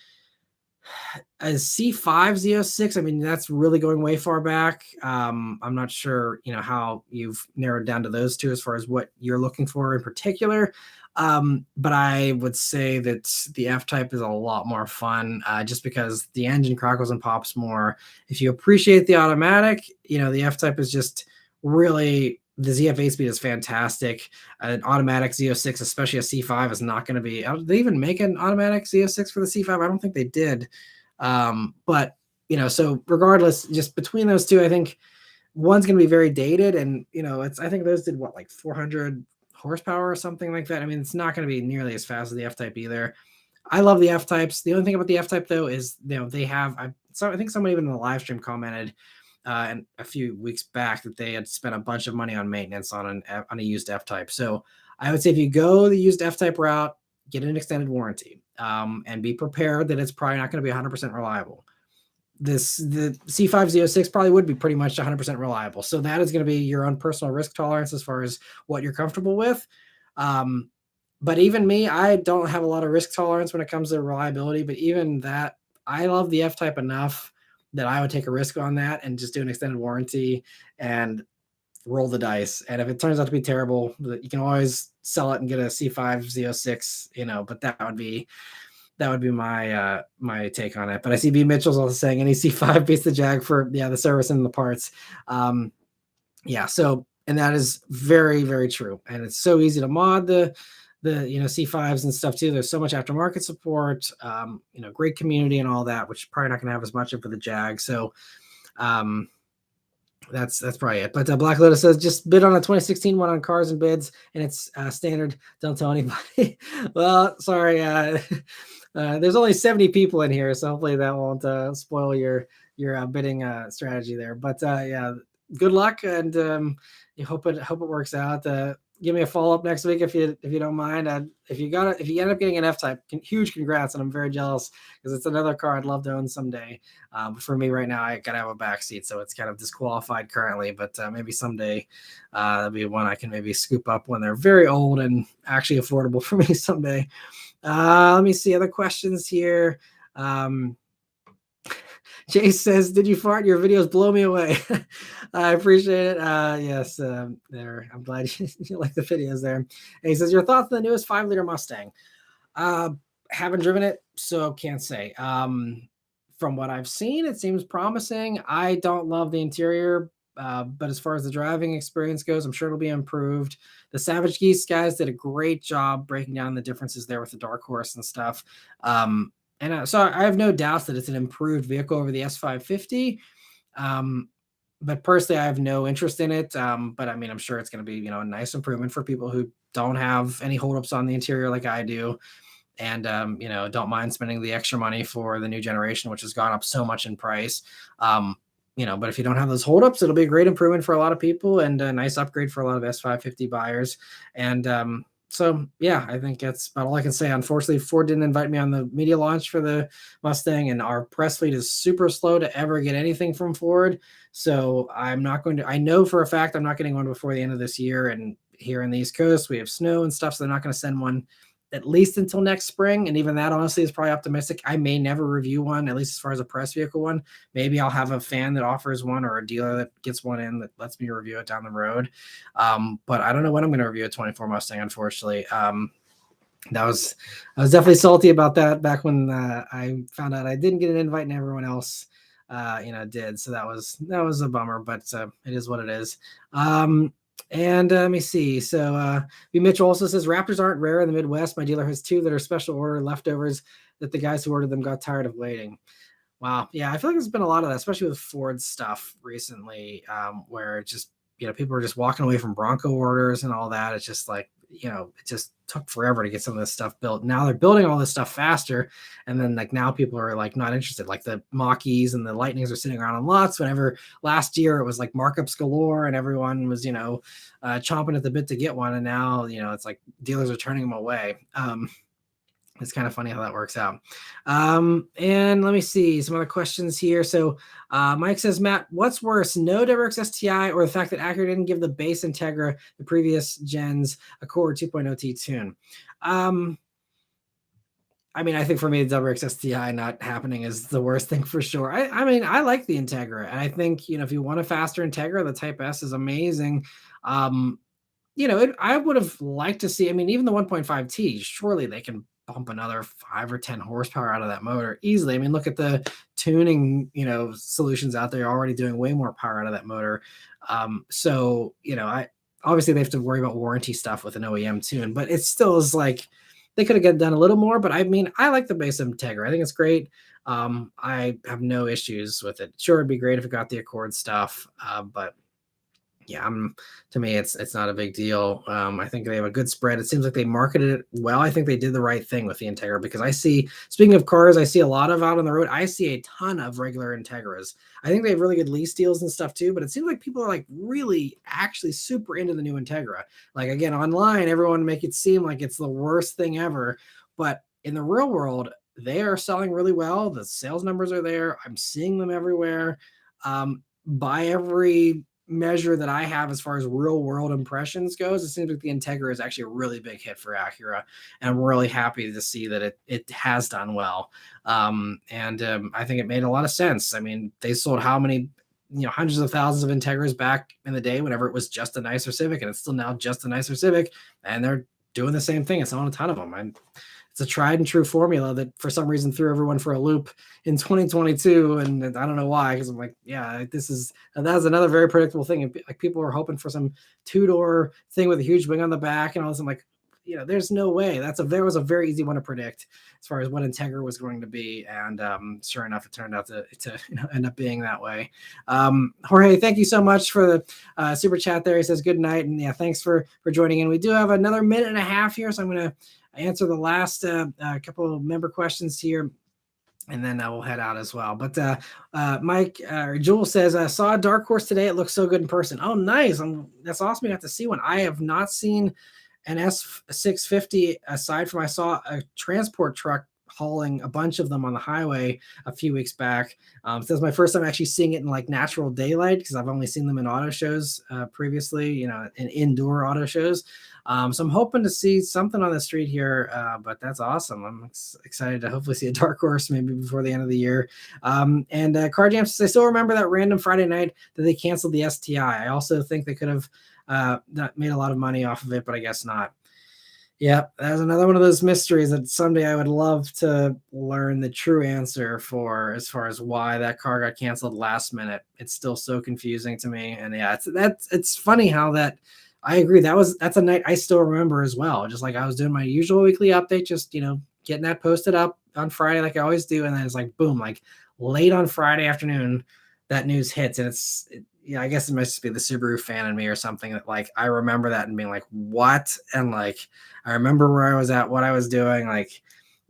a C5 Z06, I mean, that's really going way far back. I'm not sure, how you've narrowed down to those two as far as what you're looking for in particular. But I would say that the F-Type is a lot more fun, just because the engine crackles and pops more. If you appreciate the automatic, the F-Type is just really, the ZF8 speed is fantastic. An automatic Z06, especially a C5, is not going to be. Did they even make an automatic Z06 for the C5? I don't think they did. But so regardless, just between those two, I think one's going to be very dated, and I think those did like 400 horsepower or something like that. I mean, it's not going to be nearly as fast as the F-Type either. I love the F-Types. The only thing about the F-Type though is they have. I think someone even in the live stream commented and a few weeks back that they had spent a bunch of money on maintenance on a used F type. So I would say if you go the used F type route, get an extended warranty, and be prepared that it's probably not going to be 100% reliable. The C5Z06 probably would be pretty much 100% reliable. So that is going to be your own personal risk tolerance as far as what you're comfortable with. Um, but even me, I don't have a lot of risk tolerance when it comes to reliability. But even that, I love the F type enough that I would take a risk on that and just do an extended warranty and roll the dice. And if it turns out to be terrible, you can always sell it and get a C5Z06, but that would be my take on it. But I see B Mitchell's also saying any C5 beats the Jag for the service and the parts. Yeah, so and that is very, very true. And it's so easy to mod the C5s and stuff too. There's so much aftermarket support, great community and all that, which probably not going to have as much of for the Jag. So that's probably it. But Black Lotus says just bid on a 2016 one on Cars and Bids, and it's standard. Don't tell anybody. Well, sorry. There's only 70 people in here, so hopefully that won't spoil your bidding strategy there. But yeah, good luck, and you hope it works out. Give me a follow up next week if you don't mind. If you end up getting an F type, huge congrats, and I'm very jealous because it's another car I'd love to own someday. But for me right now, I gotta have a backseat, so it's kind of disqualified currently. But maybe someday that'll be one I can maybe scoop up when they're very old and actually affordable for me someday. Let me see other questions here. Jay says, "Did you fart? Your videos blow me away." I appreciate it. Yes, there. I'm glad you like the videos there. And he says, "Your thoughts on the newest 5-liter Mustang?" Haven't driven it, so can't say. From what I've seen, it seems promising. I don't love the interior, but as far as the driving experience goes, I'm sure it'll be improved. The Savage Geese guys did a great job breaking down the differences there with the Dark Horse and stuff. And so I have no doubts that it's an improved vehicle over the S550. But personally, I have no interest in it. But I mean, I'm sure it's going to be, a nice improvement for people who don't have any holdups on the interior like I do. And, don't mind spending the extra money for the new generation, which has gone up so much in price. But if you don't have those holdups, it'll be a great improvement for a lot of people and a nice upgrade for a lot of S550 buyers. And, so yeah, I think that's about all I can say. Unfortunately, Ford didn't invite me on the media launch for the Mustang, and our press fleet is super slow to ever get anything from Ford. So I'm not going to. I know for a fact I'm not getting one before the end of this year. And here in the East Coast, we have snow and stuff, so they're not going to send one at least until next spring. And even that, honestly, is probably optimistic. I may never review one, at least as far as a press vehicle one. Maybe I'll have a fan that offers one or a dealer that gets one in that lets me review it down the road. But I don't know when I'm going to review a 24 Mustang, unfortunately. I was definitely salty about that back when I found out I didn't get an invite and everyone else did. So that was a bummer, but it is what it is. And let me see. So B. Mitchell also says Raptors aren't rare in the Midwest. My dealer has 2 that are special order leftovers that the guys who ordered them got tired of waiting. Wow. Yeah, I feel like there's been a lot of that, especially with Ford stuff recently, where it just, people are just walking away from Bronco orders and all that. It's just like, it just took forever to get some of this stuff built. Now they're building all this stuff faster. And then like now people are like not interested. Like the Mach-E's and the Lightnings are sitting around on lots. Whenever last year it was like markups galore and everyone was, chomping at the bit to get one. And now, it's like dealers are turning them away. It's kind of funny how that works out. And let me see some other questions here. So Mike says, Matt, what's worse, no WRX STI or the fact that Acura didn't give the base Integra, the previous gens, Accord 2.0 T tune? I mean, I think for me, the WRX STI not happening is the worst thing for sure. I mean, I like the Integra. And I think, if you want a faster Integra, the Type S is amazing. I would have liked to see, I mean, even the 1.5T, surely they can pump another 5 or 10 horsepower out of that motor easily. I mean, look at the tuning, solutions out there already doing way more power out of that motor. So, I obviously they have to worry about warranty stuff with an OEM tune, but it still is like they could have done a little more. But I mean, I like the base Integra. I think it's great. I have no issues with it. Sure, it'd be great if it got the Accord stuff, but Yeah, to me, it's not a big deal. I think they have a good spread. It seems like they marketed it well. I think they did the right thing with the Integra because I see, speaking of cars, I see a lot of out on the road. I see a ton of regular Integras. I think they have really good lease deals and stuff too. But it seems like people are like really actually super into the new Integra. Like again, online, everyone make it seem like it's the worst thing ever, but in the real world, they are selling really well. The sales numbers are there. I'm seeing them everywhere. By every measure that I have as far as real world impressions goes, it seems like the Integra is actually a really big hit for Acura, and I'm really happy to see that it has done well. And I think it made a lot of sense. I mean, they sold how many, hundreds of thousands of Integras back in the day whenever it was just a nicer Civic, and it's still now just a nicer Civic, and they're doing the same thing. It's on a ton of them. It's a tried and true formula that for some reason threw everyone for a loop in 2022, and I don't know why, because I'm like, yeah, that's another very predictable thing. Like people were hoping for some two-door thing with a huge wing on the back and all this. I'm like, there's no way. There was a very easy one to predict as far as what Integra was going to be, and sure enough, it turned out to end up being that way. Jorge, thank you so much for the super chat there. He says good night, and yeah, thanks for joining in. We do have another minute and a half here, so I'm going to answer the last couple of member questions here, and then we'll head out as well. But Mike Jewel says, I saw a Dark Horse today. It looks so good in person. Oh, nice. That's awesome. You got to see one. I have not seen an S650 aside from I saw a transport truck hauling a bunch of them on the highway a few weeks back. So this is my first time actually seeing it in like natural daylight, because I've only seen them in auto shows previously, in indoor auto shows. So I'm hoping to see something on the street here, but that's awesome. I'm excited to hopefully see a Dark Horse maybe before the end of the year. And Car Jam says, I still remember that random Friday night that they canceled the STI. I also think they could have made a lot of money off of it, but I guess not. Yeah, that's another one of those mysteries that someday I would love to learn the true answer for, as far as why that car got canceled last minute. It's still so confusing to me. And yeah, it's funny how that, I agree. That's a night I still remember as well. Just like I was doing my usual weekly update, just getting that posted up on Friday like I always do, and then it's like boom, like late on Friday afternoon, that news hits, and I guess it must be the Subaru fan in me or something that like I remember that and being like, what? And like I remember where I was at, what I was doing. Like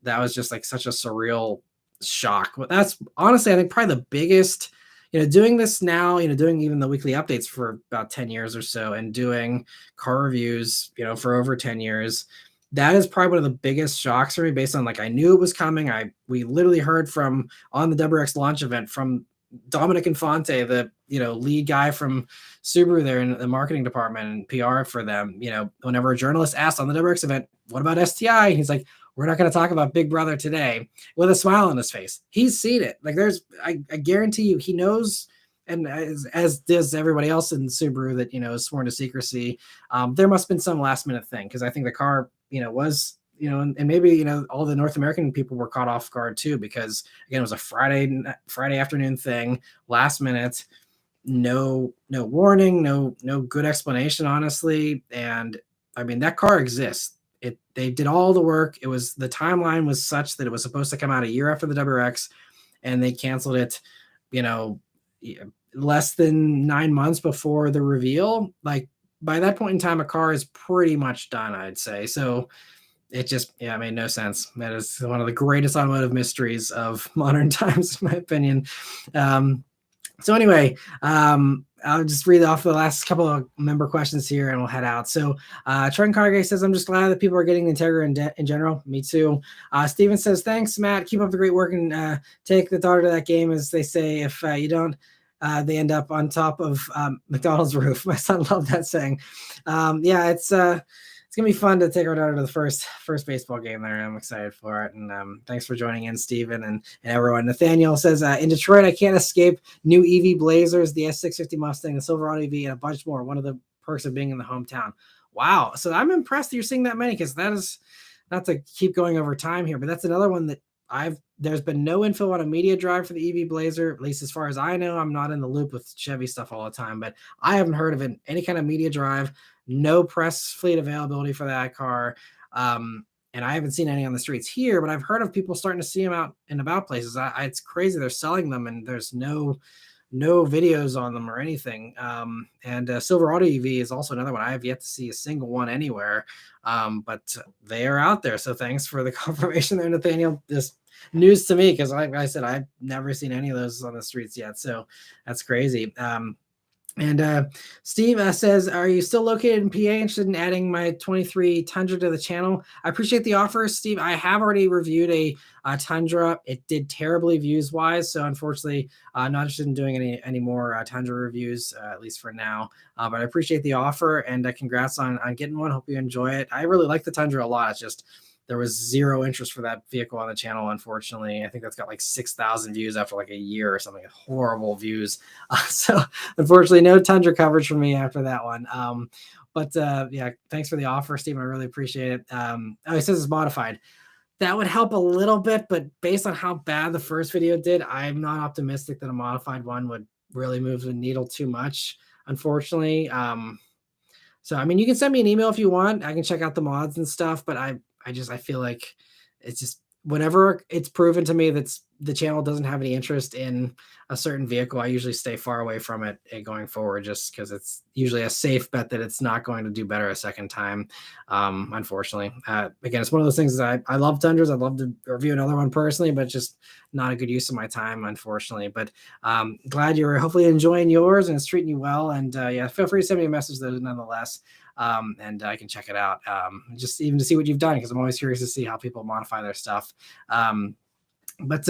that was just like such a surreal shock. But that's honestly, I think probably the biggest, doing this now, doing even the weekly updates for about 10 years or so, and doing car reviews, for over 10 years. That is probably one of the biggest shocks for me, based on like I knew it was coming. We literally heard from on the WRX launch event from Dominic Infante, the lead guy from Subaru there in the marketing department and PR for them. Whenever a journalist asked on the WRX event, "What about STI?" He's like, "We're not going to talk about Big Brother today," with a smile on his face. He's seen it. Like I guarantee you, he knows. And as does everybody else in Subaru that is sworn to secrecy. There must have been some last minute thing, because I think the car was and maybe all the North American people were caught off guard too, because again it was a Friday afternoon thing, last minute, no warning, no good explanation, honestly. And I mean, that car exists. They did all the work. The timeline was such that it was supposed to come out a year after the WRX, and they canceled it less than 9 months before the reveal. Like by that point in time, a car is pretty much done, I'd say. So it just, it made no sense. That is one of the greatest automotive mysteries of modern times, in my opinion. So anyway, I'll just read off the last couple of member questions here, and we'll head out. So Trent Cargay says, I'm just glad that people are getting the Integra in general. Me too. Steven says, thanks, Matt. Keep up the great work, and take the daughter to that game, as they say. If you don't, they end up on top of McDonald's roof. My son loved that saying. Yeah, it's gonna be fun to take our daughter to the first baseball game there. I'm excited for it. And thanks for joining in, Steven, and everyone. Nathaniel says, in Detroit, I can't escape new EV Blazers, the S650 Mustang, the Silverado EV, and a bunch more. One of the perks of being in the hometown. Wow. So I'm impressed that you're seeing that many, because that is, not to keep going over time here, but that's another one that there's been no info on a media drive for the EV Blazer, at least as far as I know. I'm not in the loop with Chevy stuff all the time, but I haven't heard of any kind of media drive. No press fleet availability for that car. And I haven't seen any on the streets here, but I've heard of people starting to see them out and about places. It's crazy. They're selling them, and there's no no videos on them or anything. And Silverado EV is also another one. I have yet to see a single one anywhere, but they are out there. So thanks for the confirmation there, Nathaniel. Just news to me because, like I said, I've never seen any of those on the streets yet. So that's crazy. And Steve says, "Are you still located in PA? Interested in adding my 23 Tundra to the channel?" I appreciate the offer, Steve. I have already reviewed a Tundra. It did terribly views wise, so unfortunately, not interested in doing any more Tundra reviews, at least for now. But I appreciate the offer, and congrats on getting one. Hope you enjoy it. I really like the Tundra a lot. It's just there was zero interest for that vehicle on the channel, unfortunately. I think that's got like 6,000 views after like a year or something. Horrible views. So unfortunately, no Tundra coverage for me after that one. But yeah, thanks for the offer, Stephen. I really appreciate it. Oh, he says it's modified. That would help a little bit, but based on how bad the first video did, I'm not optimistic that a modified one would really move the needle too much, unfortunately. So I mean, you can send me an email if you want. I can check out the mods and stuff, but I feel like it's just whenever it's proven to me that the channel doesn't have any interest in a certain vehicle, I usually stay far away from it going forward, just because it's usually a safe bet that it's not going to do better a second time. Unfortunately, again, it's one of those things that I love Tundras. I'd love to review another one personally, but just not a good use of my time, unfortunately. But glad you're hopefully enjoying yours and it's treating you well. And yeah, feel free to send me a message though, nonetheless. And I can check it out, just even to see what you've done, because I'm always curious to see how people modify their stuff. But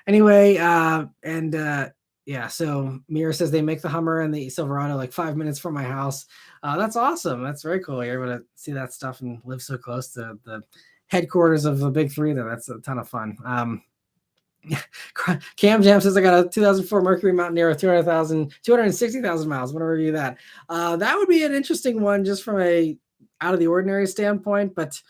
anyway, yeah, so Mira says they make the Hummer and the Silverado like 5 minutes from my house. That's awesome. That's very cool. You're able to see that stuff and live so close to the headquarters of the big three there. That's a ton of fun. Cam Jam says I got a 2004 Mercury Mountaineer with 260,000 miles. I want to review that. That would be an interesting one just from a out of the ordinary standpoint, but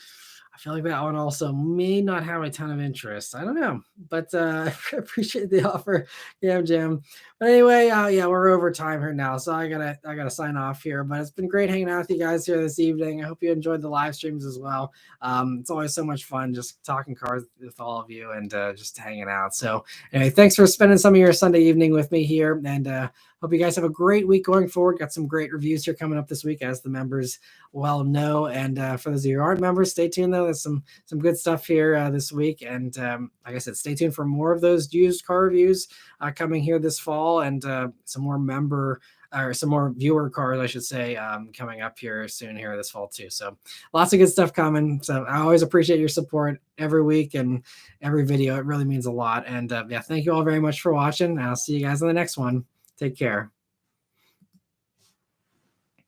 I feel like that one also may not have a ton of interest. I don't know, but I appreciate the offer, Jam. But anyway, yeah, we're over time here now, so I gotta sign off here. But it's been great hanging out with you guys here this evening. I hope you enjoyed the live streams as well. It's always so much fun just talking cars with all of you and just hanging out. So anyway, thanks for spending some of your Sunday evening with me here, and hope you guys have a great week going forward. Got some great reviews here coming up this week, as the members well know. And for those of you who aren't members, stay tuned though. There's some good stuff here this week. And like I said, stay tuned for more of those used car reviews coming here this fall, and some more viewer cars, I should say, coming up here soon here this fall too. So lots of good stuff coming. So I always appreciate your support every week and every video. It really means a lot. And yeah, thank you all very much for watching. I'll see you guys in the next one. Take care.